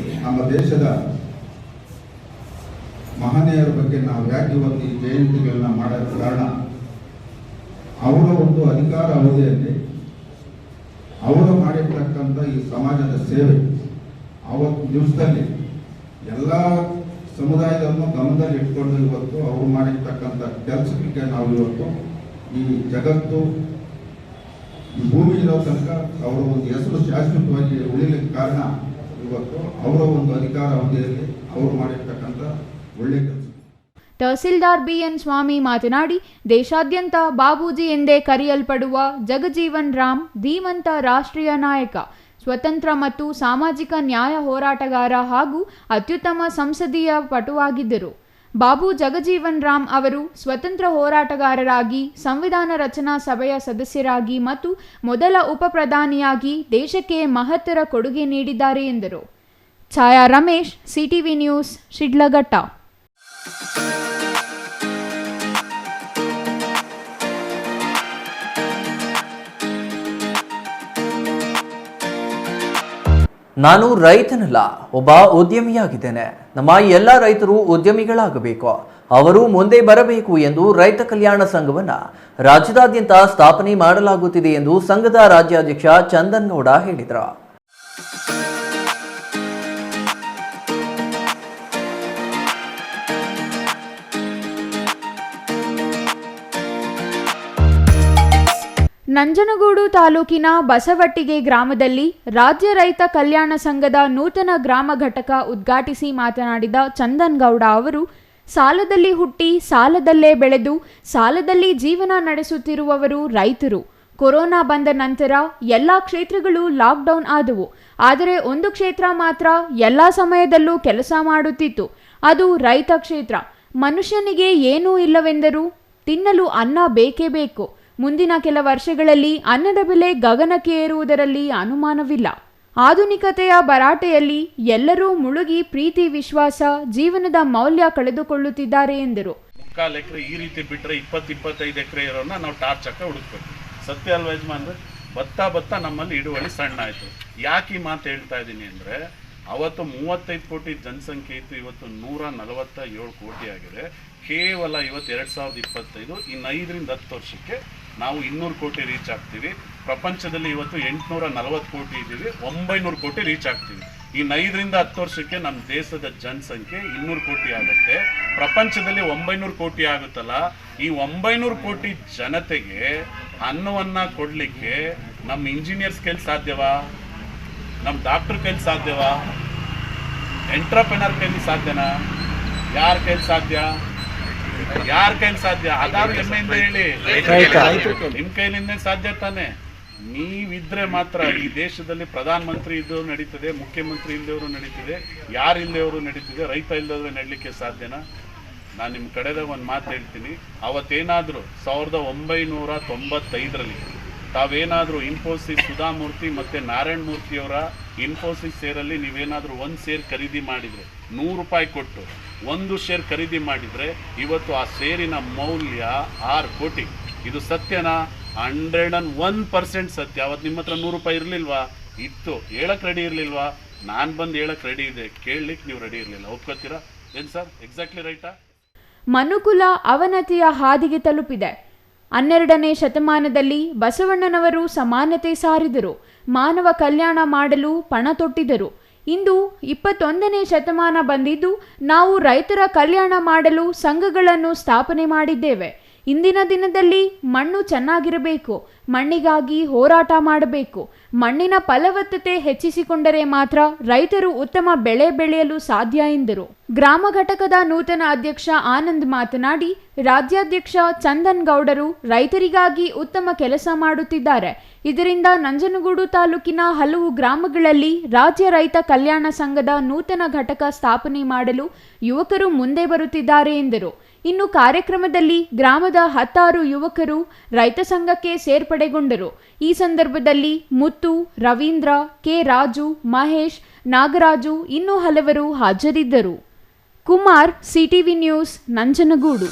ನಮ್ಮ ದೇಶದ ಮಹನೀಯರ ಬಗ್ಗೆ ನಾವು ಯಾಕೆ ಇವತ್ತು ಈ ಜಯಂತಿಗಳನ್ನ ಮಾಡೋಕ್ಕೆ ಕಾರಣ, ಅವರ ಒಂದು ಅಧಿಕಾರ ಅವಧಿಯಲ್ಲಿ ಅವರು ಮಾಡಿರ್ತಕ್ಕಂಥ ಈ ಸಮಾಜದ ಸೇವೆ, ಅವತ್ತು ದಿವಸದಲ್ಲಿ ಎಲ್ಲ ಸಮುದಾಯವನ್ನು ಗಮನದಲ್ಲಿ ಇಟ್ಕೊಂಡು ಇವತ್ತು ಅವರು ಮಾಡಿರ್ತಕ್ಕಂಥ ಕೆಲಸಕ್ಕೆ ನಾವು ಇವತ್ತು ಈ ಜಗತ್ತು ಈ ಭೂಮಿ ಇರೋ ತನಕ ಅವರ ಒಂದು ಹೆಸರು ಶಾಶ್ವತವಾಗಿ ಉಳಿಲಿಕ್ಕೆ ಕಾರಣ ಇವತ್ತು ಅವರ ಒಂದು ಅಧಿಕಾರ ಅವಧಿಯಲ್ಲಿ ಅವರು ಮಾಡಿರ್ತಕ್ಕಂಥ ಒಳ್ಳೆ ಕೆಲಸ. ತಹಸೀಲ್ದಾರ್ ಬಿಎನ್ ಸ್ವಾಮಿ ಮಾತನಾಡಿ, ದೇಶಾದ್ಯಂತ ಬಾಬೂಜಿ ಎಂದೇ ಕರೆಯಲ್ಪಡುವ ಜಗಜೀವನ್ ರಾಮ್ ಧೀಮಂತ ರಾಷ್ಟ್ರೀಯ ನಾಯಕ, ಸ್ವತಂತ್ರ ಮತ್ತು ಸಾಮಾಜಿಕ ನ್ಯಾಯ ಹೋರಾಟಗಾರ ಹಾಗೂ ಅತ್ಯುತ್ತಮ ಸಂಸದೀಯ ಪಟುವಾಗಿದ್ದರು. ಬಾಬು ಜಗಜೀವನ್ ರಾಮ್ ಅವರು ಸ್ವತಂತ್ರ ಹೋರಾಟಗಾರರಾಗಿ, ಸಂವಿಧಾನ ರಚನಾ ಸಭೆಯ ಸದಸ್ಯರಾಗಿ ಮತ್ತು ಮೊದಲ ಉಪಪ್ರಧಾನಿಯಾಗಿ ದೇಶಕ್ಕೆ ಮಹತ್ತರ ಕೊಡುಗೆ ನೀಡಿದ್ದಾರೆ ಎಂದರು. ಛಾಯಾ ರಮೇಶ್, ಸಿಟಿವಿ ನ್ಯೂಸ್, ಶಿಡ್ಲಘಟ್ಟ. ನಾನು ರೈತನಲ್ಲ, ಒಬ್ಬ ಉದ್ಯಮಿಯಾಗಿದ್ದೇನೆ. ನಮ್ಮ ಎಲ್ಲ ರೈತರು ಉದ್ಯಮಿಗಳಾಗಬೇಕು, ಅವರು ಮುಂದೆ ಬರಬೇಕು ಎಂದು ರೈತ ಕಲ್ಯಾಣ ಸಂಘವನ್ನು ರಾಜ್ಯದಾದ್ಯಂತ ಸ್ಥಾಪನೆ ಮಾಡಲಾಗುತ್ತಿದೆ ಎಂದು ಸಂಘದ ರಾಜ್ಯಾಧ್ಯಕ್ಷ ಚಂದನ್ ಗೌಡ ಹೇಳಿದರು. ನಂಜನಗೂಡು ತಾಲೂಕಿನ ಬಸವಟ್ಟಿಗೆ ಗ್ರಾಮದಲ್ಲಿ ರಾಜ್ಯ ರೈತ ಕಲ್ಯಾಣ ಸಂಘದ ನೂತನ ಗ್ರಾಮ ಘಟಕ ಉದ್ಘಾಟಿಸಿ ಮಾತನಾಡಿದ ಚಂದನ್ ಗೌಡ ಅವರು, ಸಾಲದಲ್ಲಿ ಹುಟ್ಟಿ ಸಾಲದಲ್ಲೇ ಬೆಳೆದು ಸಾಲದಲ್ಲಿ ಜೀವನ ನಡೆಸುತ್ತಿರುವವರು ರೈತರು. ಕೊರೋನಾ ಬಂದ ನಂತರ ಎಲ್ಲ ಕ್ಷೇತ್ರಗಳು ಲಾಕ್ಡೌನ್ ಆದವು. ಆದರೆ ಒಂದು ಕ್ಷೇತ್ರ ಮಾತ್ರ ಎಲ್ಲ ಸಮಯದಲ್ಲೂ ಕೆಲಸ ಮಾಡುತ್ತಿತ್ತು, ಅದು ರೈತ ಕ್ಷೇತ್ರ. ಮನುಷ್ಯನಿಗೆ ಏನೂ ಇಲ್ಲವೆಂದರೂ ತಿನ್ನಲು ಅನ್ನ ಬೇಕೇ ಬೇಕು. ಮುಂದಿನ ಕೆಲ ವರ್ಷಗಳಲ್ಲಿ ಅನ್ನದ ಬೆಲೆ ಗಗನಕ್ಕೆ ಏರುವುದರಲ್ಲಿ ಅನುಮಾನವಿಲ್ಲ. ಆಧುನಿಕತೆಯ ಭರಾಟೆಯಲ್ಲಿ ಎಲ್ಲರೂ ಮುಳುಗಿ ಪ್ರೀತಿ, ವಿಶ್ವಾಸ, ಜೀವನದ ಮೌಲ್ಯ ಕಳೆದುಕೊಳ್ಳುತ್ತಿದ್ದಾರೆ ಎಂದರು. 3/4 ಎಕರೆ ಈ ರೀತಿ ಬಿಟ್ಟರೆ 20-25 ಎಕರೆ ಇರೋನ್ನ ನಾವು ಟಾರ್ಚ್ ಹಾಕ ಹುಡುಕ್ಬೇಕು. ಸತ್ಯ ಅಲ್ವಾ ಯಜಮಾನ್ರೆ? ಬತ್ತಾ ನಮ್ಮಲ್ಲಿ ಇಳುವಳಿ ಸಣ್ಣ ಆಯಿತು. ಯಾಕೆ ಈ ಮಾತು ಹೇಳ್ತಾ ಇದ್ದೀನಿ ಅಂದರೆ, ಅವತ್ತು 35 ಕೋಟಿ ಜನಸಂಖ್ಯೆ ಇತ್ತು, ಇವತ್ತು 147 ಕೋಟಿ ಆಗಿದೆ. ಕೇವಲ ಇವತ್ತು 2025 ಇನ್ನು 5ರಿಂದ 10 ವರ್ಷಕ್ಕೆ ನಾವು 200 ಕೋಟಿ ರೀಚ್ ಆಗ್ತೀವಿ. ಪ್ರಪಂಚದಲ್ಲಿ ಇವತ್ತು 840 ಕೋಟಿ ಇದ್ದೀವಿ, 900 ಕೋಟಿ ರೀಚ್ ಆಗ್ತೀವಿ. ಇನ್ನು 5ರಿಂದ 10 ವರ್ಷಕ್ಕೆ ನಮ್ಮ ದೇಶದ ಜನಸಂಖ್ಯೆ 200 ಕೋಟಿ ಆಗುತ್ತೆ. ಪ್ರಪಂಚದಲ್ಲಿ 900 ಕೋಟಿ ಆಗುತ್ತಲ್ಲ, ಈ 900 ಕೋಟಿ ಜನತೆಗೆ ಅನ್ನವನ್ನು ಕೊಡಲಿಕ್ಕೆ ನಮ್ಮ ಇಂಜಿನಿಯರ್ಸ್ ಕೈಲಿ ಸಾಧ್ಯವಾ? ನಮ್ಮ ಡಾಕ್ಟರ್ ಕೈಲಿ ಸಾಧ್ಯವಾ? ಎಂಟ್ರಪ್ರೆನರ್ ಕೈಲಿ ಸಾಧ್ಯನಾ? ಯಾರ ಕೈಲಿ ಸಾಧ್ಯ? ಅದಾರು ಹೆಮ್ಮೆಯಿಂದ ಹೇಳಿ, ನಿಮ್ ಕೈಲಿಂದ ಸಾಧ್ಯ ತಾನೆ. ನೀವಿದ್ರೆ ಮಾತ್ರ ಈ ದೇಶದಲ್ಲಿ ಪ್ರಧಾನ ಮಂತ್ರಿ ಇದ್ದವರು ನಡೀತದೆ, ಮುಖ್ಯಮಂತ್ರಿ ಇಲ್ಲದವರು ನಡೀತಿದೆ, ಯಾರು ಇಲ್ಲದವರು ನಡೀತಿದೆ, ರೈತ ಇಲ್ಲದವ್ರು ನಡೀಲಿಕ್ಕೆ ಸಾಧ್ಯನಾ? ನಾನು ನಿಮ್ಮ ಕಡೆದಾಗ ಒಂದು ಮಾತು ಹೇಳ್ತೀನಿ. ಅವತ್ತೇನಾದರೂ 1995ರಲ್ಲಿ ತಾವೇನಾದರೂ ಇನ್ಫೋಸಿಸ್ ಸುಧಾಮೂರ್ತಿ ಮತ್ತು ನಾರಾಯಣ ಮೂರ್ತಿಯವರ ಇನ್ಫೋಸಿಸ್ ಶೇರಲ್ಲಿ ನೀವೇನಾದರೂ ಒಂದು ಶೇರ್ ಖರೀದಿ ಮಾಡಿದರೆ ₹100 ಕೊಟ್ಟು 1 ಶೇರ್ ಖರೀದಿ ಮಾಡಿದರೆ ಇವತ್ತು ಆ ಶೇರಿನ ಮೌಲ್ಯ 6 ಕೋಟಿ. ಇದು ಸತ್ಯನಾ? 101% ಸತ್ಯ. ಅವತ್ತು ನಿಮ್ಮ ಹತ್ರ ₹100 ಇರಲಿಲ್ವಾ? ಇತ್ತು. ಹೇಳಕ್ಕೆ ರೆಡಿ ಇರಲಿಲ್ವಾ? ನಾನು ಬಂದು ಹೇಳಕ್ಕೆ ರೆಡಿ ಇದೆ, ಕೇಳಲಿಕ್ಕೆ ನೀವು ರೆಡಿ ಇರಲಿಲ್ಲ. ಒಪ್ಕೋತೀರಾ ಏನು ಸರ್? ಎಕ್ಸಾಕ್ಟ್ಲಿ ರೈಟಾ? ಮನುಕುಲ ಅವನತಿಯ ಹಾದಿಗೆ ತಲುಪಿದೆ. 12ನೇ ಶತಮಾನದಲ್ಲಿ ಬಸವಣ್ಣನವರು ಸಮಾನತೆ ಸಾರಿದರು, ಮಾನವ ಕಲ್ಯಾಣ ಮಾಡಲು ಪಣ ತೊಟ್ಟಿದ್ದರು. ಇಂದು 21ನೇ ಶತಮಾನ ಬಂದಿದ್ದು ನಾವು ರೈತರ ಕಲ್ಯಾಣ ಮಾಡಲು ಸಂಘಗಳನ್ನು ಸ್ಥಾಪನೆ ಮಾಡಿದ್ದೇವೆ. ಇಂದಿನ ದಿನದಲ್ಲಿ ಮಣ್ಣು ಚೆನ್ನಾಗಿರಬೇಕು, ಮಣ್ಣಿಗಾಗಿ ಹೋರಾಟ ಮಾಡಬೇಕು. ಮಣ್ಣಿನ ಫಲವತ್ತತೆ ಹೆಚ್ಚಿಸಿಕೊಂಡರೆ ಮಾತ್ರ ರೈತರು ಉತ್ತಮ ಬೆಳೆ ಬೆಳೆಯಲು ಸಾಧ್ಯ ಎಂದರು. ಗ್ರಾಮ ಘಟಕದ ನೂತನ ಅಧ್ಯಕ್ಷ ಆನಂದ್ ಮಾತನಾಡಿ, ರಾಜ್ಯಾಧ್ಯಕ್ಷ ಚಂದನ್ ಗೌಡರು ರೈತರಿಗಾಗಿ ಉತ್ತಮ ಕೆಲಸ ಮಾಡುತ್ತಿದ್ದಾರೆ. ಇದರಿಂದ ನಂಜನಗೂಡು ತಾಲೂಕಿನ ಹಲವು ಗ್ರಾಮಗಳಲ್ಲಿ ರಾಜ್ಯ ರೈತ ಕಲ್ಯಾಣ ಸಂಘದ ನೂತನ ಘಟಕ ಸ್ಥಾಪನೆ ಮಾಡಲು ಯುವಕರು ಮುಂದೆ ಬರುತ್ತಿದ್ದಾರೆ ಎಂದರು. ಇನ್ನು ಕಾರ್ಯಕ್ರಮದಲ್ಲಿ ಗ್ರಾಮದ 16 ಯುವಕರು ರೈತ ಸಂಘಕ್ಕೆ ಸೇರ್ಪಡೆಗೊಂಡರು. ಈ ಸಂದರ್ಭದಲ್ಲಿ ಮುತ್ತು, ರವೀಂದ್ರ, ಕೆ ರಾಜು, ಮಹೇಶ್, ನಾಗರಾಜು ಇನ್ನೂ ಹಲವರು ಹಾಜರಿದ್ದರು. Kumar, CTV news, Nanjangud.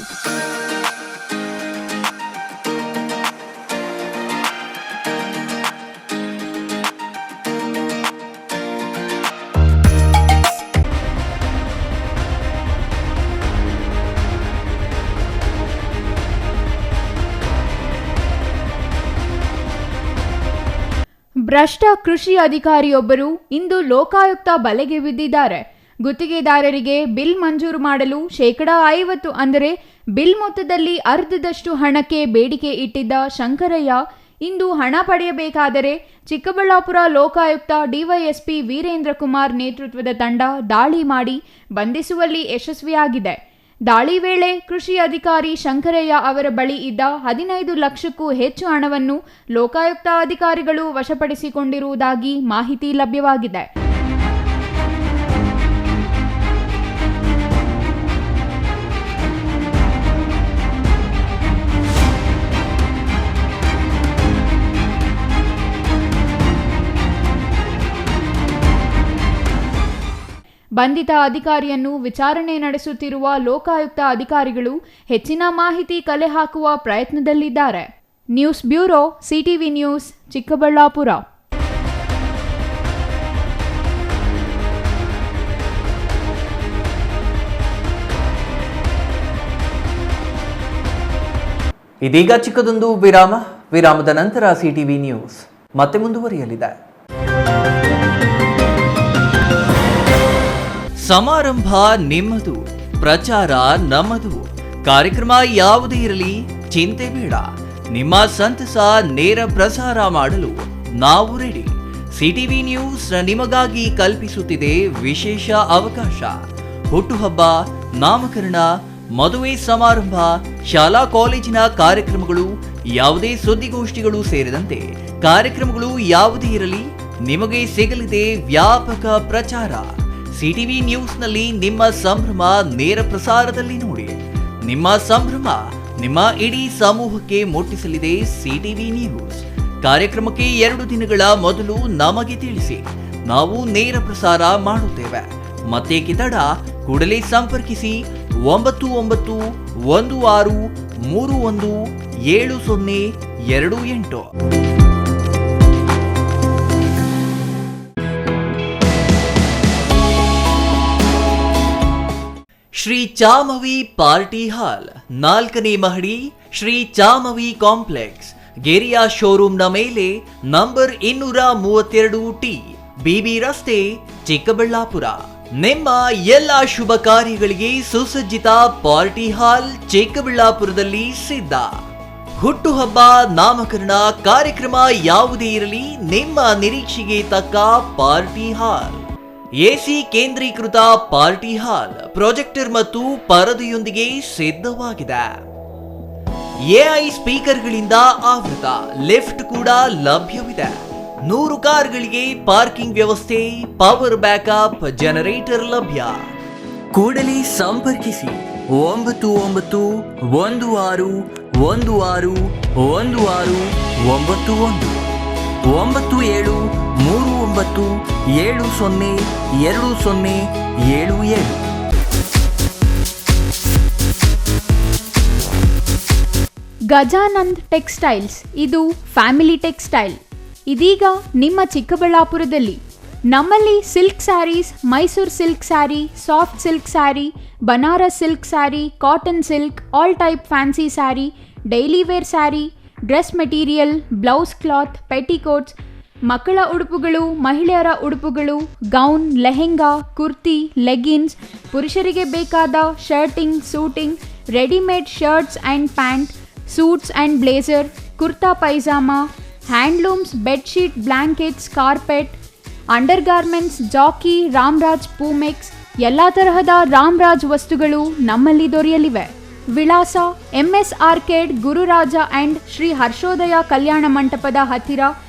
ಭ್ರಷ್ಟ ಕೃಷಿ ಅಧಿಕಾರಿಯೊಬ್ಬರು ಇಂದು ಲೋಕಾಯುಕ್ತ ಬಲೆಗೆ ಬಿದ್ದಿದ್ದಾರೆ. ಗುತ್ತಿಗೆದಾರರಿಗೆ ಬಿಲ್ ಮಂಜೂರು ಮಾಡಲು ₹50 ಅಂದರೆ ಬಿಲ್ ಮೊತ್ತದಲ್ಲಿ ಅರ್ಧದಷ್ಟು ಹಣಕ್ಕೆ ಬೇಡಿಕೆ ಇಟ್ಟಿದ್ದ ಶಂಕರಯ್ಯ ಇಂದು ಹಣ ಪಡೆಯಬೇಕಾದರೆ ಚಿಕ್ಕಬಳ್ಳಾಪುರ ಲೋಕಾಯುಕ್ತ ಡಿವೈಎಸ್ಪಿ ವೀರೇಂದ್ರ ಕುಮಾರ್ ನೇತೃತ್ವದ ತಂಡ ದಾಳಿ ಮಾಡಿ ಬಂಧಿಸುವಲ್ಲಿ ಯಶಸ್ವಿಯಾಗಿದೆ. ದಾಳಿ ವೇಳೆ ಕೃಷಿ ಅಧಿಕಾರಿ ಶಂಕರಯ್ಯ ಅವರ ಬಳಿ ಇದ್ದ 15 ಲಕ್ಷಕ್ಕೂ ಹೆಚ್ಚು ಹಣವನ್ನು ಲೋಕಾಯುಕ್ತ ಅಧಿಕಾರಿಗಳು ವಶಪಡಿಸಿಕೊಂಡಿರುವುದಾಗಿ ಮಾಹಿತಿ ಲಭ್ಯವಾಗಿದೆ. ಬಂಧಿತ ಅಧಿಕಾರಿಯನ್ನು ವಿಚಾರಣೆ ನಡೆಸುತ್ತಿರುವ ಲೋಕಾಯುಕ್ತ ಅಧಿಕಾರಿಗಳು ಹೆಚ್ಚಿನ ಮಾಹಿತಿ ಕಲೆ ಹಾಕುವ ಪ್ರಯತ್ನದಲ್ಲಿದ್ದಾರೆ. News bureau, CTV news, Chikkaballapura. ಇದೀಗ ಚಿಕ್ಕದೊಂದು ವಿರಾಮ. ವಿರಾಮದ ನಂತರ ಸಿಟಿವಿ ನ್ಯೂಸ್ ಮತ್ತೆ ಮುಂದುವರಿಯಲಿದೆ. ಸಮಾರಂಭ ನಿಮ್ಮದು, ಪ್ರಚಾರ ನಮ್ಮದು. ಕಾರ್ಯಕ್ರಮ ಯಾವುದೇ ಇರಲಿ ಚಿಂತೆ ಬೇಡ. ನಿಮ್ಮ ಸಂತಸ ನೇರ ಪ್ರಸಾರ ಮಾಡಲು ನಾವು ರೆಡಿ. ಸಿಟಿವಿ ನ್ಯೂಸ್ ನಿಮಗಾಗಿ ಕಲ್ಪಿಸುತ್ತಿದೆ ವಿಶೇಷ ಅವಕಾಶ. ಹುಟ್ಟುಹಬ್ಬ, ನಾಮಕರಣ, ಮದುವೆ ಸಮಾರಂಭ, ಶಾಲಾ ಕಾಲೇಜಿನ ಕಾರ್ಯಕ್ರಮಗಳು, ಯಾವುದೇ ಸುದ್ದಿಗೋಷ್ಠಿಗಳು ಸೇರಿದಂತೆ ಕಾರ್ಯಕ್ರಮಗಳು ಯಾವುದೇ ಇರಲಿ ನಿಮಗೆ ಸಿಗಲಿದೆ ವ್ಯಾಪಕ ಪ್ರಚಾರ. ಸಿಟಿವಿ ನ್ಯೂಸ್ನಲ್ಲಿ ನಿಮ್ಮ ಸಂಭ್ರಮ ನೇರ ಪ್ರಸಾರದಲ್ಲಿ ನೋಡಿ. ನಿಮ್ಮ ಸಂಭ್ರಮ ನಿಮ್ಮ ಇಡೀ ಸಮೂಹಕ್ಕೆ ಮುಟ್ಟಿಸಲಿದೆ ಸಿಟಿವಿ ನ್ಯೂಸ್. ಕಾರ್ಯಕ್ರಮಕ್ಕೆ 2 ದಿನಗಳ ಮೊದಲು ನಮಗೆ ತಿಳಿಸಿ, ನಾವು ನೇರ ಪ್ರಸಾರ ಮಾಡುತ್ತೇವೆ. ಮತ್ತೇಕೆ ತಡ? ಕೂಡಲೇ ಸಂಪರ್ಕಿಸಿ 9916317028. ಶ್ರೀ ಚಾಮವಿ ಪಾರ್ಟಿ ಹಾಲ್, 4ನೇ ಮಹಡಿ, ಶ್ರೀ ಚಾಮವಿ ಕಾಂಪ್ಲೆಕ್ಸ್, ಗೆರಿಯಾ ಶೋರೂಮ್ನ ಮೇಲೆ, ನಂಬರ್ 232T, ಬಿಬಿ ರಸ್ತೆ, ಚಿಕ್ಕಬಳ್ಳಾಪುರ. ನಿಮ್ಮ ಎಲ್ಲ ಶುಭ ಕಾರ್ಯಗಳಿಗೆ ಸುಸಜ್ಜಿತ ಪಾರ್ಟಿ ಹಾಲ್ ಚಿಕ್ಕಬಳ್ಳಾಪುರದಲ್ಲಿ ಸಿದ್ಧ. ಹುಟ್ಟುಹಬ್ಬ, ನಾಮಕರಣ, ಕಾರ್ಯಕ್ರಮ ಯಾವುದೇ ಇರಲಿ ನಿಮ್ಮ ನಿರೀಕ್ಷೆಗೆ ತಕ್ಕ ಪಾರ್ಟಿ ಹಾಲ್. ಎಸಿ ಕೇಂದ್ರೀಕೃತ ಪಾರ್ಟಿ ಹಾಲ್, ಪ್ರೊಜೆಕ್ಟರ್ ಮತ್ತು ಪರದೆಯೊಂದಿಗೆ ಸಿದ್ಧವಾಗಿದೆ. ಎಐ ಸ್ಪೀಕರ್ಗಳಿಂದ ಆವೃತ, ಲಿಫ್ಟ್ ಕೂಡ ಲಭ್ಯವಿದೆ. 100 ಕಾರ್ಗಳಿಗೆ ಪಾರ್ಕಿಂಗ್ ವ್ಯವಸ್ಥೆ, ಪವರ್ ಬ್ಯಾಕಪ್ ಜನರೇಟರ್ ಲಭ್ಯ. ಕೂಡಲೇ ಸಂಪರ್ಕಿಸಿ 9731172077. ಗಜಾನಂದ್ ಟೆಕ್ಸ್ಟೈಲ್ಸ್, ಇದು ಫ್ಯಾಮಿಲಿ ಟೆಕ್ಸ್ಟೈಲ್. ಇದೀಗ ನಿಮ್ಮ ಚಿಕ್ಕಬಳ್ಳಾಪುರದಲ್ಲಿ. ನಮ್ಮಲ್ಲಿ silk sarees, Mysore silk saree, soft silk saree, Banaras silk saree, cotton silk, all type fancy saree, daily wear saree, dress material, blouse cloth, petticoats, ಮಕ್ಕಳ ಉಡುಪುಗಳು, ಮಹಿಳೆಯರ ಉಡುಪುಗಳು, ಗೌನ್, ಲೆಹೆಂಗಾ, ಕುರ್ತಿ, ಲೆಗಿನ್ಸ್, ಪುರುಷರಿಗೆ ಬೇಕಾದ shirting, suiting, readymade shirts and pant, suits and blazer, kurta pyjama, handlooms, bedsheet, blankets, carpet, undergarments, Jockey, Ramraj, Poomex, ಎಲ್ಲ ತರಹದ ರಾಮ್ರಾಜ್ ವಸ್ತುಗಳು ನಮ್ಮಲ್ಲಿ ದೊರೆಯಲಿವೆ. ವಿಳಾಸ MS arcade, Gururaja and Shri Harshodaya Kalyana ಮಂಟಪದ ಹತ್ತಿರ,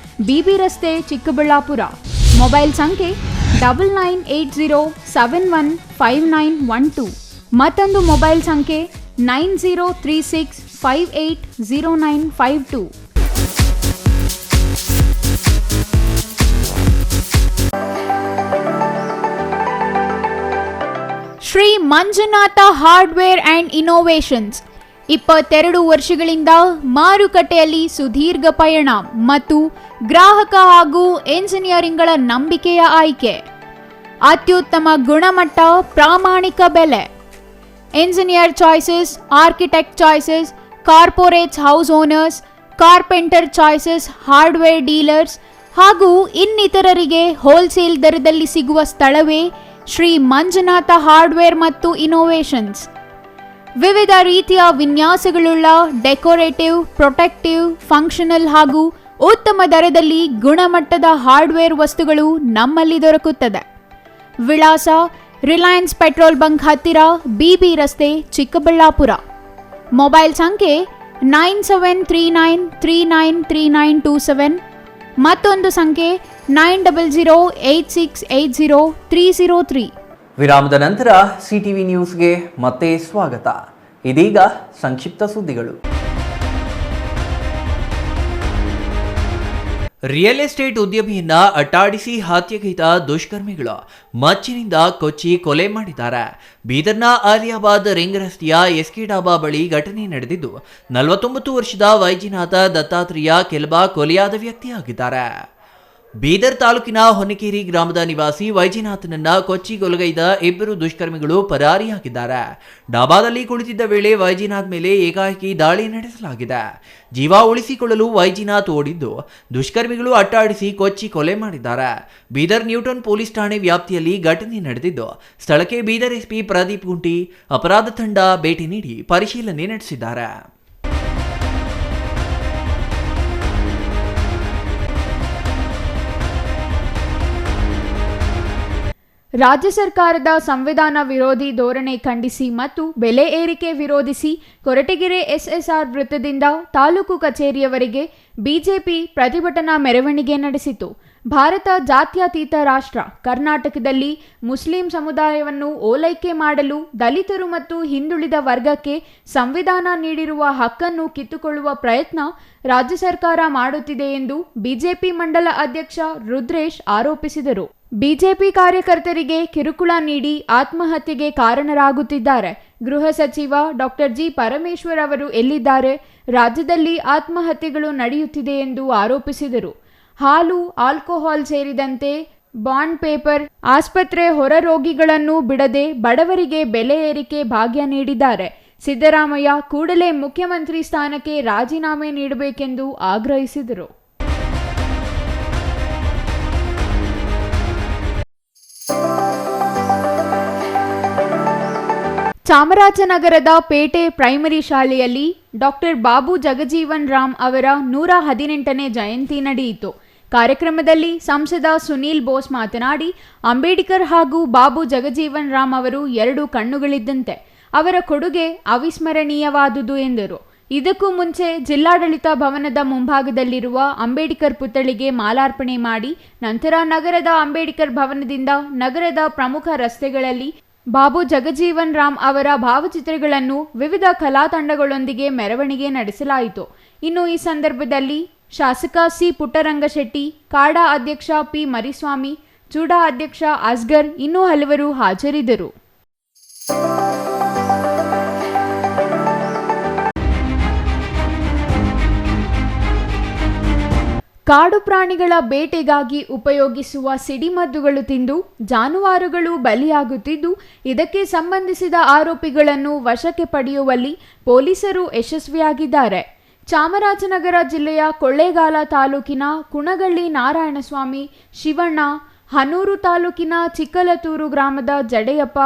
BB ರಸ್ತೆ, ಚಿಕ್ಕಬಳ್ಳಾಪುರ. ಮೊಬೈಲ್ ಸಂಖ್ಯೆ 9980715912. ಮತ್ತೊಂದು ಮೊಬೈಲ್ ಸಂಖ್ಯೆ 9036580952. Shri Manjunatha hardware and innovations 22 ವರ್ಷಗಳಿಂದ ಮಾರುಕಟ್ಟೆಯಲ್ಲಿ ಸುದೀರ್ಘ ಪಯಣ ಮತ್ತು ಗ್ರಾಹಕ ಹಾಗೂ ಎಂಜಿನಿಯರಿಂಗ್ಗಳ ನಂಬಿಕೆಯ ಆಯ್ಕೆ. ಅತ್ಯುತ್ತಮ ಗುಣಮಟ್ಟ, ಪ್ರಾಮಾಣಿಕ ಬೆಲೆ. Engineer choices, architect choices, corporates, house owners, carpenter choices, hardware dealers ಹಾಗೂ ಇನ್ನಿತರರಿಗೆ ಹೋಲ್ಸೇಲ್ ದರದಲ್ಲಿ ಸಿಗುವ ಸ್ಥಳವೇ ಶ್ರೀ ಮಂಜುನಾಥ ಹಾರ್ಡ್ವೇರ್ ಮತ್ತು ಇನೋವೇಷನ್ಸ್. ವಿವಿಧ ರೀತಿಯ ವಿನ್ಯಾಸಗಳುಳ್ಳ ಡೆಕೋರೇಟಿವ್, ಪ್ರೊಟೆಕ್ಟಿವ್, ಫಂಕ್ಷನಲ್ ಹಾಗೂ ಉತ್ತಮ ದರದಲ್ಲಿ ಗುಣಮಟ್ಟದ ಹಾರ್ಡ್ವೇರ್ ವಸ್ತುಗಳು ನಮ್ಮಲ್ಲಿ ದೊರಕುತ್ತದೆ. ವಿಳಾಸ ರಿಲಯನ್ಸ್ ಪೆಟ್ರೋಲ್ ಬಂಕ್ ಹತ್ತಿರ, BB ರಸ್ತೆ, ಚಿಕ್ಕಬಳ್ಳಾಪುರ. ಮೊಬೈಲ್ ಸಂಖ್ಯೆ 9739393927. ಮತ್ತೊಂದು ಸಂಖ್ಯೆ 9008680303. ವಿರಾಮದ ನಂತರ CTV ನ್ಯೂಸ್ಗೆ ಮತ್ತೆ ಸ್ವಾಗತ. ಇದೀಗ ಸಂಕ್ಷಿಪ್ತ ಸುದ್ದಿಗಳು. ರಿಯಲ್ ಎಸ್ಟೇಟ್ ಉದ್ಯಮಿಯನ್ನ ಅಟ್ಟಾಡಿಸಿ ಹತ್ಯೆಗೈದ ದುಷ್ಕರ್ಮಿಗಳು ಮಚ್ಚಿನಿಂದ ಕೊಚ್ಚಿ ಕೊಲೆ ಮಾಡಿದ್ದಾರೆ. ಬೀದರ್ನ ಆಲಿಯಾಬಾದ್ ರಿಂಗ್ ರಸ್ತೆಯ SK ಡಾಬಾ ಬಳಿ ಘಟನೆ ನಡೆದಿದ್ದು 49 ವರ್ಷದ ವೈಜಿನಾಥ ದತ್ತಾತ್ರೇಯ ಕೆಲ್ಬಾ ಕೊಲೆಯಾದ ವ್ಯಕ್ತಿಯಾಗಿದ್ದಾರೆ. ಬೀದರ್ ತಾಲೂಕಿನ ಹೊನಕೇರಿ ಗ್ರಾಮದ ನಿವಾಸಿ ವೈಜಿನಾಥನನ್ನ ಕೊಚ್ಚಿ ಕೊಲೆಗೈದ ಇಬ್ಬರು ದುಷ್ಕರ್ಮಿಗಳು ಪರಾರಿಯಾಗಿದ್ದಾರೆ. ಡಾಬಾದಲ್ಲಿ ಕುಳಿತಿದ್ದ ವೇಳೆ ವೈಜಿನಾಥ್ ಮೇಲೆ ಏಕಾಏಕಿ ದಾಳಿ ನಡೆಸಲಾಗಿದೆ. ಜೀವ ಉಳಿಸಿಕೊಳ್ಳಲು ವೈಜಿನಾಥ್ ಓಡಿದ್ದು ದುಷ್ಕರ್ಮಿಗಳು ಅಟ್ಟಾಡಿಸಿ ಕೊಚ್ಚಿ ಕೊಲೆ ಮಾಡಿದ್ದಾರೆ. ಬೀದರ್ ನ್ಯೂಟನ್ ಪೊಲೀಸ್ ಠಾಣೆ ವ್ಯಾಪ್ತಿಯಲ್ಲಿ ಘಟನೆ ನಡೆದಿದ್ದು ಸ್ಥಳಕ್ಕೆ ಬೀದರ್ SP ಪ್ರದೀಪ್ ಗುಂಟಿ ಅಪರಾಧ ತಂಡ ಭೇಟಿ ನೀಡಿ ಪರಿಶೀಲನೆ ನಡೆಸಿದ್ದಾರೆ. ರಾಜ್ಯ ಸರ್ಕಾರದ ಸಂವಿಧಾನ ವಿರೋಧಿ ಧೋರಣೆ ಖಂಡಿಸಿ ಮತ್ತು ಬೆಲೆ ಏರಿಕೆ ವಿರೋಧಿಸಿ ಕೊರಟಗೆರೆ SSR ವೃತ್ತದಿಂದ ತಾಲೂಕು ಕಚೇರಿಯವರೆಗೆ ಬಿಜೆಪಿ ಪ್ರತಿಭಟನಾ ಮೆರವಣಿಗೆ ನಡೆಸಿತು. ಭಾರತ ಜಾತ್ಯತೀತ ರಾಷ್ಟ್ರ. ಕರ್ನಾಟಕದಲ್ಲಿ ಮುಸ್ಲಿಂ ಸಮುದಾಯವನ್ನು ಓಲೈಕೆ ಮಾಡಲು ದಲಿತರು ಮತ್ತು ಹಿಂದುಳಿದ ವರ್ಗಕ್ಕೆ ಸಂವಿಧಾನ ನೀಡಿರುವ ಹಕ್ಕನ್ನು ಕಿತ್ತುಕೊಳ್ಳುವ ಪ್ರಯತ್ನ ರಾಜ್ಯ ಸರ್ಕಾರ ಮಾಡುತ್ತಿದೆ ಎಂದು ಬಿಜೆಪಿ ಮಂಡಲ ಅಧ್ಯಕ್ಷ ರುದ್ರೇಶ್ ಆರೋಪಿಸಿದರು. ಬಿಜೆಪಿ ಕಾರ್ಯಕರ್ತರಿಗೆ ಕಿರುಕುಳ ನೀಡಿ ಆತ್ಮಹತ್ಯೆಗೆ ಕಾರಣರಾಗುತ್ತಿದ್ದಾರೆ. ಗೃಹ ಸಚಿವ ಡಾಕ್ಟರ್ ಜಿ ಪರಮೇಶ್ವರ್ ಅವರು ಎಲ್ಲಿದ್ದಾರೆ? ರಾಜ್ಯದಲ್ಲಿ ಆತ್ಮಹತ್ಯೆಗಳು ನಡೆಯುತ್ತಿದೆ ಎಂದು ಆರೋಪಿಸಿದರು. ಹಾಲು, ಆಲ್ಕೋಹಾಲ್ ಸೇರಿದಂತೆ ಬಾಂಡ್ ಪೇಪರ್, ಆಸ್ಪತ್ರೆ ಹೊರ ರೋಗಿಗಳನ್ನು ಬಿಡದೆ ಬಡವರಿಗೆ ಬೆಲೆ ಏರಿಕೆ ಭಾಗ್ಯ ನೀಡಿದ್ದಾರೆ. ಸಿದ್ದರಾಮಯ್ಯ ಕೂಡಲೇ ಮುಖ್ಯಮಂತ್ರಿ ಸ್ಥಾನಕ್ಕೆ ರಾಜೀನಾಮೆ ನೀಡಬೇಕೆಂದು ಆಗ್ರಹಿಸಿದರು. ಚಾಮರಾಜನಗರದ ಪೇಟೆ ಪ್ರೈಮರಿ ಶಾಲೆಯಲ್ಲಿ ಡಾಕ್ಟರ್ ಬಾಬು ಜಗಜೀವನ್ ರಾಮ್ ಅವರ 118ನೇ ಜಯಂತಿ ನಡೆಯಿತು. ಕಾರ್ಯಕ್ರಮದಲ್ಲಿ ಸಂಸದ ಸುನೀಲ್ ಬೋಸ್ ಮಾತನಾಡಿ, ಅಂಬೇಡ್ಕರ್ ಹಾಗೂ ಬಾಬು ಜಗಜೀವನ್ ರಾಮ್ ಅವರು 2 ಕಣ್ಣುಗಳಿದ್ದಂತೆ. ಅವರ ಕೊಡುಗೆ ಅವಿಸ್ಮರಣೀಯವಾದುದು ಎಂದರು. ಇದಕ್ಕೂ ಮುಂಚೆ ಜಿಲ್ಲಾಡಳಿತ ಭವನದ ಮುಂಭಾಗದಲ್ಲಿರುವ ಅಂಬೇಡ್ಕರ್ ಪುತ್ಥಳಿಗೆ ಮಾಲಾರ್ಪಣೆ ಮಾಡಿ ನಂತರ ನಗರದ ಅಂಬೇಡ್ಕರ್ ಭವನದಿಂದ ನಗರದ ಪ್ರಮುಖ ರಸ್ತೆಗಳಲ್ಲಿ ಬಾಬು ಜಗಜೀವನ್ ರಾಮ್ ಅವರ ಭಾವಚಿತ್ರಗಳನ್ನು ವಿವಿಧ ಕಲಾ ತಂಡಗಳೊಂದಿಗೆ ಮೆರವಣಿಗೆ ನಡೆಸಲಾಯಿತು. ಇನ್ನು ಈ ಸಂದರ್ಭದಲ್ಲಿ ಶಾಸಕ ಸಿ ಪುಟ್ಟರಂಗಶೆಟ್ಟಿ, ಕಾಡಾ ಅಧ್ಯಕ್ಷ ಪಿ ಮರಿಸ್ವಾಮಿ, ಚೂಡಾ ಅಧ್ಯಕ್ಷ ಅಸ್ಗರ್ ಇನ್ನೂ ಹಲವರು ಹಾಜರಿದ್ದರು. ಕಾಡು ಪ್ರಾಣಿಗಳ ಬೇಟೆಗಾಗಿ ಉಪಯೋಗಿಸುವ ಸಿಡಿಮದ್ದುಗಳು ತಿಂದು ಜಾನುವಾರುಗಳು ಬಲಿಯಾಗುತ್ತಿದ್ದು, ಇದಕ್ಕೆ ಸಂಬಂಧಿಸಿದ ಆರೋಪಿಗಳನ್ನು ವಶಕ್ಕೆ ಪಡೆಯುವಲ್ಲಿ ಪೊಲೀಸರು ಯಶಸ್ವಿಯಾಗಿದ್ದಾರೆ. ಚಾಮರಾಜನಗರ ಜಿಲ್ಲೆಯ ಕೊಳ್ಳೇಗಾಲ ತಾಲೂಕಿನ ಕುಣಗಳ್ಳಿ ನಾರಾಯಣಸ್ವಾಮಿ, ಶಿವಣ್ಣ, ಹನೂರು ತಾಲೂಕಿನ ಚಿಕ್ಕಲತೂರು ಗ್ರಾಮದ ಜಡೆಯಪ್ಪ,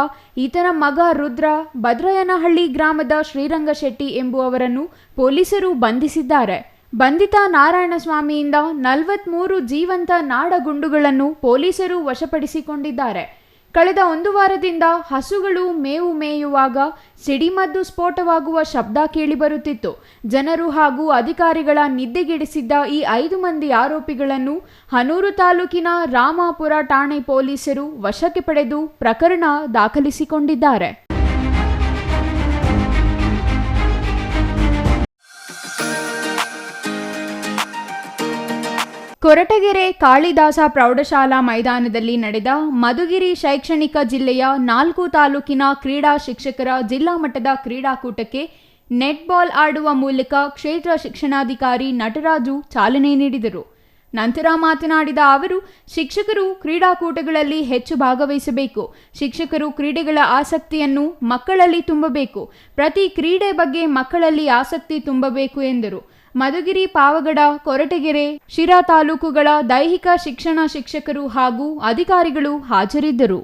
ಈತನ ಮಗ ರುದ್ರ, ಭದ್ರಯ್ಯನಹಳ್ಳಿ ಗ್ರಾಮದ ಶ್ರೀರಂಗಶೆಟ್ಟಿ ಎಂಬುವವರನ್ನು ಪೊಲೀಸರು ಬಂಧಿಸಿದ್ದಾರೆ. ಬಂಧಿತ ನಾರಾಯಣಸ್ವಾಮಿಯಿಂದ 43 ಜೀವಂತ ನಾಡಗುಂಡುಗಳನ್ನು ಪೊಲೀಸರು ವಶಪಡಿಸಿಕೊಂಡಿದ್ದಾರೆ. ಕಳೆದ 1 ವಾರದಿಂದ ಹಸುಗಳು ಮೇವು ಮೇಯುವಾಗ ಸಿಡಿಮದ್ದು ಸ್ಫೋಟವಾಗುವ ಶಬ್ದ ಕೇಳಿಬರುತ್ತಿತ್ತು. ಜನರು ಹಾಗೂ ಅಧಿಕಾರಿಗಳ ನಿದ್ದೆಗೆಡಿಸಿದ್ದ ಈ 5 ಮಂದಿ ಆರೋಪಿಗಳನ್ನು ಹನೂರು ತಾಲೂಕಿನ ರಾಮಾಪುರ ಠಾಣೆ ಪೊಲೀಸರು ವಶಕ್ಕೆ ಪಡೆದು ಪ್ರಕರಣ ದಾಖಲಿಸಿಕೊಂಡಿದ್ದಾರೆ. ಕೊರಟಗೆರೆ ಕಾಳಿದಾಸ ಪ್ರೌಢಶಾಲಾ ಮೈದಾನದಲ್ಲಿ ನಡೆದ ಮಧುಗಿರಿ ಶೈಕ್ಷಣಿಕ ಜಿಲ್ಲೆಯ 4 ತಾಲೂಕಿನ ಕ್ರೀಡಾ ಶಿಕ್ಷಕರ ಜಿಲ್ಲಾ ಮಟ್ಟದ ಕ್ರೀಡಾಕೂಟಕ್ಕೆ ನೆಟ್ಬಾಲ್ ಆಡುವ ಮೂಲಕ ಕ್ಷೇತ್ರ ಶಿಕ್ಷಣಾಧಿಕಾರಿ ನಟರಾಜು ಚಾಲನೆ ನೀಡಿದರು. ನಂತರ ಮಾತನಾಡಿದ ಅವರು, ಶಿಕ್ಷಕರು ಕ್ರೀಡಾಕೂಟಗಳಲ್ಲಿ ಹೆಚ್ಚು ಭಾಗವಹಿಸಬೇಕು. ಶಿಕ್ಷಕರು ಕ್ರೀಡೆಗಳ ಆಸಕ್ತಿಯನ್ನು ಮಕ್ಕಳಲ್ಲಿ ತುಂಬಬೇಕು. ಪ್ರತಿ ಕ್ರೀಡೆ ಬಗ್ಗೆ ಮಕ್ಕಳಲ್ಲಿ ಆಸಕ್ತಿ ತುಂಬಬೇಕು ಎಂದರು. ಮಧುಗಿರಿ, ಪಾವಗಡ, ಕೊರಟಗೆರೆ, ಶಿರಾ ತಾಲೂಕುಗಳ ದೈಹಿಕ ಶಿಕ್ಷಣ ಶಿಕ್ಷಕರು ಹಾಗೂ ಅಧಿಕಾರಿಗಳು ಹಾಜರಿದ್ದರು.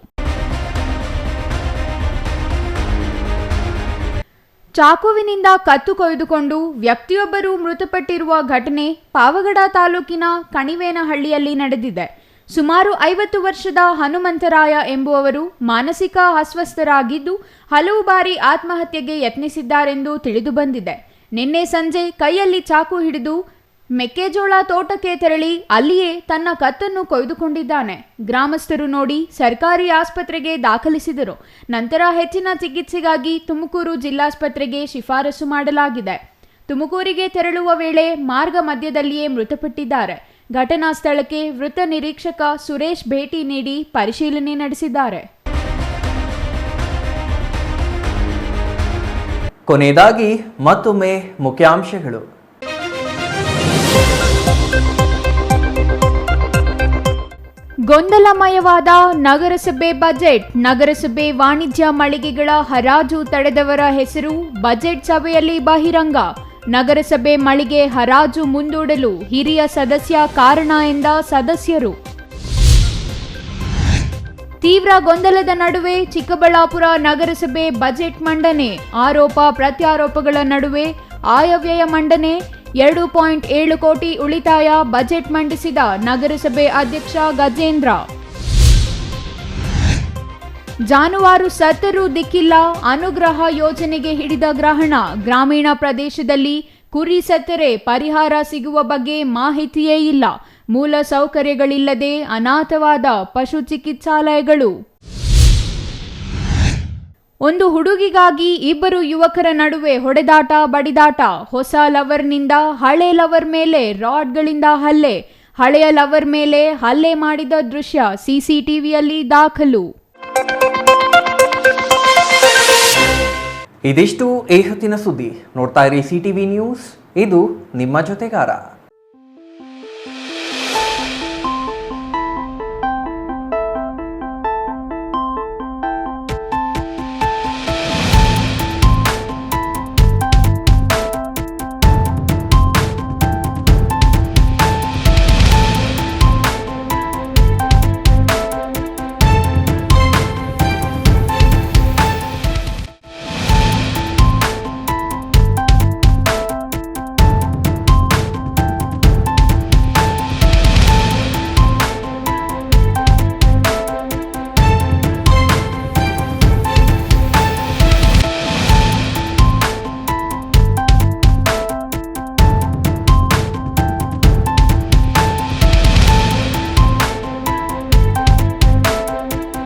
ಚಾಕುವಿನಿಂದ ಕತ್ತು ಕೊಯ್ದುಕೊಂಡು ವ್ಯಕ್ತಿಯೊಬ್ಬರು ಮೃತಪಟ್ಟಿರುವ ಘಟನೆ ಪಾವಗಡ ತಾಲೂಕಿನ ಕಣಿವೇನಹಳ್ಳಿಯಲ್ಲಿ ನಡೆದಿದೆ. ಸುಮಾರು 50 ವರ್ಷದ ಹನುಮಂತರಾಯ ಎಂಬುವವರು ಮಾನಸಿಕ ಅಸ್ವಸ್ಥರಾಗಿದ್ದು ಹಲವು ಬಾರಿ ಆತ್ಮಹತ್ಯೆಗೆ ಯತ್ನಿಸಿದ್ದಾರೆಂದು ತಿಳಿದುಬಂದಿದೆ. ನಿನ್ನೆ ಸಂಜೆ ಕೈಯಲ್ಲಿ ಚಾಕು ಹಿಡಿದು ಮೆಕ್ಕೆಜೋಳ ತೋಟಕ್ಕೆ ತೆರಳಿ ಅಲ್ಲಿಯೇ ತನ್ನ ಕತ್ತನ್ನು ಕೊಯ್ದುಕೊಂಡಿದ್ದಾನೆ. ಗ್ರಾಮಸ್ಥರು ನೋಡಿ ಸರ್ಕಾರಿ ಆಸ್ಪತ್ರೆಗೆ ದಾಖಲಿಸಿದರು. ನಂತರ ಹೆಚ್ಚಿನ ಚಿಕಿತ್ಸೆಗಾಗಿ ತುಮಕೂರು ಜಿಲ್ಲಾಸ್ಪತ್ರೆಗೆ ಶಿಫಾರಸು ಮಾಡಲಾಗಿದೆ. ತುಮಕೂರಿಗೆ ತೆರಳುವ ವೇಳೆ ಮಾರ್ಗ ಮಧ್ಯದಲ್ಲಿಯೇ ಮೃತಪಟ್ಟಿದ್ದಾರೆ. ಘಟನಾ ಸ್ಥಳಕ್ಕೆ ವೃತ್ತ ನಿರೀಕ್ಷಕ ಸುರೇಶ್ ಭೇಟಿ ನೀಡಿ ಪರಿಶೀಲನೆ ನಡೆಸಿದ್ದಾರೆ. ಕೊನೆಯದಾಗಿ ಮತ್ತೊಮ್ಮೆ ಮುಖ್ಯಾಂಶಗಳು. ಗೊಂದಲಮಯವಾದ ನಗರಸಭೆ ಬಜೆಟ್. ನಗರಸಭೆ ವಾಣಿಜ್ಯ ಮಳಿಗೆಗಳ ಹರಾಜು ತಡೆದವರ ಹೆಸರು ಬಜೆಟ್ ಸಭೆಯಲ್ಲಿ ಬಹಿರಂಗ. ನಗರಸಭೆ ಮಳಿಗೆ ಹರಾಜು ಮುಂದೂಡಲು ಹಿರಿಯ ಸದಸ್ಯ ಕಾರಣ ಎಂದ ಸದಸ್ಯರು. ತೀವ್ರ ಗೊಂದಲದ ನಡುವೆ ಚಿಕ್ಕಬಳ್ಳಾಪುರ ನಗರಸಭೆ ಬಜೆಟ್ ಮಂಡನೆ. ಆರೋಪ ಪ್ರತ್ಯಾರೋಪಗಳ ನಡುವೆ ಆಯವ್ಯಯ ಮಂಡನೆ. 2.7 ಕೋಟಿ ಉಳಿತಾಯ ಬಜೆಟ್ ಮಂಡಿಸಿದ ನಗರಸಭೆ ಅಧ್ಯಕ್ಷ ಗಜೇಂದ್ರ. ಜಾನುವಾರು ಸತ್ತರೂ ದಿಕ್ಕಿಲ್ಲ, ಅನುಗ್ರಹ ಯೋಜನೆಗೆ ಹಿಡಿದ ಗ್ರಹಣ. ಗ್ರಾಮೀಣ ಪ್ರದೇಶದಲ್ಲಿ ಕುರಿ ಸತ್ತರೆ ಪರಿಹಾರ ಸಿಗುವ ಬಗ್ಗೆ ಮಾಹಿತಿಯೇ ಇಲ್ಲ. ಮೂಲ ಸೌಕರ್ಯಗಳಿಲ್ಲದೆ ಅನಾಥವಾದ ಪಶು ಚಿಕಿತ್ಸಾಲಯಗಳು. ಒಂದು ಹುಡುಗಿಗಾಗಿ 2 ಯುವಕರ ನಡುವೆ ಹೊಡೆದಾಟ, ಬಡಿದಾಟ. ಹೊಸ ಲವರ್ನಿಂದ ಹಳೆ ಲವರ್ ಮೇಲೆ ರಾಡ್ಗಳಿಂದ ಹಲ್ಲೆ. ಹಳೆಯ ಲವರ್ ಮೇಲೆ ಹಲ್ಲೆ ಮಾಡಿದ ದೃಶ್ಯ ಸಿಸಿಟಿವಿಯಲ್ಲಿ ದಾಖಲು. ಇದಿಷ್ಟು ಈ ಹೊತ್ತಿನ ಸುದ್ದಿ. ನೋಡ್ತಾ ಇರಿ ಸಿಟಿವಿ ನ್ಯೂಸ್, ಇದು ನಿಮ್ಮ ಜೊತೆಗಾರ.